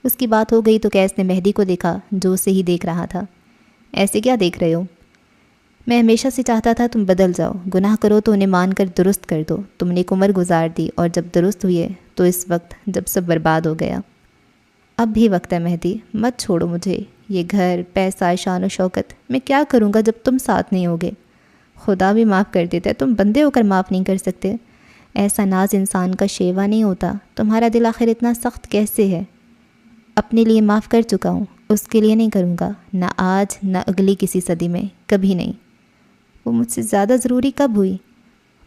اس کی بات ہو گئی تو کیس نے مہدی کو دیکھا جو اسے ہی دیکھ رہا تھا۔ ایسے کیا دیکھ رہے ہو؟ میں ہمیشہ سے چاہتا تھا تم بدل جاؤ، گناہ کرو تو انہیں مان کر درست کر دو۔ تم نے ایک عمر گزار دی، اور جب درست ہوئے تو اس وقت جب سب برباد ہو گیا۔ اب بھی وقت ہے مہدی، مت چھوڑو مجھے۔ یہ گھر، پیسہ، شان و شوکت، میں کیا کروں گا جب تم ساتھ نہیں ہوگے؟ خدا بھی معاف کر دیتا ہے، تم بندے ہو کر معاف نہیں کر سکتے۔ ایسا ناز انسان کا شیوا نہیں ہوتا۔ تمہارا دل آخر اتنا سخت کیسے ہے؟ اپنے لیے معاف کر چکا ہوں، اس کے لیے نہیں کروں گا، نہ آج نہ اگلی کسی صدی میں، کبھی نہیں۔ وہ مجھ سے زیادہ ضروری کب ہوئی؟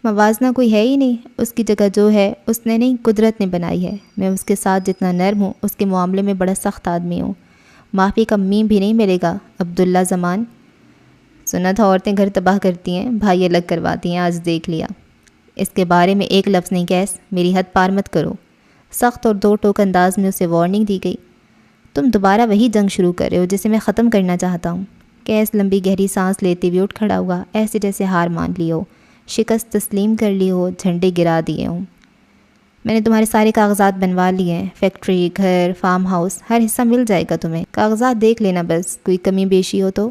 موازنہ کوئی ہے ہی نہیں، اس کی جگہ جو ہے اس نے نہیں، قدرت نے بنائی ہے۔ میں اس کے ساتھ جتنا نرم ہوں اس کے معاملے میں بڑا سخت آدمی ہوں۔ معافی کا میم بھی نہیں ملے گا عبداللہ زمان۔ سنا تھا عورتیں گھر تباہ کرتی ہیں، بھائی الگ کرواتی ہیں، آج دیکھ لیا۔ اس کے بارے میں ایک لفظ نہیں کیس، میری حد پار مت کرو۔ سخت اور دو ٹوک انداز میں اسے وارننگ دی گئی۔ تم دوبارہ وہی جنگ شروع کر رہے ہو جسے میں ختم کرنا چاہتا ہوں۔ کیس لمبی گہری سانس لیتے ہوئے اٹھ کھڑا ہوا، ایسے جیسے ہار مان لی ہو، شکست تسلیم کر لی ہو، جھنڈے گرا دیے ہوں۔ میں نے تمہارے سارے کاغذات بنوا لیے ہیں، فیکٹری، گھر، فارم ہاؤس، ہر حصہ مل جائے گا تمہیں، کاغذات دیکھ لینا، بس کوئی کمی بیشی ہو تو۔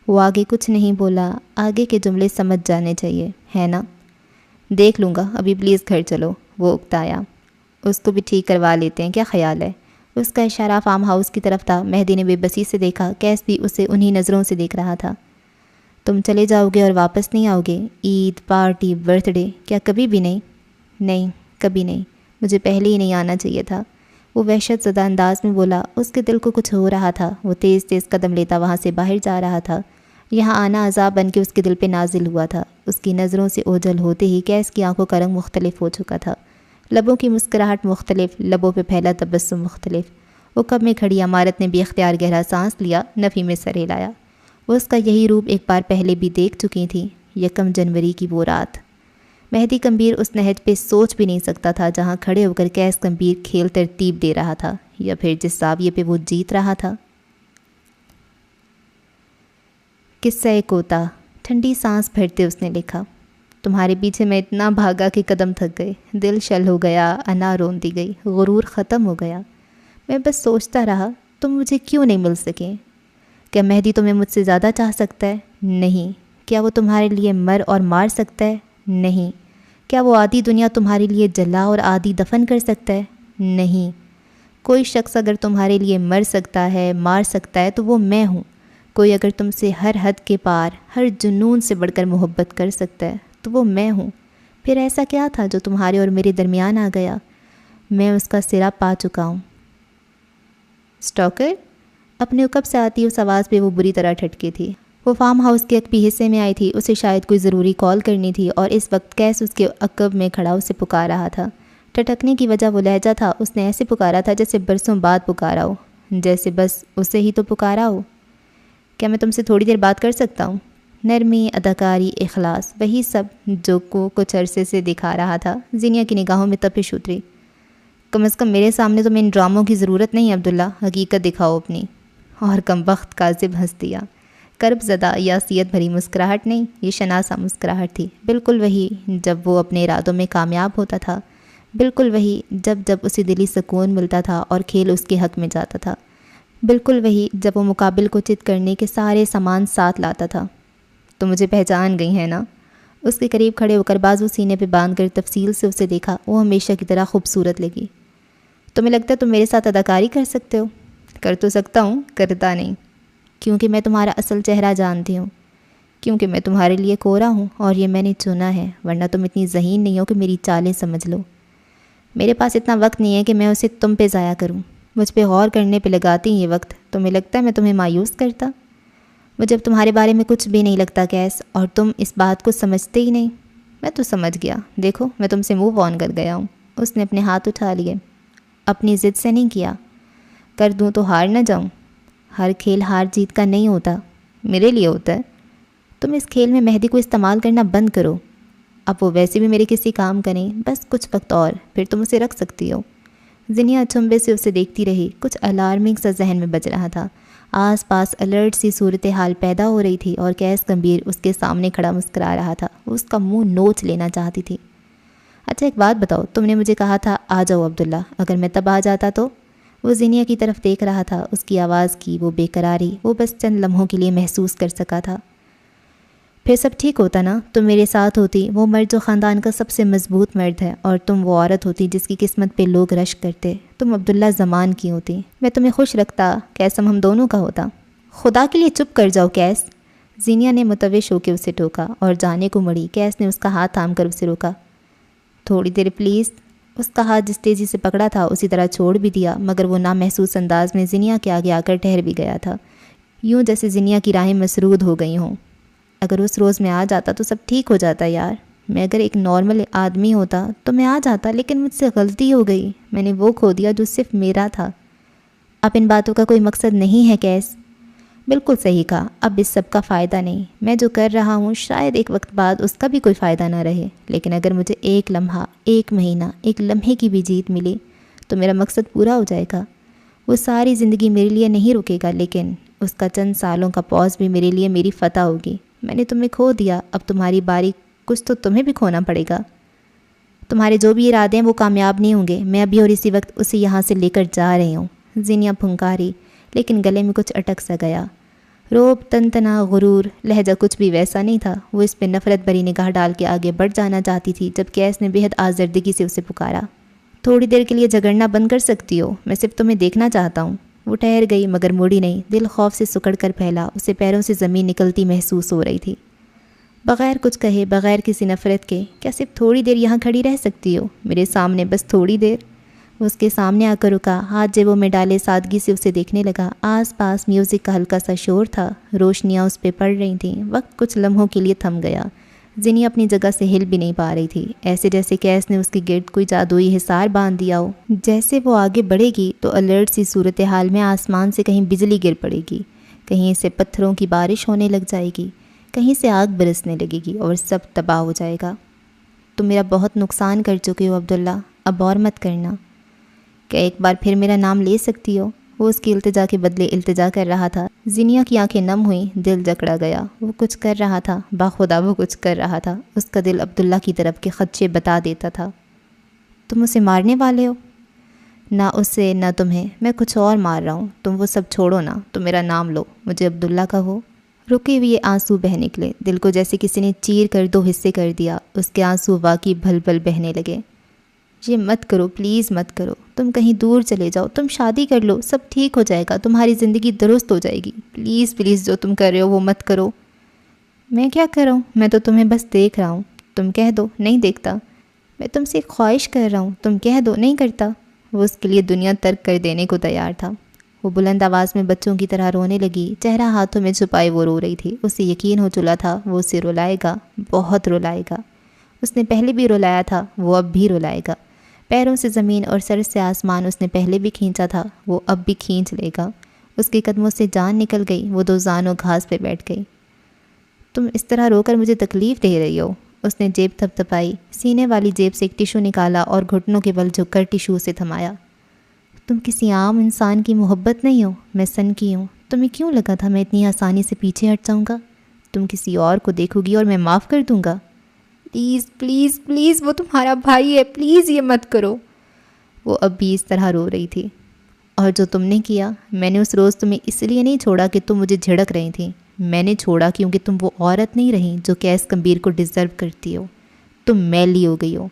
وہ آگے کچھ نہیں بولا، آگے کے جملے سمجھ جانے چاہیے، ہے نا؟ دیکھ لوں گا، ابھی پلیز گھر چلو، وہ اکتایا۔ اس کو بھی ٹھیک کروا لیتے ہیں، کیا خیال ہے؟ اس کا اشارہ فارم ہاؤس کی طرف تھا۔ مہدی نے بے بسی سے دیکھا، کیس بھی اسے انہی نظروں سے دیکھ رہا تھا۔ تم چلے جاؤ گے اور واپس نہیں آؤ گے؟ عید، پارٹی، برتھ ڈے، کیا کبھی بھی نہیں؟ نہیں، کبھی نہیں، مجھے پہلے ہی نہیں آنا چاہیے تھا، وہ وحشت زدہ انداز میں بولا۔ اس کے دل کو کچھ ہو رہا تھا، وہ تیز تیز قدم لیتا وہاں سے باہر جا رہا تھا۔ یہاں آنا عذاب بن کے اس کے دل پہ نازل ہوا تھا۔ اس کی نظروں سے اوجھل ہوتے ہی کیس کی آنکھوں کا رنگ مختلف ہو چکا تھا، لبوں کی مسکراہٹ مختلف، لبوں پہ پھیلا تبسم مختلف۔ وہ کب میں کھڑی عمارت نے بھی اختیار گہرا سانس لیا، نفی میں سر ہلایا۔ وہ اس کا یہی روپ ایک بار پہلے بھی دیکھ چکی تھی، 1 جنوری کی وہ رات۔ مہدی کمبیر اس نہج پہ سوچ بھی نہیں سکتا تھا جہاں کھڑے ہو کر کیس کمبیر کھیل ترتیب دے رہا تھا، یا پھر جس زاویے پہ وہ جیت رہا تھا۔ قصہ کوتا، ٹھنڈی سانس بھرتے اس نے لکھا۔ تمہارے پیچھے میں اتنا بھاگا کہ قدم تھک گئے، دل شل ہو گیا، انا رون دی گئی، غرور ختم ہو گیا۔ میں بس سوچتا رہا تم مجھے کیوں نہیں مل سکیں؟ کیا مہدی تمہیں مجھ سے زیادہ چاہ سکتا ہے؟ نہیں۔ کیا وہ تمہارے لیے مر اور مار سکتا ہے؟ نہیں۔ کیا وہ آدھی دنیا تمہارے لیے جلا اور آدھی دفن کر سکتا ہے؟ نہیں۔ کوئی شخص اگر تمہارے لیے مر سکتا ہے، مار سکتا ہے، تو وہ میں ہوں۔ کوئی اگر تم سے ہر حد کے پار، ہر جنون سے بڑھ کر محبت کر سکتا ہے، تو وہ میں ہوں۔ پھر ایسا کیا تھا جو تمہارے اور میرے درمیان آ گیا؟ میں اس کا سرا پا چکا ہوں۔ اسٹاکر؟ اپنے عقب سے آتی اس آواز پہ وہ بری طرح ٹھٹکی تھی۔ وہ فارم ہاؤس کے عقبی حصے میں آئی تھی، اسے شاید کوئی ضروری کال کرنی تھی، اور اس وقت کیس اس کے عقب میں کھڑا اسے پکار رہا تھا۔ ٹھٹکنے کی وجہ وہ لہجہ تھا، اس نے ایسے پکارا تھا جیسے برسوں بعد پکارا ہو، جیسے بس اسے ہی تو پکارا ہو۔ کیا میں تم سے تھوڑی دیر بات کر سکتا ہوں؟ نرمی، اداکاری، اخلاص، وہی سب جو کو کچھ عرصے سے دکھا رہا تھا۔ زینیا کی نگاہوں میں تپش اتری۔ کم از کم میرے سامنے تمہیں ان ڈراموں کی ضرورت نہیں عبداللہ، حقیقت دکھاؤ اپنی۔ اور کم وقت کاذب ہنس دیا۔ کرب زدہ یاسیت بھری مسکراہٹ نہیں، یہ شناسا مسکراہٹ تھی، بالکل وہی جب وہ اپنے ارادوں میں کامیاب ہوتا تھا، بالکل وہی جب اسے دلی سکون ملتا تھا اور کھیل اس کے حق میں جاتا تھا، بالکل وہی جب وہ مقابل کو چت کرنے کے سارے سامان ساتھ لاتا تھا۔ تو مجھے پہچان گئی ہے نا؟ اس کے قریب کھڑے ہو کر بازو سینے پہ باندھ کر تفصیل سے اسے دیکھا۔ وہ ہمیشہ کی طرح خوبصورت لگی۔ تمہیں لگتا ہے تم میرے ساتھ اداکاری کر سکتے ہو؟ کر تو سکتا ہوں، کرتا نہیں، کیونکہ میں تمہارا اصل چہرہ جانتی ہوں، کیونکہ میں تمہارے لیے کورا ہوں اور یہ میں نے چنا ہے، ورنہ تم اتنی ذہین نہیں ہو کہ میری چالیں سمجھ لو۔ میرے پاس اتنا وقت نہیں ہے کہ میں اسے تم پہ ضائع کروں۔ مجھ پہ غور کرنے پہ لگاتی یہ وقت، تمہیں لگتا ہے میں تمہیں مایوس کرتا؟ مجھے اب تمہارے بارے میں کچھ بھی نہیں لگتا کیس، اور تم اس بات کو سمجھتے ہی نہیں۔ میں تو سمجھ گیا، دیکھو میں تم سے موو آن کر گیا ہوں۔ اس نے اپنے ہاتھ اٹھا لیے۔ اپنی ضد سے نہیں کیا، کر دوں تو ہار نہ جاؤں؟ ہر کھیل ہار جیت کا نہیں ہوتا، میرے لیے ہوتا ہے۔ تم اس کھیل میں مہدی کو استعمال کرنا بند کرو۔ اب وہ ویسے بھی میرے کسی کام کریں، بس کچھ وقت اور، پھر تم اسے رکھ سکتی ہو۔ زینیا اچنبے سے اسے دیکھتی رہی، کچھ الارمنگ سا ذہن میں بج رہا تھا۔ آس پاس الرٹ سی صورتحال پیدا ہو رہی تھی، اور کیس گمبھیر اس کے سامنے کھڑا مسکرا رہا تھا۔ وہ اس کا منہ نوچ لینا چاہتی تھی۔ اچھا ایک بات بتاؤ، تم نے مجھے کہا تھا آ جاؤ عبداللہ، اگر میں تب آ جاتا تو؟ وہ زینیا کی طرف دیکھ رہا تھا، اس کی آواز کی وہ بے قراری وہ بس چند لمحوں کے لیے محسوس کر سکا تھا۔ پھر سب ٹھیک ہوتا نا، تم میرے ساتھ ہوتی، وہ مرد جو خاندان کا سب سے مضبوط مرد ہے، اور تم وہ عورت ہوتی جس کی قسمت پہ لوگ رشک کرتے، تم عبداللہ زمان کی ہوتی، میں تمہیں خوش رکھتا، قسم ہم دونوں کا ہوتا۔ خدا کے لیے چپ کر جاؤ کیس، زینیا نے متوش ہو کے اسے ٹوکا اور جانے کو مڑی۔ کیس نے اس کا ہاتھ تھام کر اسے روکا۔ تھوڑی دیر پلیز، اس کا ہاتھ جس تیزی سے پکڑا تھا اسی طرح چھوڑ بھی دیا، مگر وہ نامحسوس انداز میں زینیا کے آگے آ کر ٹھہر بھی گیا تھا، یوں جیسے زینیا کی راہیں مسرود ہو گئی ہوں۔ اگر اس روز میں آ جاتا تو سب ٹھیک ہو جاتا یار، میں اگر ایک نارمل آدمی ہوتا تو میں آ جاتا، لیکن مجھ سے غلطی ہو گئی، میں نے وہ کھو دیا جو صرف میرا تھا۔ اب ان باتوں کا کوئی مقصد نہیں ہے کیس؟ بالکل صحیح کہا، اب اس سب کا فائدہ نہیں، میں جو کر رہا ہوں شاید ایک وقت بعد اس کا بھی کوئی فائدہ نہ رہے، لیکن اگر مجھے ایک لمحہ، ایک مہینہ، ایک لمحے کی بھی جیت ملی تو میرا مقصد پورا ہو جائے گا۔ وہ ساری زندگی میرے لیے نہیں رکے گا، لیکن اس کا چند سالوں کا پاز بھی میرے لیے میری فتح ہوگی۔ میں نے تمہیں کھو دیا، اب تمہاری باری، کچھ تو تمہیں بھی کھونا پڑے گا۔ تمہارے جو بھی ارادے ہیں وہ کامیاب نہیں ہوں گے، میں ابھی اور اسی وقت اسے یہاں سے لے کر جا رہی ہوں۔ زینیا پھنکاری، لیکن گلے میں کچھ اٹک سا گیا۔ روب، تنتنا، غرور، لہجہ کچھ بھی ویسا نہیں تھا۔ وہ اس پہ نفرت بھری نگاہ ڈال کے آگے بڑھ جانا چاہتی تھی جب کیس نے بے حد آزردگی سے اسے پکارا، تھوڑی دیر کے لیے جھگڑنا بند کر سکتی ہو، میں صرف تمہیں دیکھنا چاہتا ہوں۔ وہ ٹھہر گئی مگر مڑی نہیں، دل خوف سے سکڑ کر پھیلا، اسے پیروں سے زمین نکلتی محسوس ہو رہی تھی۔ بغیر کچھ کہے، بغیر کسی نفرت کے، کیا صرف تھوڑی دیر یہاں کھڑی رہ سکتی ہو میرے سامنے، بس تھوڑی دیر؟ وہ اس کے سامنے آ کر رکا، ہاتھ جیبوں میں ڈالے سادگی سے اسے دیکھنے لگا۔ آس پاس میوزک کا ہلکا سا شور تھا، روشنیاں اس پہ پڑ رہی تھیں۔ وقت کچھ لمحوں کے لیے تھم گیا، زینیا اپنی جگہ سے ہل بھی نہیں پا رہی تھی، ایسے جیسے کیس نے اس کے گرد کوئی جادوئی حصار باندھ دیا ہو۔ جیسے وہ آگے بڑھے گی تو الرٹ سی صورتحال میں آسمان سے کہیں بجلی گر پڑے گی، کہیں سے پتھروں کی بارش ہونے لگ جائے گی، کہیں سے آگ برسنے لگے گی اور سب تباہ ہو جائے گا۔ تم میرا بہت نقصان کر چکے ہو عبداللہ، اب اور مت کرنا۔ کیا ایک بار پھر میرا نام لے سکتی ہو؟ وہ اس کی التجا کے بدلے التجا کر رہا تھا۔ زینیا کی آنکھیں نم ہوئیں، دل جکڑا گیا۔ وہ کچھ کر رہا تھا، باخدا وہ کچھ کر رہا تھا۔ اس کا دل عبداللہ کی طرف کے خدشے بتا دیتا تھا۔ تم اسے مارنے والے ہو؟ نہ اسے نہ تمہیں، میں کچھ اور مار رہا ہوں۔ تم وہ سب چھوڑو نا، تم میرا نام لو، مجھے عبداللہ کہو۔ رکے ہوئے آنسو بہہ نکلے، دل کو جیسے کسی نے چیر کر دو حصے کر دیا۔ اس کے آنسو واقعی بھل بھل بہنے لگے۔ یہ مت کرو، پلیز مت کرو، تم کہیں دور چلے جاؤ، تم شادی کر لو، سب ٹھیک ہو جائے گا، تمہاری زندگی درست ہو جائے گی، پلیز پلیز جو تم کر رہے ہو وہ مت کرو۔ میں کیا کر رہا ہوں؟ میں تو تمہیں بس دیکھ رہا ہوں، تم کہہ دو نہیں دیکھتا۔ میں تم سے ایک خواہش کر رہا ہوں، تم کہہ دو نہیں کرتا۔ وہ اس کے لیے دنیا ترک کر دینے کو تیار تھا۔ وہ بلند آواز میں بچوں کی طرح رونے لگی، چہرہ ہاتھوں میں چھپائے وہ رو رہی تھی۔ اسے یقین ہو چلا تھا وہ اسے رلائے گا، بہت رلائے گا۔ اس نے پہلے بھی رلایا تھا، وہ اب بھی رلائے گا۔ پیروں سے زمین اور سر سے آسمان اس نے پہلے بھی کھینچا تھا، وہ اب بھی کھینچ لے گا۔ اس کے قدموں سے جان نکل گئی، وہ دو زانوں گھاس پہ بیٹھ گئی۔ تم اس طرح رو کر مجھے تکلیف دے رہی ہو۔ اس نے جیب تھپ تھپائی، سینے والی جیب سے ایک ٹیشو نکالا اور گھٹنوں کے بل جھک کر ٹیشو سے تھمایا۔ تم کسی عام انسان کی محبت نہیں ہو، میں سن کی ہوں۔ تمہیں کیوں لگا تھا میں اتنی آسانی سے پیچھے ہٹ جاؤں گا؟ تم کسی اور کو دیکھو گی اور میں معاف کر دوں گا؟ پلیز پلیز پلیز، وہ تمہارا بھائی ہے، پلیز یہ مت کرو۔ وہ اب بھی اس طرح رو رہی تھی۔ اور جو تم نے کیا، میں نے اس روز تمہیں اس لیے نہیں چھوڑا کہ تم مجھے جھڑک رہی تھیں، میں نے چھوڑا کیونکہ تم وہ عورت نہیں رہی جو کیس کمبیر کو ڈیزرو کرتی ہو۔ تم میلی ہو گئی ہو،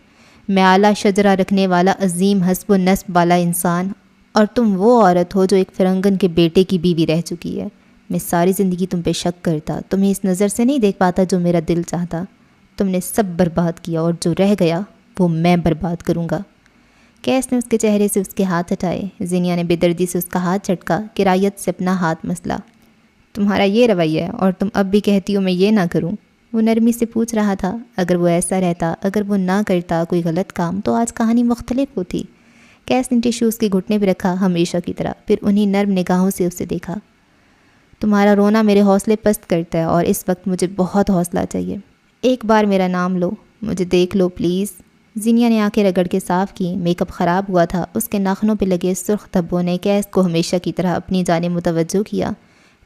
میں اعلیٰ شجرہ رکھنے والا عظیم حسب و نسب والا انسان، اور تم وہ عورت ہو جو ایک فرنگن کے بیٹے کی بیوی رہ چکی ہے۔ میں ساری زندگی تم پہ شک کرتا، تمہیں اس نظر سے نہیں دیکھ پاتا جو میرا دل چاہتا۔ تم نے سب برباد کیا، اور جو رہ گیا وہ میں برباد کروں گا۔ کیس نے اس کے چہرے سے اس کے ہاتھ ہٹائے۔ زینیا نے بے دردی سے اس کا ہاتھ جھٹکا، کرایت سے اپنا ہاتھ مسلا۔ تمہارا یہ رویہ ہے اور تم اب بھی کہتی ہو میں یہ نہ کروں؟ وہ نرمی سے پوچھ رہا تھا۔ اگر وہ ایسا رہتا، اگر وہ نہ کرتا کوئی غلط کام، تو آج کہانی مختلف ہوتی۔ کیس نے ٹیشو اس کے گھٹنے پہ رکھا ہمیشہ کی طرح، پھر انہی نرم نگاہوں سے اسے دیکھا۔ تمہارا رونا میرے حوصلے پست کرتا ہے، اور اس وقت مجھے بہت حوصلہ چاہیے۔ ایک بار میرا نام لو، مجھے دیکھ لو پلیز۔ زینیا نے آنکھیں رگڑ کے صاف کی، میک اپ خراب ہوا تھا، اس کے ناخنوں پہ لگے سرخ دھبوں نے کیس کو ہمیشہ کی طرح اپنی جانب متوجہ کیا،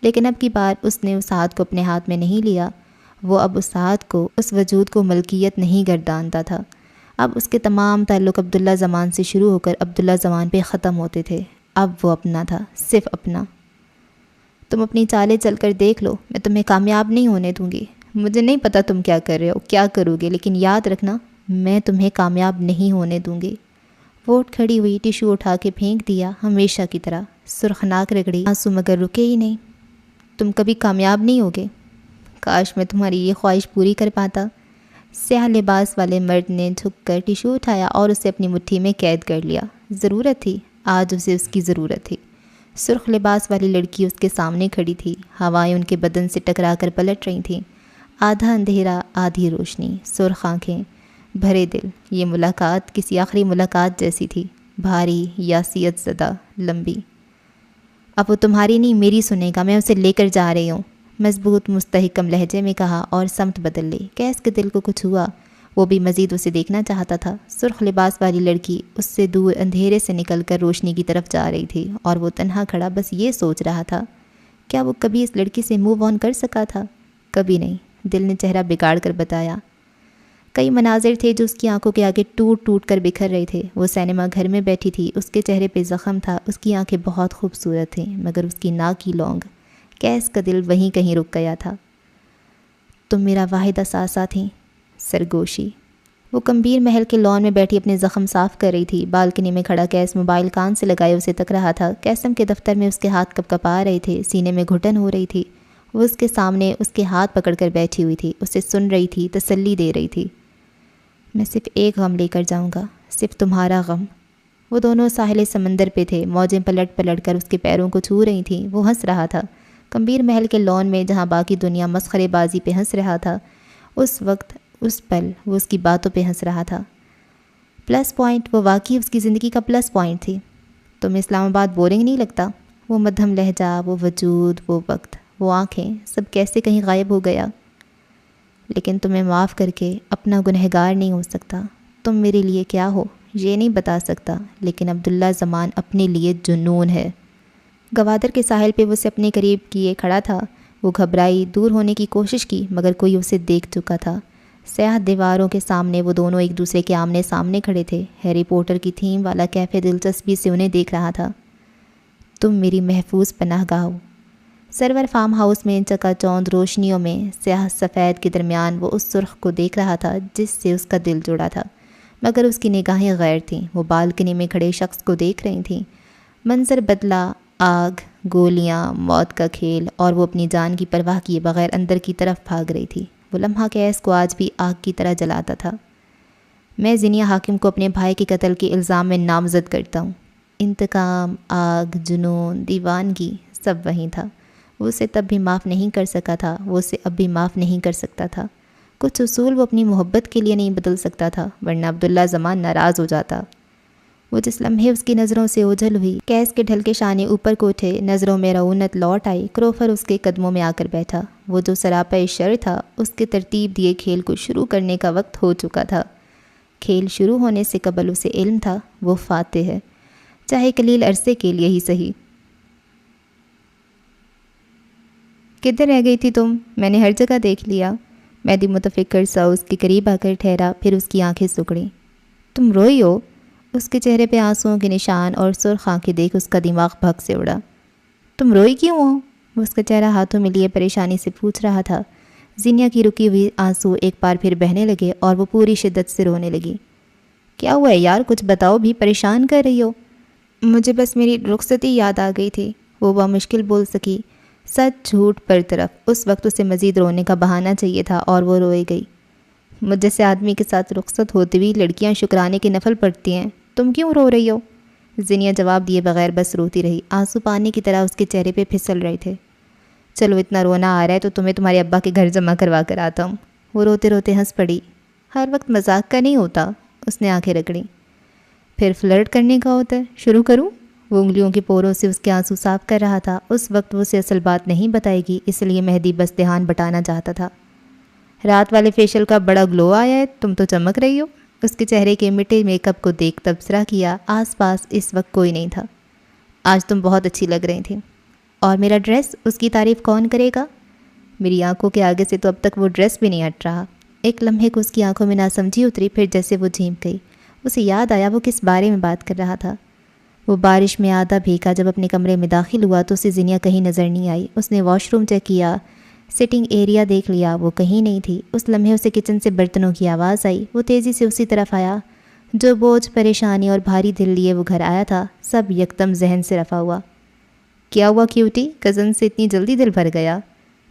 لیکن اب کی بار اس نے اس ہاتھ کو اپنے ہاتھ میں نہیں لیا۔ وہ اب اس ہاتھ کو، اس وجود کو ملکیت نہیں گردانتا تھا۔ اب اس کے تمام تعلق عبداللہ زمان سے شروع ہو کر عبداللہ زمان پہ ختم ہوتے تھے۔ اب وہ اپنا تھا، صرف اپنا۔ تم اپنی چالیں چل کر دیکھ لو، میں تمہیں کامیاب نہیں ہونے دوں گی۔ مجھے نہیں پتہ تم کیا کر رہے ہو، کیا کرو گے، لیکن یاد رکھنا میں تمہیں کامیاب نہیں ہونے دوں گی۔ وہ اٹھ کھڑی ہوئی، ٹیشو اٹھا کے پھینک دیا ہمیشہ کی طرح، سرخ ناک رگڑی، آنسو مگر رکے ہی نہیں۔ تم کبھی کامیاب نہیں ہوگے۔ کاش میں تمہاری یہ خواہش پوری کر پاتا۔ سیاہ لباس والے مرد نے جھک کر ٹیشو اٹھایا اور اسے اپنی مٹھی میں قید کر لیا۔ ضرورت تھی، آج اسے اس کی ضرورت تھی۔ سرخ لباس والی لڑکی اس کے سامنے کھڑی تھی، ہوائیں ان کے بدن سے ٹکرا کر پلٹ رہی تھیں، آدھا اندھیرا آدھی روشنی، سرخ آنکھیں، بھرے دل۔ یہ ملاقات کسی آخری ملاقات جیسی تھی، بھاری، یاسیت زدہ، لمبی۔ اب وہ تمہاری نہیں میری سنے گا، میں اسے لے کر جا رہی ہوں، مضبوط مستحکم لہجے میں کہا اور سمت بدل لی۔ کیس کے دل کو کچھ ہوا، وہ بھی مزید اسے دیکھنا چاہتا تھا۔ سرخ لباس والی لڑکی اس سے دور اندھیرے سے نکل کر روشنی کی طرف جا رہی تھی اور وہ تنہا کھڑا بس یہ سوچ رہا تھا، کیا وہ کبھی اس لڑکی سے موو آن کر سکا تھا؟ کبھی نہیں، دل نے چہرہ بگاڑ کر بتایا۔ کئی مناظر تھے جو اس کی آنکھوں کے آگے ٹوٹ ٹوٹ کر بکھر رہے تھے۔ وہ سینما گھر میں بیٹھی تھی، اس کے چہرے پہ زخم تھا، اس کی آنکھیں بہت خوبصورت تھیں، مگر اس کی ناک کی لونگ۔ کیس کا دل وہیں کہیں رک گیا تھا۔ تم میرا واحد اثاثہ تھیں، سرگوشی۔ وہ کمبیر محل کے لان میں بیٹھی اپنے زخم صاف کر رہی تھی۔ بالکنی میں کھڑا کیس موبائل کان سے لگائے اسے تک رہا تھا۔ کیسم کے دفتر میں اس کے ہاتھ کپ کپا رہے تھے، سینے میں گھٹن ہو رہی تھی۔ وہ اس کے سامنے اس کے ہاتھ پکڑ کر بیٹھی ہوئی تھی، اسے سن رہی تھی، تسلی دے رہی تھی۔ میں صرف ایک غم لے کر جاؤں گا، صرف تمہارا غم۔ وہ دونوں ساحل سمندر پہ تھے، موجیں پلٹ پلٹ کر اس کے پیروں کو چھو رہی تھیں۔ وہ ہنس رہا تھا، کمبیر محل کے لان میں جہاں باقی دنیا مسخرے بازی پہ ہنس رہا تھا، اس وقت اس پل وہ اس کی باتوں پہ ہنس رہا تھا۔ پلس پوائنٹ، وہ واقعی اس کی زندگی کا پلس پوائنٹ تھی۔ تمہیں اسلام آباد بورنگ نہیں لگتا؟ وہ مدھم لہجہ، وہ وجود، وہ وقت، وہ آنکھیں، سب کیسے کہیں غائب ہو گیا۔ لیکن تمہیں معاف کر کے اپنا گنہگار نہیں ہو سکتا۔ تم میرے لیے کیا ہو یہ نہیں بتا سکتا، لیکن عبداللہ زمان اپنے لیے جنون ہے۔ گوادر کے ساحل پہ وہ اسے اپنے قریب کیے کھڑا تھا۔ وہ گھبرائی، دور ہونے کی کوشش کی، مگر کوئی اسے دیکھ چکا تھا۔ سیاہ دیواروں کے سامنے وہ دونوں ایک دوسرے کے آمنے سامنے کھڑے تھے۔ ہیری پوٹر کی تھیم والا کیفے دلچسپی سے انہیں دیکھ رہا تھا۔ تم میری محفوظ پناہ گاہ ہو۔ سرور فارم ہاؤس میں چکا چوند روشنیوں میں سیاہ سفید کے درمیان وہ اس سرخ کو دیکھ رہا تھا جس سے اس کا دل جڑا تھا، مگر اس کی نگاہیں غیر تھیں۔ وہ بالکنی میں کھڑے شخص کو دیکھ رہی تھیں۔ منظر بدلا، آگ، گولیاں، موت کا کھیل، اور وہ اپنی جان کی پرواہ کیے بغیر اندر کی طرف بھاگ رہی تھی۔ وہ لمحہ کیس کو آج بھی آگ کی طرح جلاتا تھا۔ میں زینیا حاکم کو اپنے بھائی کے قتل کے الزام میں نامزد کرتا ہوں۔ انتقام، آگ، جنون، دیوانگی، سب وہیں تھا۔ وہ اسے تب بھی معاف نہیں کر سکا تھا، وہ اسے اب بھی معاف نہیں کر سکتا تھا۔ کچھ اصول وہ اپنی محبت کے لیے نہیں بدل سکتا تھا، ورنہ عبداللہ زمان ناراض ہو جاتا۔ وہ جس لمحے اس کی نظروں سے اوجھل ہوئی، کیس کے ڈھل کے شانے اوپر کو اٹھے، نظروں میں رعونت لوٹ آئی۔ کروفر اس کے قدموں میں آ کر بیٹھا۔ وہ جو سراپا شر تھا، اس کے ترتیب دیے کھیل کو شروع کرنے کا وقت ہو چکا تھا۔ کھیل شروع ہونے سے قبل اسے علم تھا وہ فاتح ہے، چاہے قلیل عرصے کے لیے ہی صحیح۔ کدھر رہ گئی تھی تم؟ میں نے ہر جگہ دیکھ لیا۔ مہدی متفکر سا اس کے قریب آ کر ٹھہرا، پھر اس کی آنکھیں سکڑیں۔ تم روئی ہو؟ اس کے چہرے پہ آنسوؤں کے نشان اور سرخ آنکھیں دیکھ اس کا دماغ بھگ سے اڑا۔ تم روئی کیوں ہو؟ وہ اس کا چہرہ ہاتھوں میں لیے پریشانی سے پوچھ رہا تھا۔ زینیا کی رکی ہوئی آنسو ایک بار پھر بہنے لگے اور وہ پوری شدت سے رونے لگی۔ کیا ہوا ہے یار، کچھ بتاؤ بھی، پریشان کر رہی ہو؟ مجھے بس میری رخصتی یاد آ گئی تھی، وہ بامشکل بول سکی۔ سچ جھوٹ پر طرف، اس وقت اسے مزید رونے کا بہانہ چاہیے تھا اور وہ روئے گئی۔ مجھ جیسے آدمی کے ساتھ رخصت ہوتی ہوئی لڑکیاں شکرانے کے نفل پڑھتی ہیں، تم کیوں رو رہی ہو؟ زینیا جواب دیے بغیر بس روتی رہی۔ آنسو پانی کی طرح اس کے چہرے پہ پھسل رہے تھے۔ چلو اتنا رونا آ رہا ہے تو تمہیں تمہارے ابا کے گھر جمع کروا کر آتا ہوں۔ وہ روتے روتے ہنس پڑی۔ ہر وقت مذاق کا نہیں ہوتا، اس نے آنکھیں رگڑیں۔ پھر فلرٹ کرنے کا ہوتا ہے، شروع کروں؟ وہ انگلیوں کے پوروں سے اس کے آنسو صاف کر رہا تھا۔ اس وقت وہ اسے اصل بات نہیں بتائے گی، اس لیے مہدی بس دھیان بٹانا چاہتا تھا۔ رات والے فیشل کا بڑا گلو آیا ہے، تم تو چمک رہی ہو۔ اس کے چہرے کے مٹے میک اپ کو دیکھ تبصرہ کیا۔ آس پاس اس وقت کوئی نہیں تھا۔ آج تم بہت اچھی لگ رہی تھیں۔ اور میرا ڈریس، اس کی تعریف کون کرے گا؟ میری آنکھوں کے آگے سے تو اب تک وہ ڈریس بھی نہیں ہٹ رہا۔ ایک لمحے کو اس کی آنکھوں میں ناسمجھی اتری، پھر جیسے وہ جھیم گئی۔ اسے یاد آیا وہ کس بارے میں بات کر رہا تھا۔ وہ بارش میں آدھا بھیگا جب اپنے کمرے میں داخل ہوا تو اسے زینیا کہیں نظر نہیں آئی۔ اس نے واش روم چیک کیا، سٹنگ ایریا دیکھ لیا، وہ کہیں نہیں تھی۔ اس لمحے اسے کچن سے برتنوں کی آواز آئی۔ وہ تیزی سے اسی طرف آیا۔ جو بوجھ، پریشانی اور بھاری دل لیے وہ گھر آیا تھا، سب یکدم ذہن سے رفع ہوا۔ کیا ہوا کیوٹی، کزن سے اتنی جلدی دل بھر گیا؟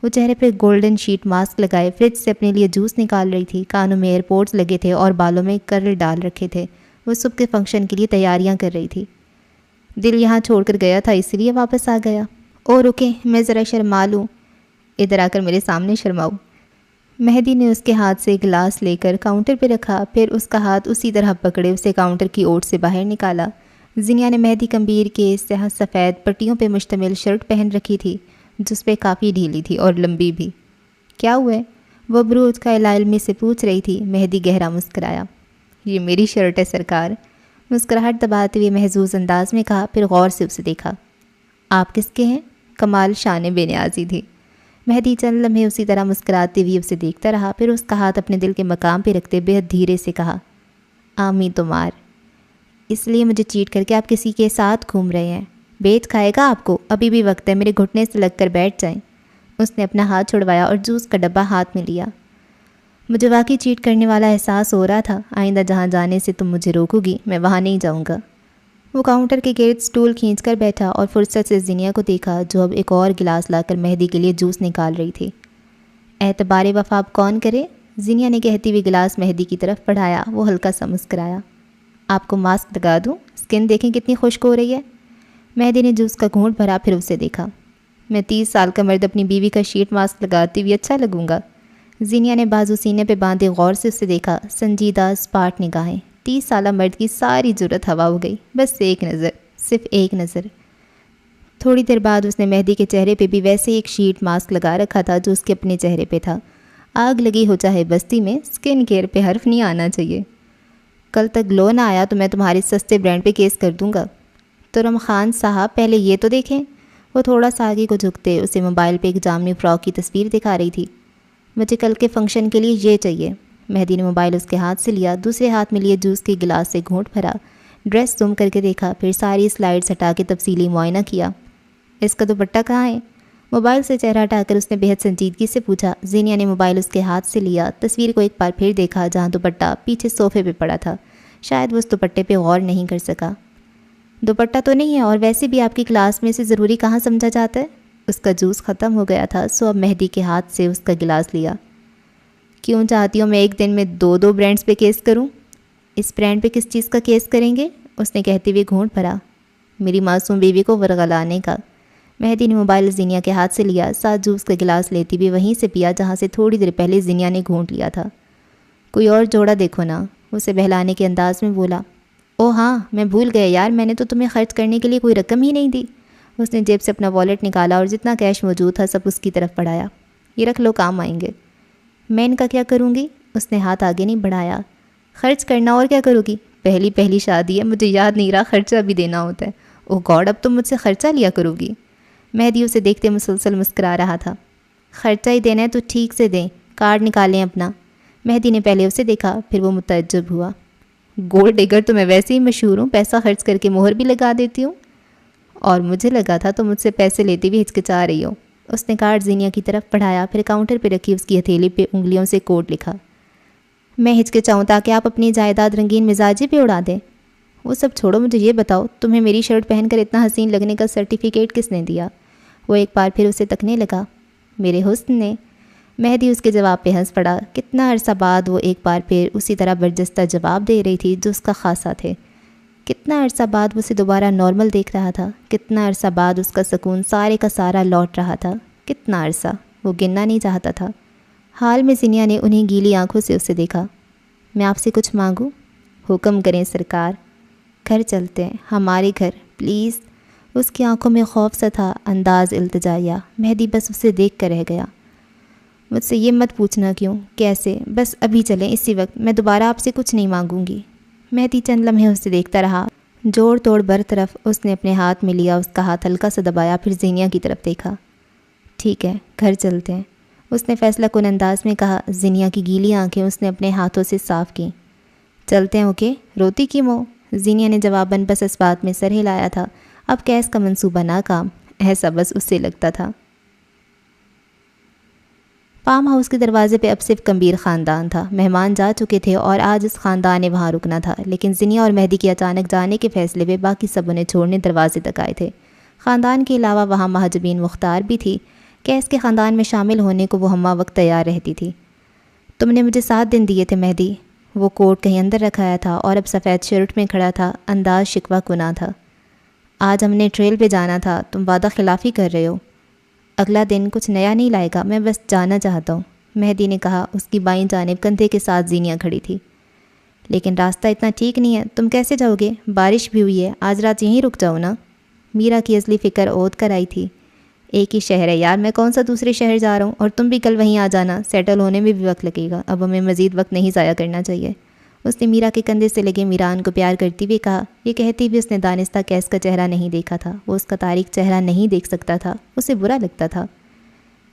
وہ چہرے پہ گولڈن شیٹ ماسک لگائے فریج سے اپنے لیے جوس نکال رہی تھی، کانوں میں ایئرپورٹس لگے تھے اور بالوں میں کرل ڈال رکھے تھے۔ وہ صبح کے فنکشن کے لیے تیاریاں کر رہی تھی۔ دل یہاں چھوڑ کر گیا تھا اس لیے واپس آ گیا۔ او رکیں، میں ذرا شرما لوں۔ ادھر آ کر میرے سامنے شرماؤ۔ مہدی نے اس کے ہاتھ سے گلاس لے کر کاؤنٹر پہ رکھا، پھر اس کا ہاتھ اسی طرح پکڑے اسے کاؤنٹر کی اوٹ سے باہر نکالا۔ زینیا نے مہدی کمبیر کے سیاہ سفید پٹیوں پہ مشتمل شرٹ پہن رکھی تھی، جس پہ کافی ڈھیلی تھی اور لمبی بھی۔ کیا ہوا ہے؟ وہ بروج کا علمی سے پوچھ رہی تھی۔ مہدی گہرا مسکرایا۔ یہ میری شرٹ ہے سرکار، مسکراہٹ دباتے ہوئے محظوظ انداز میں کہا، پھر غور سے اسے دیکھا۔ آپ کس کے ہیں؟ کمال شان بے نیازی تھی۔ مہدی چند لمحے اسی طرح مسکراتے ہوئے اسے دیکھتا رہا، پھر اس کا ہاتھ اپنے دل کے مقام پہ رکھتے بےحد دھیرے سے کہا، آمی تمار، اس لیے مجھے چیٹ کر کے آپ کسی کے ساتھ گھوم رہے ہیں؟ بیچ کھائے گا آپ کو؟ ابھی بھی وقت ہے، میرے گھٹنے سے لگ کر بیٹھ جائیں۔ اس نے اپنا ہاتھ چھڑوایا اور جوس کا ڈبہ ہاتھ میں لیا۔ مجھے واقعی چیٹ کرنے والا احساس ہو رہا تھا۔ آئندہ جہاں جانے سے تم مجھے روکو گی، میں وہاں نہیں جاؤں گا۔ وہ کاؤنٹر کے گرد سٹول کھینچ کر بیٹھا اور فرصت سے زینیا کو دیکھا، جو اب ایک اور گلاس لا کر مہدی کے لیے جوس نکال رہی تھی۔ اعتبار وفا اب کون کرے؟ زینیا نے کہتی ہوئی گلاس مہدی کی طرف بڑھایا۔ وہ ہلکا سا مسکرایا۔ آپ کو ماسک لگا دوں؟ اسکن دیکھیں کتنی خشک ہو رہی ہے۔ مہدی نے جوس کا گھونٹ بھرا، پھر اسے دیکھا۔ میں 30 سال کا مرد اپنی بیوی کا شیٹ ماسک لگاتی ہوئی اچھا لگوں گا؟ زینیا نے بازو سینے پہ باندھے غور سے اسے دیکھا، سنجیدہ اسپاٹ نگاہیں۔ 30 سالہ مرد کی ساری جرت ہوا ہو گئی۔ بس ایک نظر، صرف ایک نظر۔ تھوڑی دیر بعد اس نے مہدی کے چہرے پہ بھی ویسے ایک شیٹ ماسک لگا رکھا تھا جو اس کے اپنے چہرے پہ تھا۔ آگ لگی ہو چاہے بستی میں، اسکن کیئر پہ حرف نہیں آنا چاہیے۔ کل تک گلو نہ آیا تو میں تمہارے سستے برانڈ پہ کیس کر دوں گا۔ ترم خان صاحب پہلے یہ تو دیکھیں۔ وہ تھوڑا سا آگے کو جھکتے اسے موبائل پہ ایک جامنی فراک کی تصویر دکھا رہی تھی۔ مجھے کل کے فنکشن کے لیے یہ چاہیے۔ مہدی نے موبائل اس کے ہاتھ سے لیا، دوسرے ہاتھ میں لیے جوس کے گلاس سے گھونٹ بھرا، ڈریس زوم کر کے دیکھا، پھر ساری سلائیڈز ہٹا کے تفصیلی معائنہ کیا۔ اس کا دوپٹہ کہاں ہے؟ موبائل سے چہرہ ہٹا کر اس نے بےحد سنجیدگی سے پوچھا۔ زینیا نے موبائل اس کے ہاتھ سے لیا، تصویر کو ایک بار پھر دیکھا جہاں دوپٹہ پیچھے صوفے پہ پڑا تھا۔ شاید وہ اس دوپٹے پہ غور نہیں کر سکا۔ دوپٹہ تو نہیں ہے، اور ویسے بھی آپ کی کلاس میں سے ضروری کہاں سمجھا جاتا ہے؟ اس کا جوس ختم ہو گیا تھا، سو اب مہدی کے ہاتھ سے اس کا گلاس لیا۔ کیوں چاہتی ہوں میں ایک دن میں 2 برانڈز پہ کیس کروں؟ اس برانڈ پہ کس چیز کا کیس کریں گے؟ اس نے کہتے ہوئے گھونٹ بھرا۔ میری معصوم بیوی کو ورغلانے کا۔ مہدی نے موبائل زینیا کے ہاتھ سے لیا، ساتھ جوس کا گلاس لیتی بھی وہیں سے پیا جہاں سے تھوڑی دیر پہلے زینیا نے گھونٹ لیا تھا۔ کوئی اور جوڑا دیکھو نا، اسے بہلانے کے انداز میں بولا۔ او ہاں، میں بھول گیا یار، میں نے تو تمہیں خرچ کرنے کے لیے کوئی رقم ہی نہیں دی۔ اس نے جیب سے اپنا والیٹ نکالا اور جتنا کیش موجود تھا سب اس کی طرف بڑھایا۔ یہ رکھ لو، کام آئیں گے۔ میں ان کا کیا کروں گی؟ اس نے ہاتھ آگے نہیں بڑھایا۔ خرچ کرنا، اور کیا کرو گی؟ پہلی شادی ہے، مجھے یاد نہیں رہا خرچہ بھی دینا ہوتا ہے۔ اوہ گاڈ، اب تم مجھ سے خرچہ لیا کرو گی؟ مہدی اسے دیکھتے مسلسل مسکرا رہا تھا۔ خرچہ ہی دینا ہے تو ٹھیک سے دیں، کارڈ نکالیں اپنا۔ مہدی نے پہلے اسے دیکھا، پھر وہ متعجب ہوا۔ گولڈ ڈگر تو میں ویسے ہی مشہور ہوں، پیسہ خرچ کر کے مہر بھی لگا دیتی ہوں۔ اور مجھے لگا تھا تم مجھ سے پیسے لیتے بھی ہچکچا رہی ہو۔ اس نے کارڈ زینیا کی طرف بڑھایا، پھر کاؤنٹر پہ رکھی اس کی ہتھیلی پہ انگلیوں سے کوڈ لکھا۔ میں ہچکچاؤں تاکہ آپ اپنی جائیداد رنگین مزاجی پہ اڑا دیں؟ وہ سب چھوڑو، مجھے یہ بتاؤ تمہیں میری شرٹ پہن کر اتنا حسین لگنے کا سرٹیفکیٹ کس نے دیا؟ وہ ایک بار پھر اسے تکنے لگا۔ میرے حسن نے۔ مہدی اس کے جواب پہ ہنس پڑا۔ کتنا عرصہ بعد وہ ایک بار پھر اسی طرح برجستہ جواب دے رہی تھی جو اس کا خاصہ تھے۔ کتنا عرصہ بعد وہ اسے دوبارہ نارمل دیکھ رہا تھا۔ کتنا عرصہ بعد اس کا سکون سارے کا سارا لوٹ رہا تھا۔ کتنا عرصہ، وہ گننا نہیں چاہتا تھا۔ حال میں زینیا نے انہیں گیلی آنکھوں سے اسے دیکھا۔ میں آپ سے کچھ مانگوں؟ حکم کریں سرکار۔ گھر چلتے ہیں، ہمارے گھر، پلیز۔ اس کی آنکھوں میں خوف سا تھا، انداز التجائیہ۔ مہدی بس اسے دیکھ کر رہ گیا۔ مجھ سے یہ مت پوچھنا کیوں، کیسے، بس ابھی چلیں اسی وقت، میں دوبارہ آپ سے کچھ نہیں مانگوں گی۔ مہدی چند لمحے اسے دیکھتا رہا۔ جوڑ توڑ برطرف اس نے اپنے ہاتھ میں لیا، اس کا ہاتھ ہلکا سا دبایا، پھر زینیا کی طرف دیکھا۔ ٹھیک ہے، گھر چلتے ہیں، اس نے فیصلہ کن انداز میں کہا۔ زینیا کی گیلی آنکھیں اس نے اپنے ہاتھوں سے صاف کیں۔ چلتے ہیں، اوکے، روتی کی مو؟ زینیا نے جواباً بس اس بات میں سر ہلایا تھا۔ اب کیس کا منصوبہ ناکام، ایسا بس اس سے لگتا تھا۔ فارم ہاؤس کے دروازے پہ اب صرف کمبیر خاندان تھا۔ مہمان جا چکے تھے اور آج اس خاندان نے وہاں رکنا تھا، لیکن زینیا اور مہدی کے اچانک جانے کے فیصلے پہ باقی سب انہیں چھوڑنے دروازے تک آئے تھے۔ خاندان کے علاوہ وہاں محجبین مختار بھی تھی، کیس کے خاندان میں شامل ہونے کو وہ ہمہ وقت تیار رہتی تھی۔ تم نے مجھے 7 دن دیے تھے مہدی۔ وہ کوٹ کہیں اندر رکھایا تھا اور اب سفید شرٹ میں کھڑا تھا، انداز شکوہ کناں تھا۔ آج ہم نے ٹریل پہ جانا تھا، تم وعدہ خلافی کر رہے ہو۔ اگلا دن کچھ نیا نہیں لائے گا، میں بس جانا چاہتا ہوں، مہدی نے کہا۔ اس کی بائیں جانب کندھے کے ساتھ زینیا کھڑی تھی۔ لیکن راستہ اتنا ٹھیک نہیں ہے، تم کیسے جاؤ گے؟ بارش بھی ہوئی ہے، آج رات یہیں رک جاؤ نا۔ میرا کی اصلی فکر عود کر آئی تھی۔ ایک ہی شہر ہے یار، میں کون سا دوسرے شہر جا رہا ہوں، اور تم بھی کل وہیں آ جانا، سیٹل ہونے میں بھی وقت لگے گا، اب ہمیں مزید وقت نہیں ضائع کرنا چاہیے۔ اس نے میرا کے کندھے سے لگے میران کو پیار کرتی ہوئے کہا۔ یہ کہتی بھی اس نے دانستہ کیس کا چہرہ نہیں دیکھا تھا، وہ اس کا تاریک چہرہ نہیں دیکھ سکتا تھا، اسے برا لگتا تھا۔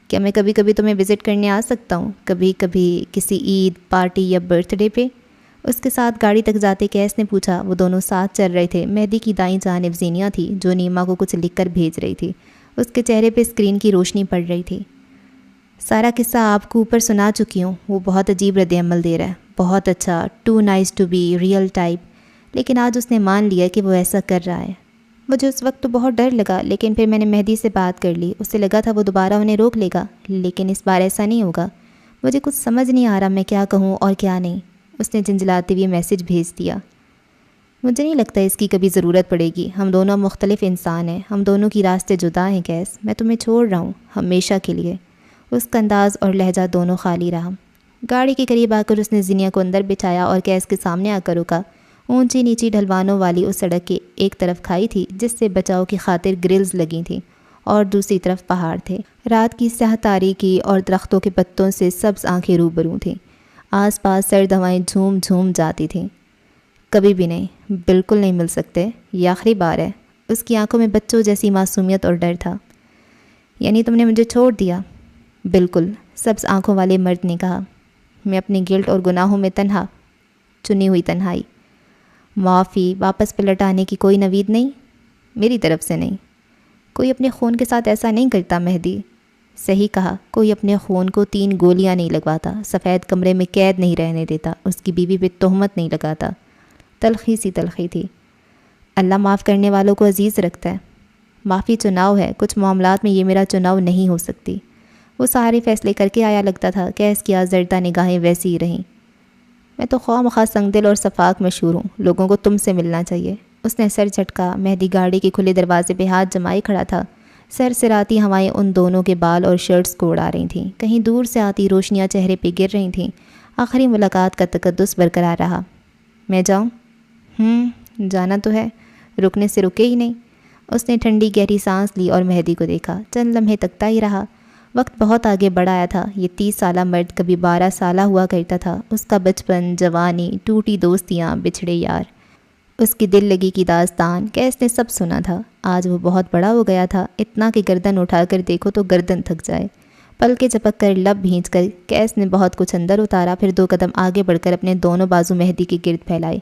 کیا میں کبھی کبھی تمہیں وزٹ کرنے آ سکتا ہوں؟ کبھی کبھی کسی عید، پارٹی یا برتھ ڈے پہ؟ اس کے ساتھ گاڑی تک جاتے کیس نے پوچھا۔ وہ دونوں ساتھ چل رہے تھے۔ مہدی کی دائیں جانب زینیا تھی جو نیما کو کچھ لکھ کر بھیج رہی تھی۔ اس کے چہرے پہ اسکرین کی روشنی پڑ رہی تھی۔ سارا قصہ آپ کو اوپر سنا چکی ہوں، وہ بہت عجیب رد عمل دے رہا ہے، بہت اچھا، too nice to be real type, لیکن آج اس نے مان لیا کہ وہ ایسا کر رہا ہے۔ مجھے اس وقت تو بہت ڈر لگا، لیکن پھر میں نے مہدی سے بات کر لی، اسے لگا تھا وہ دوبارہ انہیں روک لے گا، لیکن اس بار ایسا نہیں ہوگا۔ مجھے کچھ سمجھ نہیں آ رہا میں کیا کہوں اور کیا نہیں۔ اس نے جھنجھلاتے ہوئے میسج بھیج دیا۔ مجھے نہیں لگتا اس کی کبھی ضرورت پڑے گی، ہم دونوں مختلف انسان ہیں، ہم دونوں کی راستے جدا ہیں کیس، میں تمہیں چھوڑ رہا ہوں ہمیشہ کے لیے۔ اس کا انداز اور لہجہ دونوں خالی رہا۔ گاڑی کے قریب آ کر اس نے زینیا کو اندر بٹھایا اور کیس کے سامنے آ کر رکا۔ اونچی نیچی ڈھلوانوں والی اس سڑک کی ایک طرف کھائی تھی جس سے بچاؤ کی خاطر گرلز لگی تھیں اور دوسری طرف پہاڑ تھے۔ رات کی سیاہ تاریکی اور درختوں کے پتوں سے سبز آنکھیں روبرو تھیں۔ آس پاس سرد ہوائیں جھوم جھوم جاتی تھیں۔ کبھی بھی نہیں، بالکل نہیں مل سکتے، یہ آخری بار ہے۔ اس کی آنکھوں میں بچوں جیسی معصومیت اور ڈر تھا۔ یعنی تم نے مجھے چھوڑ دیا؟ بالکل، سبز آنکھوں والے مرد نے کہا۔ میں اپنی گلٹ اور گناہوں میں تنہا، چنی ہوئی تنہائی۔ معافی، واپس پلٹ آنے کی کوئی نوید نہیں؟ میری طرف سے نہیں۔ کوئی اپنے خون کے ساتھ ایسا نہیں کرتا مہدی۔ صحیح کہا، کوئی اپنے خون کو 3 گولیاں نہیں لگواتا، سفید کمرے میں قید نہیں رہنے دیتا، اس کی بیوی پہ تہمت نہیں لگاتا۔ تلخی سی تلخی تھی۔ اللہ معاف کرنے والوں کو عزیز رکھتا ہے۔ معافی چناؤ ہے، کچھ معاملات میں یہ میرا چناؤ نہیں ہو سکتی۔ وہ سارے فیصلے کر کے آیا لگتا تھا، کیس کی آزردہ نگاہیں ویسی ہی رہیں۔ میں تو خواہ مخواہ سنگ دل اور صفاق مشہور ہوں، لوگوں کو تم سے ملنا چاہیے۔ اس نے سر جھٹکا۔ مہدی گاڑی کے کھلے دروازے پہ ہاتھ جمائے کھڑا تھا۔ سر سراتی ہوائیں ان دونوں کے بال اور شرٹس کو اڑا رہی تھیں، کہیں دور سے آتی روشنیاں چہرے پہ گر رہی تھیں۔ آخری ملاقات کا تقدس برقرار رہا۔ میں جاؤں؟ جانا تو ہے، رکنے سے رکے ہی نہیں۔ اس نے ٹھنڈی گہری سانس لی اور مہدی کو دیکھا۔ چند لمحے تکتا ہی رہا۔ وقت بہت آگے بڑھ آیا تھا۔ یہ 30 سالہ مرد کبھی 12 سالہ ہوا کرتا تھا۔ اس کا بچپن، جوانی، ٹوٹی دوستیاں، بچھڑے یار، اس کی دل لگی کی داستان کیس نے سب سنا تھا۔ آج وہ بہت بڑا ہو گیا تھا، اتنا کہ گردن اٹھا کر دیکھو تو گردن تھک جائے۔ پل کے جھپک کر لب بھینچ کر کیس نے بہت کچھ اندر اتارا، پھر 2 قدم آگے بڑھ کر اپنے دونوں بازو مہدی کے گرد پھیلائے۔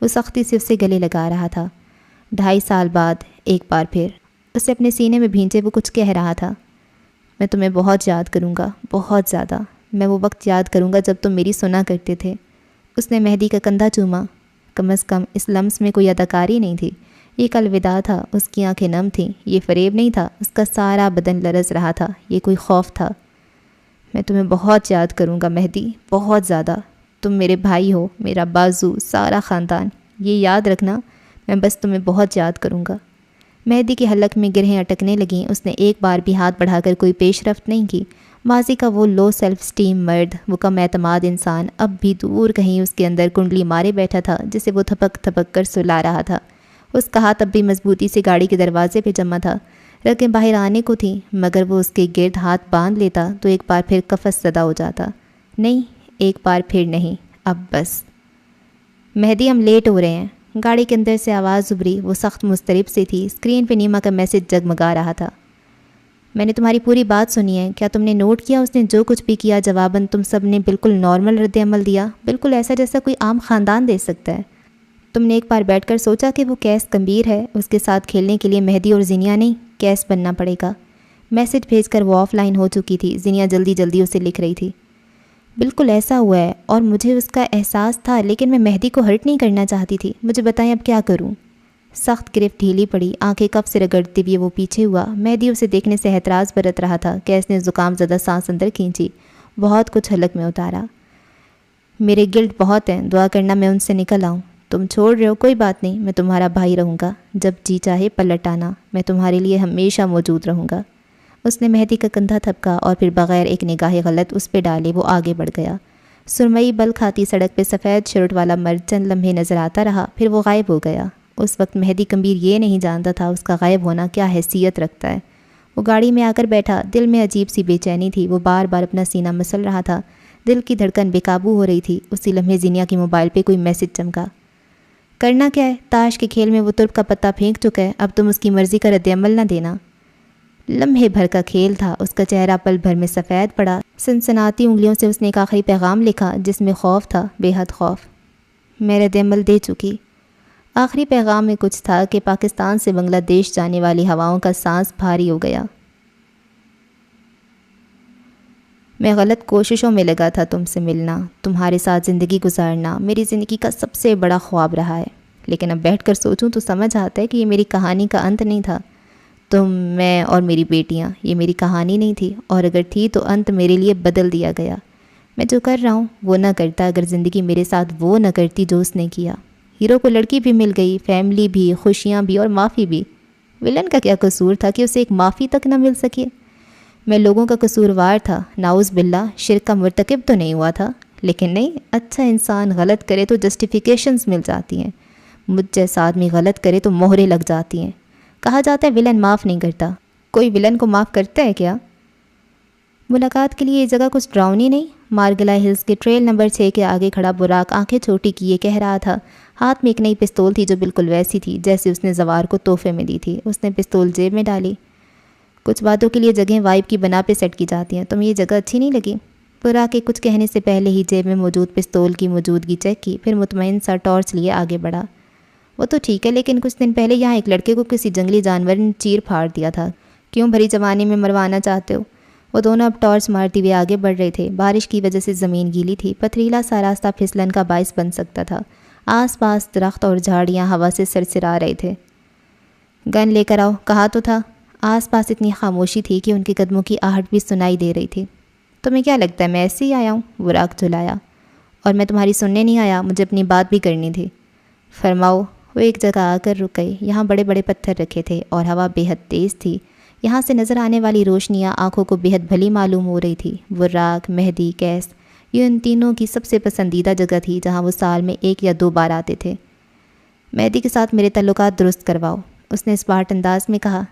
وہ سختی سے اسے گلے لگا رہا تھا۔ 2.5 سال بعد ایک بار پھر اسے اپنے سینے میں بھینچے وہ کچھ کہہ رہا تھا۔ میں تمہیں بہت یاد کروں گا، بہت زیادہ۔ میں وہ وقت یاد کروں گا جب تم میری سنا کرتے تھے۔ اس نے مہدی کا کندھا چوما۔ کم از کم اس لمس میں کوئی اداکاری نہیں تھی۔ یہ ایک الوداع تھا۔ اس کی آنکھیں نم تھیں۔ یہ فریب نہیں تھا۔ اس کا سارا بدن لرز رہا تھا۔ یہ کوئی خوف تھا۔ میں تمہیں بہت یاد کروں گا مہدی، بہت زیادہ۔ تم میرے بھائی ہو، میرا بازو، سارا خاندان۔ یہ یاد رکھنا، میں بس تمہیں بہت یاد کروں گا۔ مہدی کے حلق میں گرہیں اٹکنے لگیں۔ اس نے ایک بار بھی ہاتھ بڑھا کر کوئی پیش رفت نہیں کی۔ ماضی کا وہ لو سیلف اسٹیم مرد، وہ کم اعتماد انسان، اب بھی دور کہیں اس کے اندر کنڈلی مارے بیٹھا تھا جسے وہ تھپک تھپک کر سلا رہا تھا۔ اس کا ہاتھ اب بھی مضبوطی سے گاڑی کے دروازے پہ جمع تھا۔ رگیں باہر آنے کو تھیں، مگر وہ اس کے گرد ہاتھ باندھ لیتا تو ایک بار پھر قفس زدہ ہو جاتا۔ نہیں، ایک بار پھر نہیں، اب بس۔ مہدی، ہم لیٹ ہو رہے ہیں۔ گاڑی کے اندر سے آواز ابھری۔ وہ سخت مضطرب سی تھی۔ اسکرین پہ نیما کا میسج جگمگا رہا تھا۔ میں نے تمہاری پوری بات سنی ہے۔ کیا تم نے نوٹ کیا اس نے جو کچھ بھی کیا جواباً تم سب نے بالکل نارمل رد عمل دیا، بالکل ایسا جیسا کوئی عام خاندان دے سکتا ہے۔ تم نے ایک بار بیٹھ کر سوچا کہ وہ کیس گمبھیر ہے، اس کے ساتھ کھیلنے کے لیے مہدی اور زینیا نہیں، کیس بننا پڑے گا۔ میسج بھیج کر وہ آف لائن ہو چکی تھی۔ زینیا جلدی جلدی اسے لکھ رہی تھی۔ بالکل ایسا ہوا ہے اور مجھے اس کا احساس تھا، لیکن میں مہدی کو ہرٹ نہیں کرنا چاہتی تھی۔ مجھے بتائیں اب کیا کروں؟ سخت گرفت ڈھیلی پڑی، آنکھیں کف سے رگڑتے ہوئے وہ پیچھے ہوا۔ مہدی اسے دیکھنے سے احتراز برت رہا تھا۔ کیس نے زکام زدہ سانس اندر کھینچی، بہت کچھ حلق میں اتارا۔ میرے گلٹ بہت ہیں، دعا کرنا میں ان سے نکل آؤں۔ تم چھوڑ رہے ہو، کوئی بات نہیں، میں تمہارا بھائی رہوں گا، جب جی چاہے پلٹ آنا، میں تمہارے لیے ہمیشہ موجود رہوں گا۔ اس نے مہدی کا کندھا تھپکا اور پھر بغیر ایک نگاہ غلط اس پہ ڈالے وہ آگے بڑھ گیا۔ سرمئی بل کھاتی سڑک پہ سفید شرٹ والا مرد چند لمحے نظر آتا رہا، پھر وہ غائب ہو گیا۔ اس وقت مہدی کمبیر یہ نہیں جانتا تھا اس کا غائب ہونا کیا حیثیت رکھتا ہے۔ وہ گاڑی میں آ کر بیٹھا، دل میں عجیب سی بے چینی تھی، وہ بار بار اپنا سینہ مسل رہا تھا، دل کی دھڑکن بے قابو ہو رہی تھی۔ اسی لمحے زینیا کی موبائل پہ کوئی میسج چمکا۔ کرنا کیا ہے؟ تاش کے کھیل میں وہ ترک کا پتہ پھینک چکا ہے، اب تم اس کی مرضی کا رد عمل نہ دینا۔ لمحے بھر کا کھیل تھا، اس کا چہرہ پل بھر میں سفید پڑا۔ سنسناتی انگلیوں سے اس نے ایک آخری پیغام لکھا جس میں خوف تھا، بے حد خوف۔ میں رد عمل دے چکی۔ آخری پیغام میں کچھ تھا کہ پاکستان سے بنگلہ دیش جانے والی ہواؤں کا سانس بھاری ہو گیا۔ میں غلط کوششوں میں لگا تھا تم سے ملنا، تمہارے ساتھ زندگی گزارنا میری زندگی کا سب سے بڑا خواب رہا ہے، لیکن اب بیٹھ کر سوچوں تو سمجھ آتا ہے کہ یہ میری کہانی کا انت نہیں تھا۔ تم، میں اور میری بیٹیاں، یہ میری کہانی نہیں تھی، اور اگر تھی تو انت میرے لیے بدل دیا گیا۔ میں جو کر رہا ہوں وہ نہ کرتا اگر زندگی میرے ساتھ وہ نہ کرتی جو اس نے کیا۔ ہیرو کو لڑکی بھی مل گئی، فیملی بھی، خوشیاں بھی اور معافی بھی۔ ولن کا کیا قصور تھا کہ اسے ایک معافی تک نہ مل سکے؟ میں لوگوں کا قصوروار تھا، ناؤز باللہ، شرک کا مرتکب تو نہیں ہوا تھا، لیکن نہیں، اچھا انسان غلط کرے تو جسٹیفیکیشنز مل جاتی ہیں، مجھ جیسا آدمی غلط کرے تو مہریں لگ جاتی ہیں۔ کہا جاتا ہے ولن معاف نہیں کرتا، کوئی ولن کو معاف کرتا ہے کیا؟ ملاقات کے لیے یہ جگہ کچھ ڈراؤنی نہیں؟ مارگلا ہلز کے ٹریل نمبر 6 کے آگے کھڑا براق آنکھیں چھوٹی کیے کہہ رہا تھا۔ ہاتھ میں ایک نئی پستول تھی جو بالکل ویسی تھی جیسے اس نے زوار کو تحفے میں دی تھی۔ اس نے پستول جیب میں ڈالی۔ کچھ باتوں کے لیے جگہیں وائب کی بنا پہ سیٹ کی جاتی ہیں، تمہیں یہ جگہ اچھی نہیں لگی؟ براق کے کچھ کہنے سے پہلے ہی جیب میں موجود پستول کی موجودگی چیک کی، پھر مطمئن سا ٹارچ لیے آگے بڑھا۔ وہ تو ٹھیک ہے، لیکن کچھ دن پہلے یہاں ایک لڑکے کو کسی جنگلی جانور نے چیر پھاڑ دیا تھا، کیوں بھری جوانی میں مروانا چاہتے ہو؟ وہ دونوں اب ٹارچ مارتے ہوئے آگے بڑھ رہے تھے۔ بارش کی وجہ سے زمین گیلی تھی، پتھریلا سا راستہ پھسلن کا باعث بن سکتا تھا۔ آس پاس درخت اور جھاڑیاں ہوا سے سرسرا رہے تھے۔ گن لے کر آؤ، کہا تو تھا۔ آس پاس اتنی خاموشی تھی کہ ان کے قدموں کی آہٹ بھی سنائی دے رہی تھی۔ تمہیں کیا لگتا ہے میں ایسے ہی آیا ہوں؟ براق جھلایا۔ اور میں تمہاری سننے نہیں آیا، مجھے اپنی بات بھی کرنی تھی۔ فرماؤ۔ وہ ایک جگہ آ کر رک گئے، یہاں بڑے بڑے پتھر رکھے تھے اور ہوا بے حد تیز تھی۔ یہاں سے نظر آنے والی روشنیاں آنکھوں کو بے حد بھلی معلوم ہو رہی تھی۔ براق، مہدی، کیس، یہ ان تینوں کی سب سے پسندیدہ جگہ تھی جہاں وہ سال میں 1 یا 2 بار آتے تھے۔ مہدی کے ساتھ میرے تعلقات درست کرواؤ، اس نے اسپارٹ انداز میں کہا۔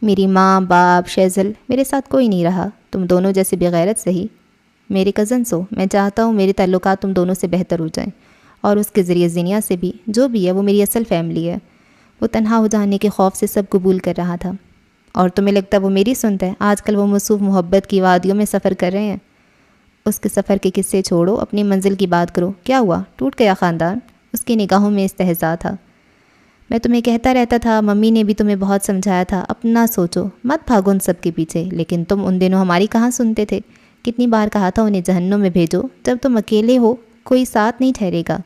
میری ماں، باپ، شیزل، میرے ساتھ کوئی نہیں رہا، تم دونوں جیسے بغیرت صحیح، میرے کزنس ہو، میں چاہتا ہوں میرے تعلقات تم دونوں سے بہتر ہو جائیں، اور اس کے ذریعے زینیا سے بھی، جو بھی ہے وہ میری اصل فیملی ہے۔ وہ تنہا ہو جانے کے خوف سے سب قبول کر رہا تھا۔ اور تمہیں لگتا ہے وہ میری سنتا ہے؟ آج کل وہ مصروف محبت کی وادیوں میں سفر کر رہے ہیں۔ اس کے سفر کے قصے چھوڑو، اپنی منزل کی بات کرو، کیا ہوا؟ ٹوٹ گیا خاندان؟ اس کی نگاہوں میں استہزاء تھا۔ میں تمہیں کہتا رہتا تھا، ممی نے بھی تمہیں بہت سمجھایا تھا، اپنا سوچو، مت بھاگو ان سب کے پیچھے، لیکن تم ان دنوں ہماری کہاں سنتے تھے؟ کتنی بار کہا تھا انہیں جہنم میں بھیجو، جب تم اکیلے ہو کوئی ساتھ نہیں ٹھہرے گا،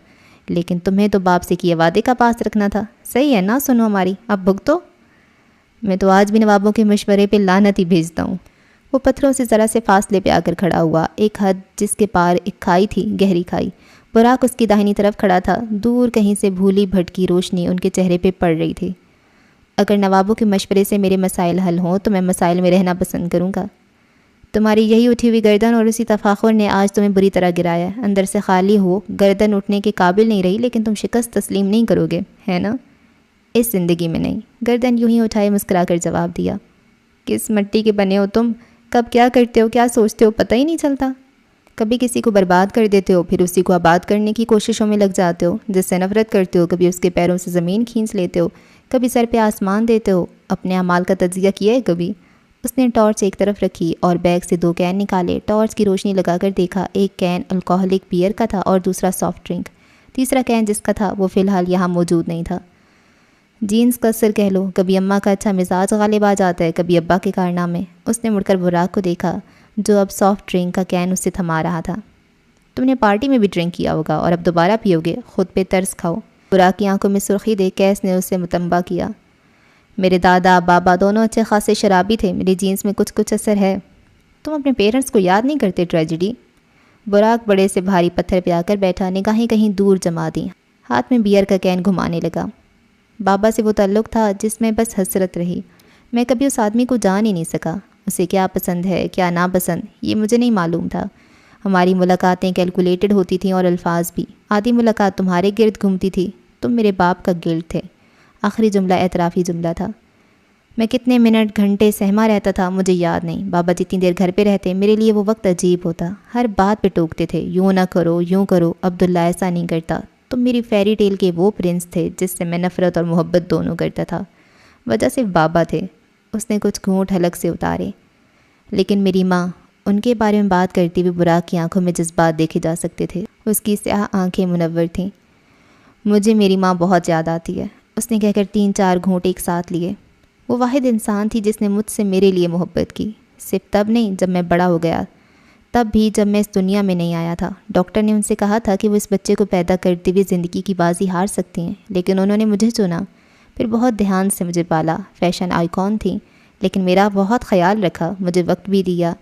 لیکن تمہیں تو باپ سے کیے وعدے کا پاس رکھنا تھا۔ صحیح ہے، نہ سنو ہماری، اب بھگتو۔ میں تو آج بھی نوابوں کے مشورے پہ لعنت ہی بھیجتا ہوں۔ وہ پتھروں سے ذرا سے فاصلے پہ آ کر کھڑا ہوا، ایک حد جس کے پار ایک کھائی تھی، گہری کھائی۔ براق اس کی داہنی طرف کھڑا تھا، دور کہیں سے بھولی بھٹکی روشنی ان کے چہرے پہ پڑ رہی تھی۔ اگر نوابوں کے مشورے سے میرے مسائل حل ہوں تو میں مسائل میں رہنا پسند کروں گا۔ تمہاری یہی اٹھی ہوئی گردن اور اسی تفاخر نے آج تمہیں بری طرح گرایا ہے، اندر سے خالی ہو، گردن اٹھنے کے قابل نہیں رہی، لیکن تم شکست تسلیم نہیں کرو گے، ہے نا؟ اس زندگی میں نہیں۔ گردن یوں ہی اٹھائے مسکرا کر جواب دیا۔ کس مٹی کے بنے ہو تم؟ کب کیا کرتے ہو، کیا سوچتے ہو، پتہ ہی نہیں چلتا۔ کبھی کسی کو برباد کر دیتے ہو، پھر اسی کو آباد کرنے کی کوششوں میں لگ جاتے ہو، جس سے نفرت کرتے ہو، کبھی اس کے پیروں سے زمین کھینچ لیتے ہو، کبھی سر پہ آسمان دیتے ہو۔ اپنے اعمال کا تجزیہ کیا ہے کبھی؟ اس نے ٹارچ ایک طرف رکھی اور بیگ سے 2 کین نکالے، ٹارچ کی روشنی لگا کر دیکھا، ایک کین الکوہلک بیئر کا تھا اور دوسرا سافٹ ڈرنک، تیسرا کین جس کا تھا وہ فی الحال یہاں موجود نہیں تھا۔ جینز کا اثر کہہ لو، کبھی اماں کا اچھا مزاج غالب آ جاتا ہے، کبھی ابا کے کارنامے۔ اس نے مڑ کر براق کو دیکھا جو اب سافٹ ڈرنک کا کین اس سے تھما رہا تھا۔ تم نے پارٹی میں بھی ڈرنک کیا ہوگا اور اب دوبارہ پیو گے، خود پہ ترس کھاؤ۔ براق کی آنکھوں میں سرخی دیکھ قیس نے اسے متنبہ کیا۔ میرے دادا بابا دونوں اچھے خاصے شرابی تھے، میری جینس میں کچھ اثر ہے۔ تم اپنے پیرنٹس کو یاد نہیں کرتے ٹریجڈی؟ براق بڑے سے بھاری پتھر پہ آ کر بیٹھا، نگاہیں کہیں دور جما دیں، ہاتھ میں بیئر کا کین گھمانے لگا۔ بابا سے وہ تعلق تھا جس میں بس حسرت رہی۔ میں کبھی اس آدمی کو جان ہی نہیں سکا، اسے کیا پسند ہے کیا ناپسند یہ مجھے نہیں معلوم تھا۔ ہماری ملاقاتیں کیلکولیٹڈ ہوتی تھیں اور الفاظ بھی۔ آدھی ملاقات تمہارے گرد گھومتی تھی، تم میرے باپ کا گرد تھے۔ آخری جملہ اعترافی جملہ تھا۔ میں کتنے منٹ گھنٹے سہما رہتا تھا مجھے یاد نہیں۔ بابا جتنی دیر گھر پہ رہتے میرے لیے وہ وقت عجیب ہوتا، ہر بات پہ ٹوکتے تھے، یوں نہ کرو یوں کرو، عبداللہ ایسا نہیں کرتا، تم میری فیری ٹیل کے وہ پرنس تھے جس سے میں نفرت اور محبت دونوں کرتا تھا۔ وجہ صرف بابا تھے۔ اس نے کچھ گھونٹ حلق سے اتارے۔ لیکن میری ماں، ان کے بارے میں بات کرتی ہوئی براق کی آنکھوں میں جذبات دیکھے جا سکتے تھے، اس کی سیاہ آنکھیں منور تھیں۔ مجھے میری ماں بہت یاد آتی ہے، اس نے کہہ کر 3-4 گھونٹ ایک ساتھ لیے۔ وہ واحد انسان تھی جس نے مجھ سے میرے لیے محبت کی، صرف تب نہیں جب میں بڑا ہو گیا، تب بھی جب میں اس دنیا میں نہیں آیا تھا۔ ڈاکٹر نے ان سے کہا تھا کہ وہ اس بچے کو پیدا کرتے ہوئے زندگی کی بازی ہار سکتی ہیں، لیکن انہوں نے مجھے چنا، پھر بہت دھیان سے مجھے پالا۔ فیشن آئیکن تھی لیکن میرا بہت خیال رکھا، مجھے وقت بھی دیا۔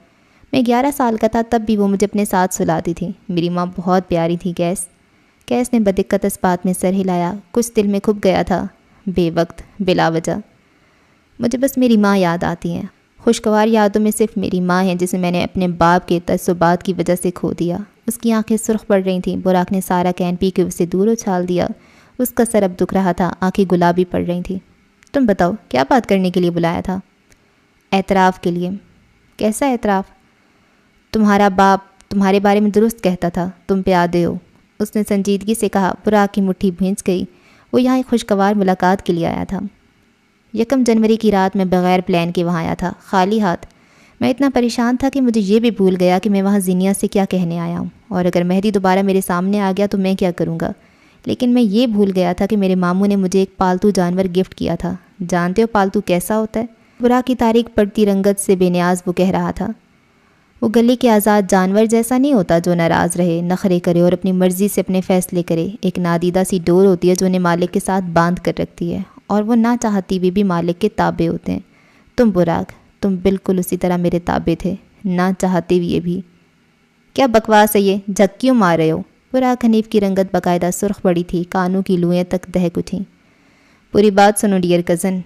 میں 11 سال کا تھا تب بھی وہ مجھے اپنے ساتھ سلاتی تھی۔ میری ماں بہت پیاری تھی کیس نے بدقت اس بات میں سر ہلایا، کچھ دل میں کھپ گیا تھا، بے وقت بلا وجہ۔ مجھے بس میری ماں یاد آتی ہیں، خوشگوار یادوں میں صرف میری ماں ہے جسے میں نے اپنے باپ کے تعصبات کی وجہ سے کھو دیا۔ اس کی آنکھیں سرخ پڑ رہی تھیں۔ براق نے سارا کین پی کے اسے دور اچھال دیا۔ اس کا سر اب دکھ رہا تھا، آنکھیں گلابی پڑ رہی تھیں۔ تم بتاؤ کیا بات کرنے کے لیے بلایا تھا؟ اعتراف کے لیے۔ کیسا اعتراف؟ تمہارا باپ تمہارے بارے میں درست کہتا تھا، تم پیادے ہو، اس نے سنجیدگی سے کہا۔ براق کی مٹھی بھینچ گئی۔ وہ یہاں ایک خوشگوار ملاقات کے لیے آیا تھا۔ 1 جنوری کی رات میں بغیر پلان کے وہاں آیا تھا، خالی ہاتھ۔ میں اتنا پریشان تھا کہ مجھے یہ بھی بھول گیا کہ میں وہاں زینیا سے کیا کہنے آیا ہوں، اور اگر مہدی دوبارہ میرے سامنے آ گیا تو میں کیا کروں گا۔ لیکن میں یہ بھول گیا تھا کہ میرے ماموں نے مجھے ایک پالتو جانور گفٹ کیا تھا۔ جانتے ہو پالتو کیسا ہوتا ہے؟ براق کی تاریک پڑتی رنگت سے بے نیاز وہ کہہ رہا تھا۔ وہ گلی کے آزاد جانور جیسا نہیں ہوتا جو ناراض رہے، نخرے کرے اور اپنی مرضی سے اپنے فیصلے کرے۔ ایک نادیدہ سی ڈور ہوتی ہے جو انہیں مالک کے ساتھ باندھ کر رکھتی ہے، اور وہ نہ چاہتی ہوئے بھی مالک کے تابع ہوتے ہیں۔ تم براق، تم بالکل اسی طرح میرے تابع تھے، نہ چاہتے ہوئے بھی۔ کیا بکواس ہے یہ، جھک کیوں مار رہے ہو؟ براق حنیف کی رنگت باقاعدہ سرخ پڑی تھی، کانوں کی لوئیں تک دہک اٹھیں۔ پوری بات سنو ڈیئر کزن۔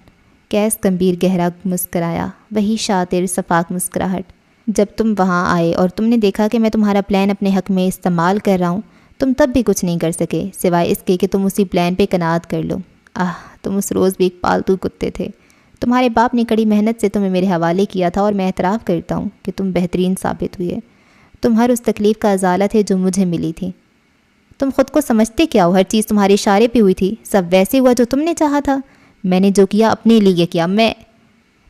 کیس گمبھیر گہرا مسکرایا، وہی شاطر صفاق مسکراہٹ۔ جب تم وہاں آئے اور تم نے دیکھا کہ میں تمہارا پلان اپنے حق میں استعمال کر رہا ہوں، تم تب بھی کچھ نہیں کر سکے سوائے اس کے کہ تم اسی پلان پہ قناعت کر لو۔ تم اس روز بھی ایک پالتو کتے تھے۔ تمہارے باپ نے کڑی محنت سے تمہیں میرے حوالے کیا تھا، اور میں اعتراف کرتا ہوں کہ تم بہترین ثابت ہوئے۔ تم ہر اس تکلیف کا ازالہ تھے جو مجھے ملی تھی۔ تم خود کو سمجھتے کیا ہو؟ ہر چیز تمہارے اشارے پہ ہوئی تھی، سب ویسے ہوا جو تم نے چاہا تھا۔ میں نے جو کیا اپنے لیے کیا، میں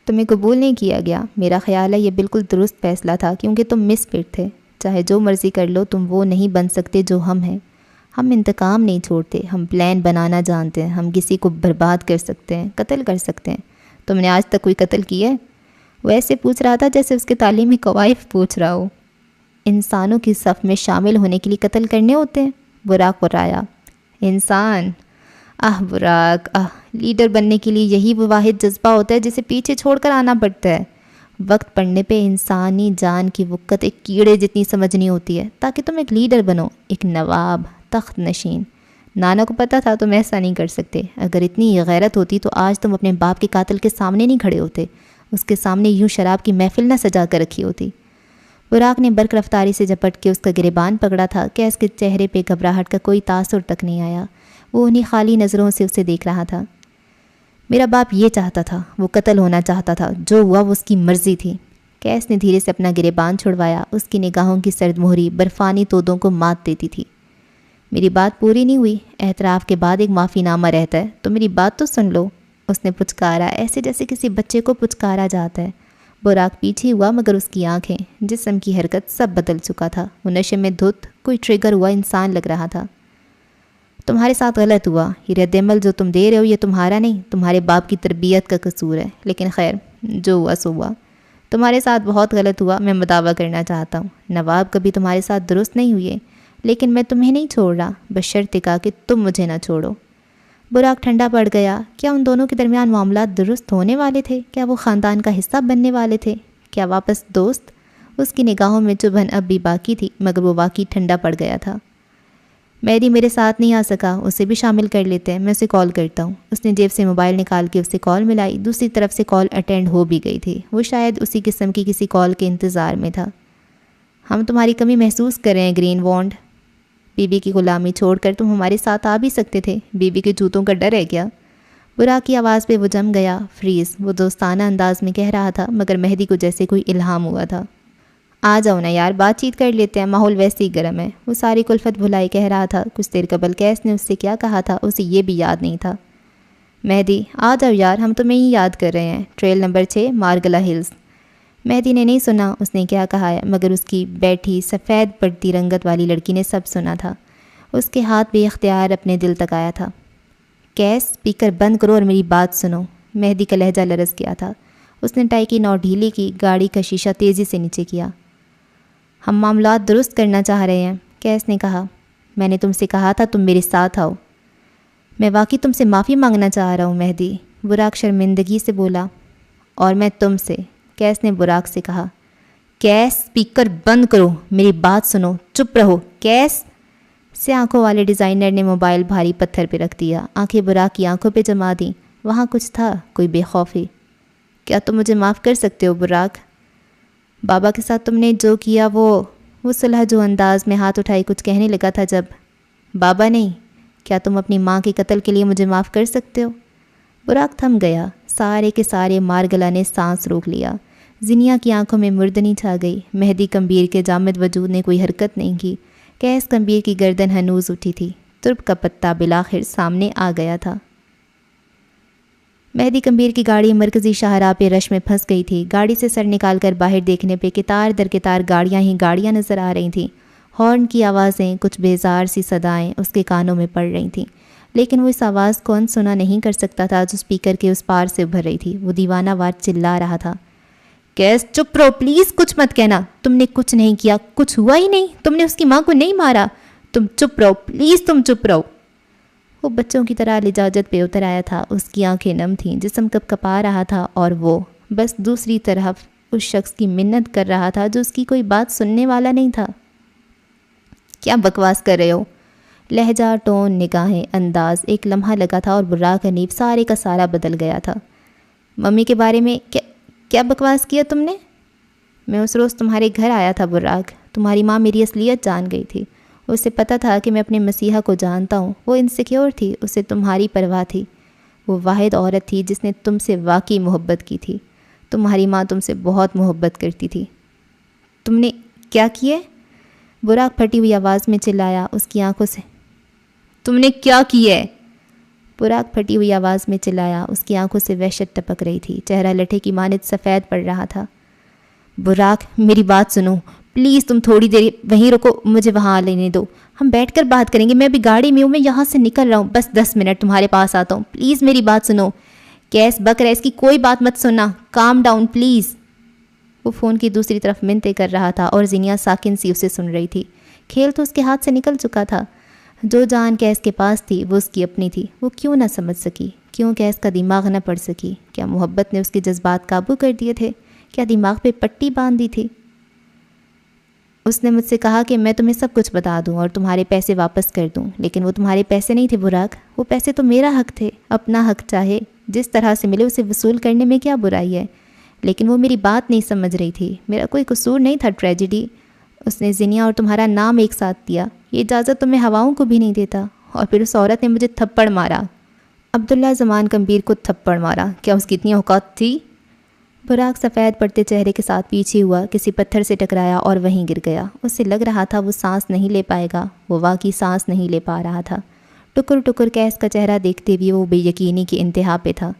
تمہیں قبول نہیں کیا گیا۔ میرا خیال ہے یہ بالکل درست فیصلہ تھا، کیونکہ تم مس فٹ تھے۔ چاہے جو مرضی کر لو، تم وہ نہیں بن سکتے جو ہم ہیں۔ ہم انتقام نہیں چھوڑتے، ہم پلان بنانا جانتے ہیں۔ ہم کسی کو برباد کر سکتے ہیں، قتل کر سکتے ہیں۔ تم نے آج تک کوئی قتل کیا ہے؟ وہ ایسے پوچھ رہا تھا جیسے اس کے تعلیمی قوائف پوچھ رہا ہو۔ انسانوں کی صف میں شامل ہونے کے لیے قتل کرنے ہوتے ہیں؟ براق برایا۔ انسان؟ براق، لیڈر بننے کے لیے یہی وہ واحد جذبہ ہوتا ہے جسے پیچھے چھوڑ کر آنا پڑتا ہے۔ وقت پڑنے پہ انسانی جان کی وقت ایک کیڑے جتنی سمجھنی ہوتی ہے تاکہ تم ایک لیڈر بنو، ایک نواب، تخت نشین۔ نانا کو پتہ تھا تم ایسا نہیں کر سکتے۔ اگر اتنی غیرت ہوتی تو آج تم اپنے باپ کے قاتل کے سامنے نہیں کھڑے ہوتے، اس کے سامنے یوں شراب کی محفل نہ سجا کر رکھی ہوتی۔ براق نے برق رفتاری سے جھپٹ کے اس کا گریبان پکڑا تھا کہ اس کے چہرے پہ گھبراہٹ کا کوئی تاثر تک نہیں آیا۔ وہ انہیں خالی نظروں سے اسے دیکھ رہا تھا۔ میرا باپ یہ چاہتا تھا، وہ قتل ہونا چاہتا تھا، جو ہوا وہ اس کی مرضی تھی۔ کیس نے دھیرے سے اپنا گریبان چھڑوایا، اس کی نگاہوں کی سرد مہری برفانی تودوں کو مات دیتی تھی۔ میری بات پوری نہیں ہوئی، اعتراف کے بعد ایک معافی نامہ رہتا ہے، تو میری بات تو سن لو، اس نے پچکارا، ایسے جیسے کسی بچے کو پچکارا جاتا ہے۔ براق پیچھے ہوا مگر اس کی آنکھیں، جسم کی حرکت سب بدل چکا تھا۔ وہ نشے میں دھت کوئی ٹریگر ہوا انسان لگ رہا تھا۔ تمہارے ساتھ غلط ہوا، یہ رد عمل جو تم دے رہے ہو یہ تمہارا نہیں، تمہارے باپ کی تربیت کا قصور ہے، لیکن خیر جو ہوا سو ہوا۔ تمہارے ساتھ بہت غلط ہوا، میں مداوع کرنا چاہتا ہوں۔ نواب کبھی تمہارے ساتھ درست نہیں ہوئے، لیکن میں تمہیں نہیں چھوڑ رہا، بشرط کہ تم مجھے نہ چھوڑو۔ براق ٹھنڈا پڑ گیا۔ کیا ان دونوں کے درمیان معاملات درست ہونے والے تھے؟ کیا وہ خاندان کا حصہ بننے والے تھے؟ کیا واپس دوست؟ اس کی نگاہوں میں چبھن اب بھی باقی تھی، مگر وہ واقعی ٹھنڈا پڑ گیا تھا۔ مہدی میرے ساتھ نہیں آ سکا، اسے بھی شامل کر لیتے ہیں، میں اسے کال کرتا ہوں۔ اس نے جیب سے موبائل نکال کے اسے کال ملائی۔ دوسری طرف سے کال اٹینڈ ہو بھی گئی تھی۔ وہ شاید اسی قسم کی کسی کال کے انتظار میں تھا۔ ہم تمہاری کمی محسوس کر رہے ہیں گرین وانڈ۔ بی بی کی غلامی چھوڑ کر تم ہمارے ساتھ آ بھی سکتے تھے۔ بی بی کے جوتوں کا ڈر ہے کیا؟ براق کی آواز پہ وہ جم گیا۔ فریز، وہ دوستانہ انداز میں کہہ رہا تھا، مگر مہدی کو جیسے کوئی الہام ہوا تھا۔ آ جاؤ نا یار، بات چیت کر لیتے ہیں، ماحول ویسے ہی گرم ہے۔ وہ ساری کلفت بھلائی کہہ رہا تھا۔ کچھ دیر قبل کیس نے اس سے کیا کہا تھا اسے یہ بھی یاد نہیں تھا۔ مہدی آ جاؤ یار، ہم تمہیں ہی یاد کر رہے ہیں۔ Trail number 6 Margalla hills. Mehdi نے نہیں سنا اس نے کیا کہا ہے، مگر اس کی بیٹھی سفید پڑتی رنگت والی لڑکی نے سب سنا تھا۔ اس کے ہاتھ بے اختیار اپنے دل تک آیا تھا۔ کیس، اسپیکر بند کرو اور میری بات سنو۔ مہدی کا لہجہ لرز گیا تھا۔ اس نے ٹائی کی نوٹ ڈھیلی کی، گاڑی کا شیشہ تیزی سے نیچے کیا۔ ہم معاملات درست کرنا چاہ رہے ہیں، کیس نے کہا۔ میں نے تم سے کہا تھا تم میرے ساتھ آؤ۔ میں واقعی تم سے معافی مانگنا چاہ رہا ہوں مہدی، براق شرمندگی سے بولا۔ اور میں تم سے، کیس نے براق سے کہا۔ کیس، اسپیکر بند کرو، میری بات سنو، چپ رہو کیس۔ سے آنکھوں والے ڈیزائنر نے موبائل بھاری پتھر پہ رکھ دیا۔ آنکھیں براق کی آنکھوں پہ جما دیں۔ وہاں کچھ تھا، کوئی بے خوفی۔ کیا تم مجھے معاف کر سکتے ہو براق؟ بابا کے ساتھ تم نے جو کیا وہ صلح جو انداز میں ہاتھ اٹھائی کچھ کہنے لگا تھا جب۔ بابا نہیں، کیا تم اپنی ماں کے قتل کے لیے مجھے معاف کر سکتے ہو؟ براق تھم گیا۔ سارے کے سارے مارگلا نے سانس روک لیا۔ زنیا کی آنکھوں میں مردنی چھا گئی۔ مہدی کمبیر کے جامد وجود نے کوئی حرکت نہیں کی۔ کیس کمبیر کی گردن ہنوز اٹھی تھی۔ ترب کا پتا بالآخر سامنے آ گیا تھا۔ مہدی کمبیر کی گاڑی مرکزی شاہراہ پہ رش میں پھنس گئی تھی۔ گاڑی سے سر نکال کر باہر دیکھنے پہ قطار در قطار گاڑیاں ہی گاڑیاں نظر آ رہی تھیں۔ ہارن کی آوازیں، کچھ بیزار سی صدائیں اس کے کانوں میں پڑ رہی تھیں، لیکن وہ اس آواز کو انسنا نہیں کر سکتا تھا جو اسپیکر کے اس پار سے ابھر رہی تھی۔ وہ دیوانہ وار چلا رہا تھا۔ کیس چپ رہو پلیز، کچھ مت کہنا، تم نے کچھ نہیں کیا، کچھ ہوا ہی نہیں، تم نے اس کی ماں کو نہیں مارا، تم چپ رہو پلیز، تم چپ رہو۔ وہ بچوں کی طرح لجاجت پہ اتر آیا تھا۔ اس کی آنکھیں نم تھیں، جسم کپ کپا رہا تھا، اور وہ بس دوسری طرف اس شخص کی منت کر رہا تھا جو اس کی کوئی بات سننے والا نہیں تھا۔ کیا بکواس کر رہے ہو؟ لہجہ، ٹون، نگاہیں، انداز ایک لمحہ لگا تھا اور براق حنیف سارے کا سارا بدل گیا تھا۔ ممی کے بارے میں کیا بکواس کیا تم نے؟ میں اس روز تمہارے گھر آیا تھا براق، تمہاری ماں میری اصلیت جان گئی تھی۔ اسے پتہ تھا کہ میں اپنے مسیحا کو جانتا ہوں۔ وہ انسیکیور تھی، اسے تمہاری پرواہ تھی۔ وہ واحد عورت تھی جس نے تم سے واقعی محبت کی تھی۔ تمہاری ماں تم سے بہت محبت کرتی تھی۔ تم نے کیا کیے؟ براق پھٹی ہوئی آواز میں چلایا، اس کی آنکھوں سے۔ تم نے کیا کیے؟ براق پھٹی ہوئی آواز میں چلایا، اس کی آنکھوں سے وحشت ٹپک رہی تھی۔ چہرہ لٹھے کی مانند سفید پڑ رہا تھا۔ براق میری بات سنو پلیز، تم تھوڑی دیر وہیں رکو، مجھے وہاں لینے دو، ہم بیٹھ کر بات کریں گے۔ میں ابھی گاڑی میں ہوں، میں یہاں سے نکل رہا ہوں، بس 10 منٹ تمہارے پاس آتا ہوں، پلیز میری بات سنو۔ کیس بک رہا ہے، اس کی کوئی بات مت سننا، کام ڈاؤن پلیز۔ وہ فون کی دوسری طرف منتیں کر رہا تھا اور زینیا ساکن سی اسے سن رہی تھی۔ کھیل تو اس کے ہاتھ سے نکل چکا تھا۔ جو جان کیس کے پاس تھی وہ اس کی اپنی تھی۔ وہ کیوں نہ سمجھ سکی؟ کیوں کیس کا دماغ نہ پڑ سکی؟ کیا محبت نے اس کے جذبات قابو کر دیے تھے؟ کیا دماغ پہ پٹی باندھ دی تھی؟ اس نے مجھ سے کہا کہ میں تمہیں سب کچھ بتا دوں اور تمہارے پیسے واپس کر دوں، لیکن وہ تمہارے پیسے نہیں تھے براق، وہ پیسے تو میرا حق تھے۔ اپنا حق چاہے جس طرح سے ملے اسے وصول کرنے میں کیا برائی ہے؟ لیکن وہ میری بات نہیں سمجھ رہی تھی۔ میرا کوئی قصور نہیں تھا ٹریجڈی۔ اس نے زینیا اور تمہارا نام ایک ساتھ دیا، یہ اجازت تمہیں ہواؤں کو بھی نہیں دیتا۔ اور پھر اس عورت نے مجھے تھپڑ مارا۔ عبداللہ زمان کمبیر کو تھپڑ مارا؟ کیا اس کی اتنی اوقات تھی؟ براق سفید پڑتے چہرے کے ساتھ پیچھے ہوا، کسی پتھر سے ٹکرایا اور وہیں گر گیا۔ اسے لگ رہا تھا وہ سانس نہیں لے پائے گا۔ وہ واقعی سانس نہیں لے پا رہا تھا۔ ٹکر ٹکر کیس کا چہرہ دیکھتے ہوئے وہ بے یقینی کی انتہا پہ تھا۔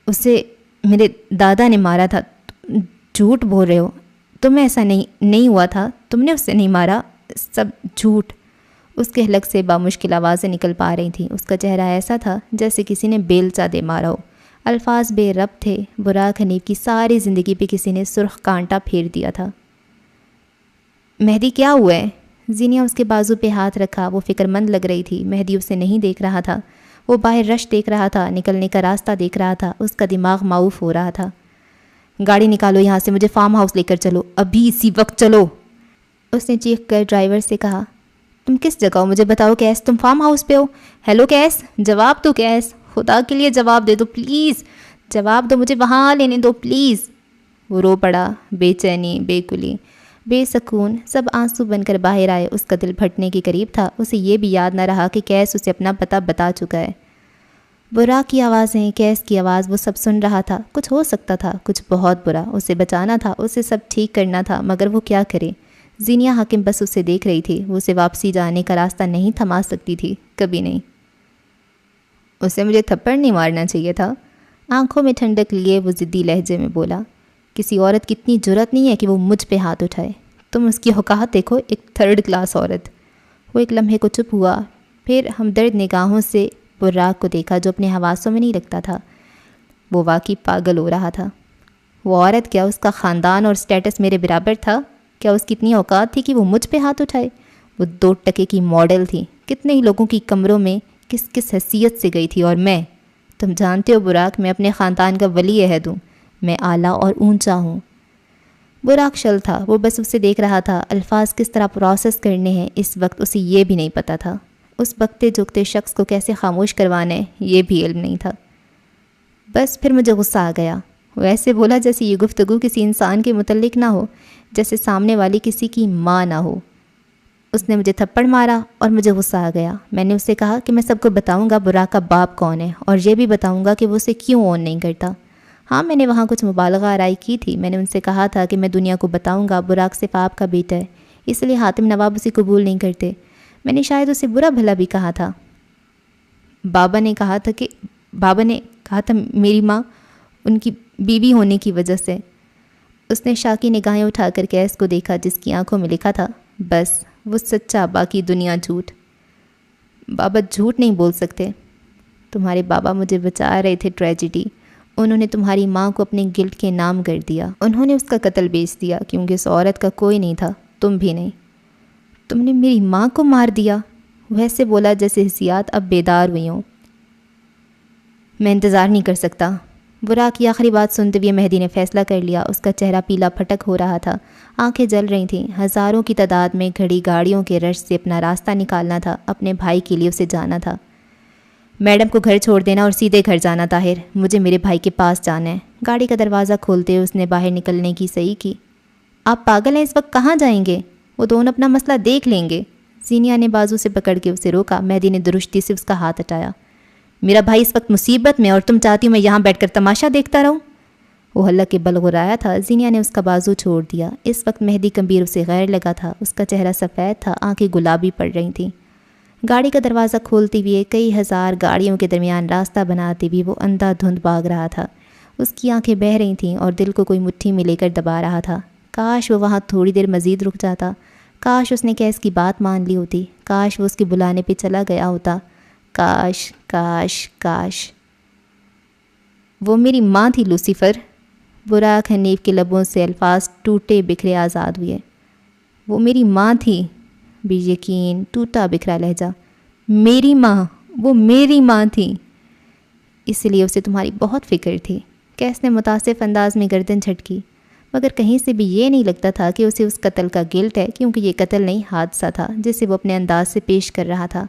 اسے میرے دادا نے مارا تھا۔ جھوٹ بول رہے ہو، تمہیں ایسا نہیں ہوا تھا، تم نے اسے نہیں مارا، سب جھوٹ۔ اس کے حلق سے بامشکل آوازیں نکل پا رہی تھیں۔ اس کا چہرہ ایسا تھا جیسے کسی نے بیلچہ دے مارا ہو۔ الفاظ بے ربط تھے۔ براق حنیف کی ساری زندگی پہ کسی نے سرخ کانٹا پھیر دیا تھا۔ مہدی کیا ہوا ہے؟ زینیا اس کے بازو پہ ہاتھ رکھا۔ وہ فکر مند لگ رہی تھی۔ مہدی اسے نہیں دیکھ رہا تھا۔ وہ باہر رش دیکھ رہا تھا، نکلنے کا راستہ دیکھ رہا تھا، اس کا دماغ معاف ہو رہا تھا۔ گاڑی نکالو یہاں سے، مجھے فارم ہاؤس لے کر چلو، ابھی اسی وقت چلو۔ اس نے چیخ کر ڈرائیور سے کہا، تم کس جگہ ہو مجھے بتاؤ کیس، تم فارم ہاؤس پہ ہو؟ ہیلو کیس، جواب دو کیس، خدا کے لیے جواب دے دو پلیز، جواب دو، مجھے وہاں لینے دو پلیز۔ وہ رو پڑا، بے چینی، بے کلی، بے سکون، سب آنسو بن کر باہر آئے۔ اس کا دل پھٹنے کے قریب تھا، اسے یہ بھی یاد نہ رہا کہ کیس اسے اپنا پتہ بتا چکا ہے۔ براق کی آوازیں، کیس کی آواز، وہ سب سن رہا تھا۔ کچھ ہو سکتا تھا، کچھ بہت برا، اسے بچانا تھا، اسے سب ٹھیک کرنا تھا، مگر وہ کیا کرے؟ زینیہ حاکم بس اسے دیکھ رہی تھی، وہ اسے واپسی جانے کا راستہ نہیں تھما سکتی تھی، کبھی نہیں۔ اسے مجھے تھپڑ نہیں مارنا چاہیے تھا، آنکھوں میں ٹھنڈک لیے وہ ضدی لہجے میں بولا۔ کسی عورت کی اتنی جرأت نہیں ہے کہ وہ مجھ پہ ہاتھ اٹھائے، تم اس کی اوقات دیکھو، ایک تھرڈ کلاس عورت۔ وہ ایک لمحے کو چپ ہوا، پھر ہمدرد نگاہوں سے براق کو دیکھا جو اپنے حواسوں میں نہیں رکھتا تھا۔ وہ واقعی پاگل ہو رہا تھا۔ وہ عورت، کیا اس کا خاندان اور سٹیٹس میرے برابر تھا؟ کیا اس کی اتنی اوقات تھی کہ وہ مجھ پہ ہاتھ اٹھائے؟ وہ 2 ٹکے کی ماڈل تھی، کتنے ہی لوگوں کی کمروں میں کس کس حیثیت سے گئی تھی، اور میں، تم جانتے ہو براق، میں اپنے خاندان کا ولی عہد ہوں، میں اعلیٰ اور اونچا ہوں۔ براق شل تھا، وہ بس اسے دیکھ رہا تھا، الفاظ کس طرح پروسیس کرنے ہیں اس وقت اسے یہ بھی نہیں پتہ تھا، اس بکتے جھکتے شخص کو کیسے خاموش کروانا ہے یہ بھی علم نہیں تھا۔ بس پھر مجھے غصہ آ گیا۔ وہ ایسے بولا جیسے یہ گفتگو کسی انسان کے متعلق نہ ہو، جیسے سامنے والی کسی کی ماں نہ ہو۔ اس نے مجھے تھپڑ مارا اور مجھے غصہ آ گیا۔ میں نے اسے کہا کہ میں سب کو بتاؤں گا براق کا باپ کون ہے، اور یہ بھی بتاؤں گا کہ وہ اسے کیوں اون نہیں کرتا۔ ہاں، میں نے وہاں کچھ مبالغہ آرائی کی تھی، میں نے ان سے کہا تھا کہ میں دنیا کو بتاؤں گا براق صرف آپ کا بیٹا ہے، اس لیے حاتم نواب اسے قبول نہیں کرتے۔ میں نے شاید اسے برا بھلا بھی کہا تھا۔ بابا نے کہا تھا میری ماں ان کی بیوی ہونے کی وجہ سے۔ اس نے شاکی نگاہیں اٹھا کر کیس کو دیکھا جس کی آنکھوں میں لکھا تھا، بس وہ سچا، باقی دنیا جھوٹ۔ بابا جھوٹ نہیں بول سکتے، تمہارے بابا مجھے بچا رہے تھے ٹریجڈی، انہوں نے تمہاری ماں کو اپنے گلٹ کے نام کر دیا، انہوں نے اس کا قتل بیچ دیا، کیونکہ اس عورت کا کوئی نہیں تھا، تم بھی نہیں۔ تم نے میری ماں کو مار دیا؟ ویسے بولا جیسے حسیات اب بیدار ہوئی ہوں۔ میں انتظار نہیں کر سکتا۔ براق کی آخری بات سنتے ہوئے مہدی نے فیصلہ کر لیا۔ اس کا چہرہ پیلا پھٹک ہو رہا تھا، آنکھیں جل رہی تھیں، ہزاروں کی تعداد میں کھڑی گاڑیوں کے رش سے اپنا راستہ نکالنا تھا، اپنے بھائی کے لیے اسے جانا تھا۔ میڈم کو گھر چھوڑ دینا اور سیدھے گھر جانا طاہر، مجھے میرے بھائی کے پاس جانا ہے۔ گاڑی کا دروازہ کھولتے ہوئے اس نے باہر نکلنے کی صحیح کی۔ آپ پاگل ہیں، اس وقت کہاں جائیں گے؟ وہ دونوں اپنا مسئلہ دیکھ لیں گے۔ زینیہ نے بازو سے پکڑ کے اسے روکا۔ مہدی نے درشتی سے اس کا ہاتھ ہٹایا۔ میرا بھائی اس وقت مصیبت میں، اور تم چاہتی ہو میں یہاں بیٹھ کر تماشا دیکھتا رہوں؟ وہ حلق کے بل غرایا تھا۔ زینیہ نے اس کا بازو چھوڑ دیا۔ اس وقت مہدی کمبیر اسے غیر لگا تھا، اس کا چہرہ سفید تھا، آنکھیں گلابی پڑ رہی تھیں۔ گاڑی کا دروازہ کھولتے ہوئے کئی ہزار گاڑیوں کے درمیان راستہ بناتے ہوئے وہ اندھا دھند بھاگ رہا تھا۔ اس کی آنکھیں بہہ رہی تھیں اور دل کو کوئی مٹھی میں لے کر دبا رہا تھا۔ کاش وہ وہاں تھوڑی دیر مزید رک جاتا، کاش اس نے کیس کی بات مان لی ہوتی، کاش وہ اس کے بلانے پہ چلا گیا ہوتا، کاش کاش کاش۔ وہ میری ماں تھی لوسیفر۔ براق حنیف کے لبوں سے الفاظ ٹوٹے بکھرے آزاد ہوئے۔ وہ میری ماں تھی، بے یقین ٹوٹا بکھرا لہجہ۔ میری ماں، وہ میری ماں تھی، اس لیے اسے تمہاری بہت فکر تھی۔ کیس نے متاسف انداز میں گردن جھٹکی، مگر کہیں سے بھی یہ نہیں لگتا تھا کہ اسے اس قتل کا گلٹ ہے، کیونکہ یہ قتل نہیں، حادثہ تھا جسے وہ اپنے انداز سے پیش کر رہا تھا۔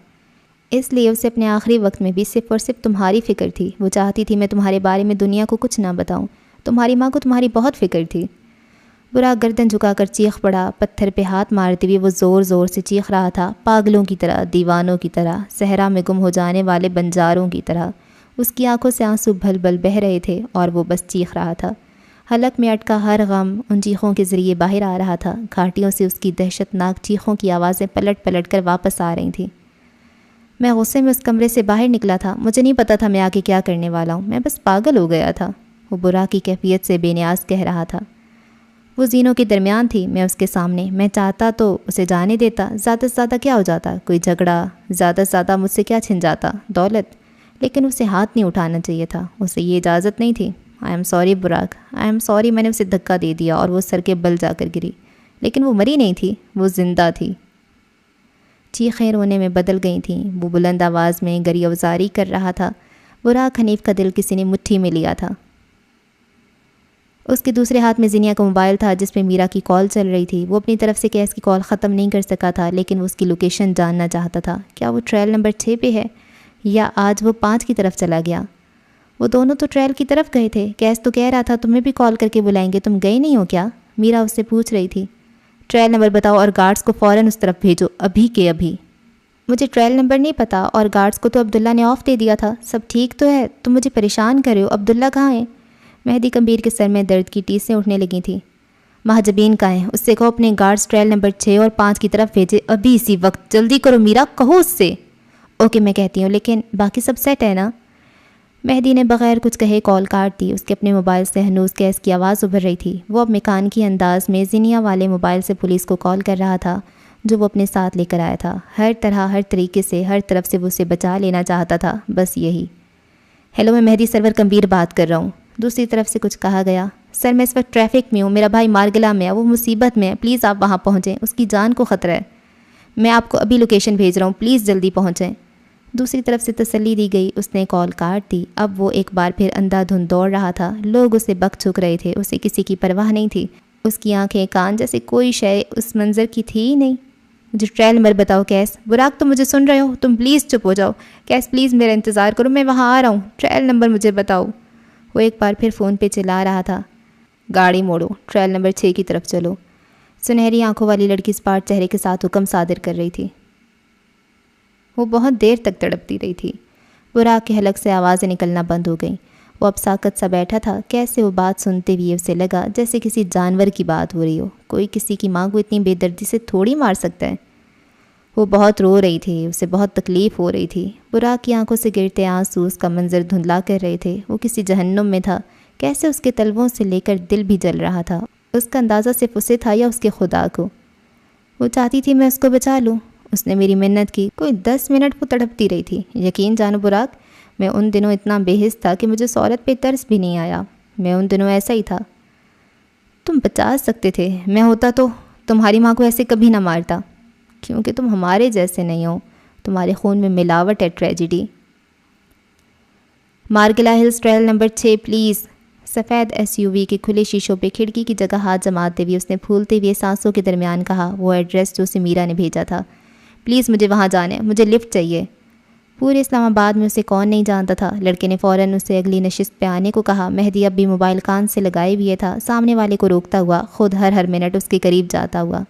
اس لیے اسے اپنے آخری وقت میں بھی صرف اور صرف تمہاری فکر تھی۔ وہ چاہتی تھی میں تمہارے بارے میں دنیا کو کچھ نہ بتاؤں۔ تمہاری ماں کو تمہاری بہت فکر تھی۔ براق گردن جھکا کر چیخ پڑا، پتھر پہ ہاتھ مارتے ہوئے وہ زور زور سے چیخ رہا تھا، پاگلوں کی طرح، دیوانوں کی طرح، صحرا میں گم ہو جانے والے بنجاروں کی طرح۔ اس کی آنکھوں سے آنسو بھل بھل بہہ رہے تھے اور وہ بس چیخ رہا تھا۔ حلق میں اٹکا ہر غم ان چیخوں کے ذریعے باہر آ رہا تھا۔ گھاٹیوں سے اس کی دہشت ناک چیخوں کی آوازیں پلٹ پلٹ کر واپس آ رہی تھیں۔ میں غصے میں اس کمرے سے باہر نکلا تھا، مجھے نہیں پتا تھا میں آگے کیا کرنے والا ہوں، میں بس پاگل ہو گیا تھا، وہ براق کی کیفیت سے بے نیاز کہہ رہا تھا۔ وہ زینوں کے درمیان تھی، میں اس کے سامنے، میں چاہتا تو اسے جانے دیتا، زیادہ سے زیادہ کیا ہو جاتا، کوئی جھگڑا، زیادہ سے زیادہ مجھ سے کیا چھن جاتا، دولت، لیکن اسے ہاتھ نہیں اٹھانا چاہیے تھا، اسے یہ اجازت نہیں تھی۔ I am sorry Buraq, I am sorry, میں نے اسے دھکا دے دیا اور وہ سر کے بل جا کر گری، لیکن وہ مری نہیں تھی، وہ زندہ تھی۔ چیخیں رونے میں بدل گئی تھیں۔ وہ بلند آواز میں گریہ وزاری کر رہا تھا۔ براق حنیف کا دل کسی نے مٹھی میں لیا تھا۔ اس کے دوسرے ہاتھ میں زینیا کا موبائل تھا جس پہ میرا کی کال چل رہی تھی۔ وہ اپنی طرف سے کیس کی کال ختم نہیں کر سکا تھا، لیکن وہ اس کی لوکیشن جاننا چاہتا تھا۔ کیا وہ ٹریل نمبر 6 پہ ہے یا آج وہ 5 کی طرف چلا گیا؟ وہ دونوں تو ٹریل کی طرف گئے تھے۔ کیس تو کہہ رہا تھا تمہیں بھی کال کر کے بلائیں گے، تم گئے نہیں ہو کیا؟ میرا اس سے پوچھ رہی تھی۔ ٹریل نمبر بتاؤ اور گارڈز کو فوراً اس طرف بھیجو، ابھی کے ابھی۔ مجھے ٹریل نمبر نہیں پتہ، اور گارڈز کو تو عبداللہ نے آف دے دیا تھا۔ سب ٹھیک تو ہے؟ تم مجھے پریشان کر رہے ہو۔ عبداللہ کہاں ہے؟ مہدی کمبیر کے سر میں درد کی ٹیسیں اٹھنے لگی تھیں۔ مہجبین کہاں ہیں؟ اس سے کہو اپنے گارڈز ٹریل نمبر 6 اور 5 کی طرف بھیجے، ابھی اسی وقت۔ جلدی کرو میرا، کہو اس سے۔ اوکے میں کہتی ہوں، لیکن باقی سب سیٹ ہے نا؟ مہدی نے بغیر کچھ کہے کال کاٹ دی۔ اس کے اپنے موبائل سے ہنوز کیس کی آواز ابھر رہی تھی۔ وہ اب میکانکی انداز میں زینیا والے موبائل سے پولیس کو کال کر رہا تھا جو وہ اپنے ساتھ لے کر آیا تھا۔ ہر طرح، ہر طریقے سے، ہر طرف سے وہ اسے بچا لینا چاہتا تھا، بس یہی۔ ہیلو، میں مہدی سرور کمبیر بات کر رہا ہوں۔ دوسری طرف سے کچھ کہا گیا۔ سر میں اس وقت ٹریفک میں ہوں، میرا بھائی مارگلا میں ہے، وہ مصیبت میں ہے، پلیز آپ وہاں پہنچیں، اس کی جان کو خطرہ ہے۔ میں آپ کو ابھی لوکیشن بھیج رہا ہوں، پلیز جلدی پہنچیں۔ دوسری طرف سے تسلی دی گئی۔ اس نے کال کاٹ دی۔ اب وہ ایک بار پھر اندھا دھند دوڑ رہا تھا۔ لوگ اسے بک چک رہے تھے، اسے کسی کی پرواہ نہیں تھی۔ اس کی آنکھیں کان جیسے کوئی شے اس منظر کی تھی ہی نہیں۔ مجھے ٹریل نمبر بتاؤ کیس۔ براق تم مجھے سن رہے ہو؟ تم پلیز چپ ہو جاؤ۔ کیس پلیز میرا انتظار کرو، میں وہاں آ رہا ہوں۔ ٹریل نمبر مجھے بتاؤ۔ وہ ایک بار پھر فون پہ چلا رہا تھا۔ گاڑی موڑو، ٹریل نمبر 6 کی طرف چلو۔ سنہری آنکھوں والی لڑکی اسپاٹ چہرے کے ساتھ حکم صادر کر رہی تھی۔ وہ بہت دیر تک تڑپتی رہی تھی۔ براق کے حلق سے آوازیں نکلنا بند ہو گئیں۔ وہ اب ساکت سا بیٹھا تھا۔ کیسے وہ بات سنتے ہوئے اسے لگا جیسے کسی جانور کی بات ہو رہی ہو۔ کوئی کسی کی ماں کو اتنی بے دردی سے تھوڑی مار سکتا ہے۔ وہ بہت رو رہی تھی، اسے بہت تکلیف ہو رہی تھی۔ براق کی آنکھوں سے گرتے آنسو اس کا منظر دھندلا کر رہے تھے۔ وہ کسی جہنم میں تھا۔ کیسے اس کے تلووں سے لے کر دل بھی جل رہا تھا۔ اس کا اندازہ صرف اسے تھا یا اس کے خدا کو؟ وہ چاہتی تھی میں اس کو بچا لوں۔ اس نے میری منت کی۔ کوئی 10 منٹ وہ تڑپتی رہی تھی۔ یقین جانو براق، میں ان دنوں اتنا بے حس تھا کہ مجھے اس عورت پہ ترس بھی نہیں آیا۔ میں ان دنوں ایسا ہی تھا۔ تم بچا سکتے تھے، میں ہوتا تو تمہاری ماں کو ایسے کبھی نہ مارتا، کیونکہ تم ہمارے جیسے نہیں ہو، تمہارے خون میں ملاوٹ ہے tragedy. Margalla Hills trail number 6 please. سفید SUV کے کھلے شیشوں پہ کھڑکی کی جگہ ہاتھ جماتے ہوئے اس نے پھولتے ہوئے سانسوں کے درمیان کہا وہ ایڈریس جو اسے میرا نے بھیجا تھا۔ پلیز مجھے وہاں جانا ہے، مجھے لفٹ چاہیے۔ پورے اسلام آباد میں اسے کون نہیں جانتا تھا۔ لڑکے نے فوراً اسے اگلی نشست پہ آنے کو کہا۔ مہدی اب بھی موبائل کان سے لگائے ہوئے تھا، سامنے والے کو روکتا ہوا، خود ہر منٹ اس کے قریب جاتا ہوا۔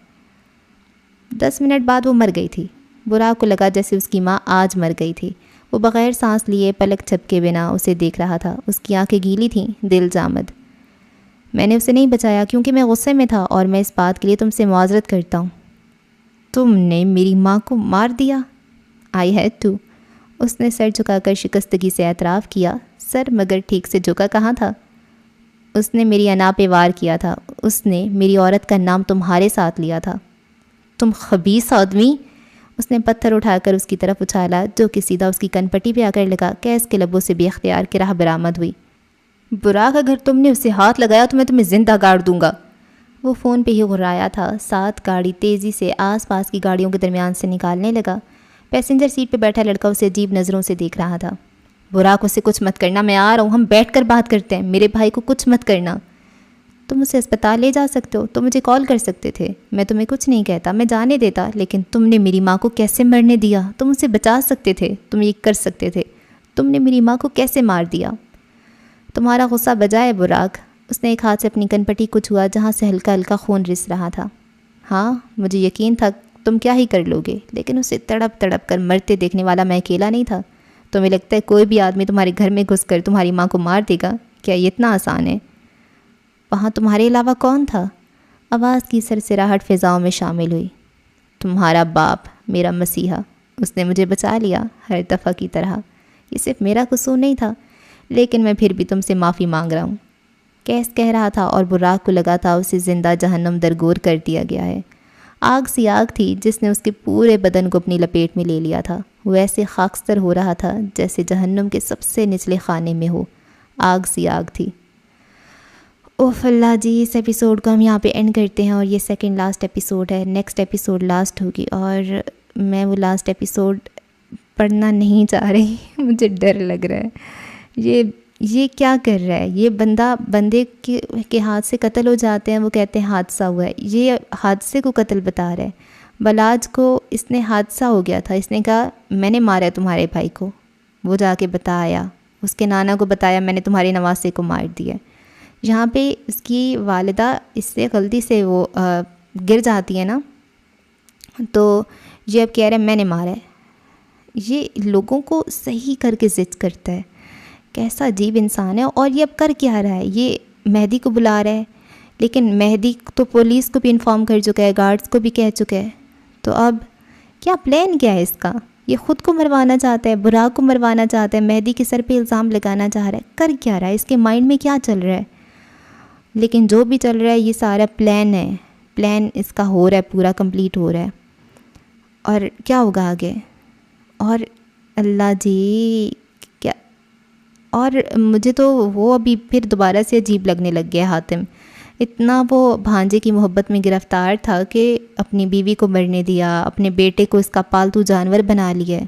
10 منٹ بعد وہ مر گئی تھی۔ براق کو لگا جیسے اس کی ماں آج مر گئی تھی۔ وہ بغیر سانس لیے پلک جھپکے بنا اسے دیکھ رہا تھا۔ اس کی آنکھیں گیلی تھیں، دل جامد۔ میں نے اسے نہیں بچایا کیونکہ میں غصے میں تھا، اور میں اس بات کے لیے تم سے معذرت کرتا ہوں۔ تم نے میری ماں کو مار دیا؟ I had to. اس نے سر جھکا کر شکستگی سے اعتراف کیا۔ سر مگر ٹھیک سے جھکا کہاں تھا؟ اس نے میری انا پہ وار کیا تھا۔ اس نے میری عورت کا نام تمہارے ساتھ لیا تھا۔ تم خبیث آدمی! اس نے پتھر اٹھا کر اس کی طرف اچھالا جو کہ سیدھا اس کی کن پٹی پہ آ کر لگا۔ کیس کے لبوں سے بے اختیار کی راہ برآمد ہوئی۔ براق اگر تم نے اسے ہاتھ لگایا تو میں تمہیں زندہ گاڑ دوں گا۔ وہ فون پہ ہی غرایا تھا۔ ساتھ گاڑی تیزی سے آس پاس کی گاڑیوں کے درمیان سے نکالنے لگا۔ پیسنجر سیٹ پہ بیٹھا لڑکا اسے عجیب نظروں سے دیکھ رہا تھا۔ براق اسے کچھ مت کرنا، میں آ رہا ہوں، ہم بیٹھ کر بات کرتے ہیں، میرے بھائی کو کچھ مت کرنا۔ تم اسے اسپتال لے جا سکتے ہو، تم مجھے کال کر سکتے تھے، میں تمہیں کچھ نہیں کہتا، میں جانے دیتا، لیکن تم نے میری ماں کو کیسے مرنے دیا؟ تم اسے بچا سکتے تھے، تم یہ کر سکتے تھے، تم نے میری ماں کو کیسے مار دیا؟ تمہارا غصہ بجائے براق۔ اس نے ایک ہاتھ سے اپنی کن پٹی کو چھوا جہاں سے ہلکا ہلکا خون رس رہا تھا۔ ہاں مجھے یقین تھا تم کیا ہی کر لو گے، لیکن اسے تڑپ تڑپ کر مرتے دیکھنے والا میں اکیلا نہیں تھا۔ تمہیں لگتا ہے کوئی بھی آدمی تمہارے گھر میں گھس کر تمہاری ماں کو مار دے گا؟ کیا یہ اتنا آسان ہے؟ وہاں تمہارے علاوہ کون تھا؟ آواز کی سرسراہٹ فضاؤں میں شامل ہوئی۔ تمہارا باپ، میرا مسیحا، اس نے مجھے بچا لیا، ہر دفعہ کی طرح۔ یہ صرف میرا قصور نہیں تھا، لیکن میں پھر بھی تم سے معافی مانگ رہا ہوں، کیس کہہ رہا تھا، اور براق کو لگا تھا اسے زندہ جہنم درگور کر دیا گیا ہے۔ آگ سی آگ تھی جس نے اس کے پورے بدن کو اپنی لپیٹ میں لے لیا تھا۔ وہ ایسے خاکستر ہو رہا تھا جیسے جہنم کے سب سے نچلے خانے میں ہو۔ آگ سی آگ تھی۔ اوف اللہ جی، اس ایپیسوڈ کو ہم یہاں پہ اینڈ کرتے ہیں، اور یہ سیکنڈ لاسٹ ایپیسوڈ ہے۔ نیکسٹ ایپیسوڈ لاسٹ ہوگی، اور میں وہ لاسٹ ایپیسوڈ پڑھنا نہیں چاہ رہی، مجھے ڈر لگ رہا ہے۔ یہ کیا کر رہا ہے یہ بندے کے ہاتھ سے قتل ہو جاتے ہیں، وہ کہتے ہیں حادثہ ہوا ہے، یہ حادثے کو قتل بتا رہا ہے۔ بلاج کو اس نے حادثہ ہو گیا تھا، اس نے کہا میں نے مارا تمہارے بھائی کو، وہ جا کے بتایا، اس کے نانا کو بتایا میں نے تمہارے نواسے کو مار دیا۔ یہاں پہ اس کی والدہ اس سے غلطی سے وہ گر جاتی ہے نا، تو یہ اب کہہ رہا ہے میں نے مارا ہے۔ یہ لوگوں کو صحیح کر کے ضد کرتا ہے، کیسا عجیب انسان ہے۔ اور یہ اب کر کیا رہا ہے، یہ مہدی کو بلا رہا ہے، لیکن مہدی تو پولیس کو بھی انفارم کر چکا ہے، گارڈز کو بھی کہہ چکا ہے، تو اب کیا پلان کیا ہے اس کا؟ یہ خود کو مروانا چاہتا ہے، براق کو مروانا چاہتا ہے، مہدی کے سر پہ الزام لگانا چاہ رہا ہے، کر کیا رہا ہے، اس کے مائنڈ میں کیا چل رہا ہے؟ لیکن جو بھی چل رہا ہے یہ سارا پلان ہے، پلان اس کا ہو رہا ہے، پورا کمپلیٹ ہو رہا ہے۔ اور کیا ہوگا آگے؟ اور اللہ جی کیا، اور مجھے تو وہ ابھی پھر دوبارہ سے عجیب لگنے لگ گیا حاتم، اتنا وہ بھانجے کی محبت میں گرفتار تھا کہ اپنی بیوی کو مرنے دیا، اپنے بیٹے کو اس کا پالتو جانور بنا لیا،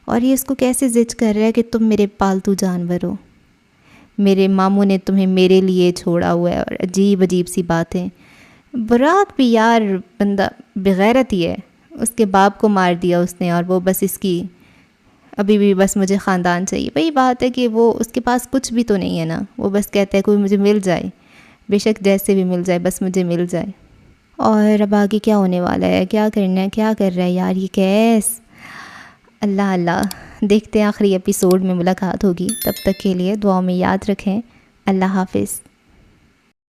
اور یہ اس کو کیسے ضد کر رہا ہے کہ تم میرے پالتو جانور ہو، میرے ماموں نے تمہیں میرے لیے چھوڑا ہوا ہے، اور عجیب عجیب سی باتیں۔ براق بھی یار بندہ بغیرت ہی ہے، اس کے باپ کو مار دیا اس نے، اور وہ بس اس کی ابھی بھی بس مجھے خاندان چاہیے۔ وہی بات ہے کہ وہ اس کے پاس کچھ بھی تو نہیں ہے نا، وہ بس کہتا ہے کوئی مجھے مل جائے، بے شک جیسے بھی مل جائے، بس مجھے مل جائے۔ اور اب آگے کیا ہونے والا ہے، کیا کرنا ہے، کیا کر رہا ہے یار یہ کیس، اللہ اللہ۔ دیکھتے ہیں آخری ایپیسوڈ میں ملاقات ہوگی، تب تک کے لیے دعاؤں میں یاد رکھیں۔ اللہ حافظ۔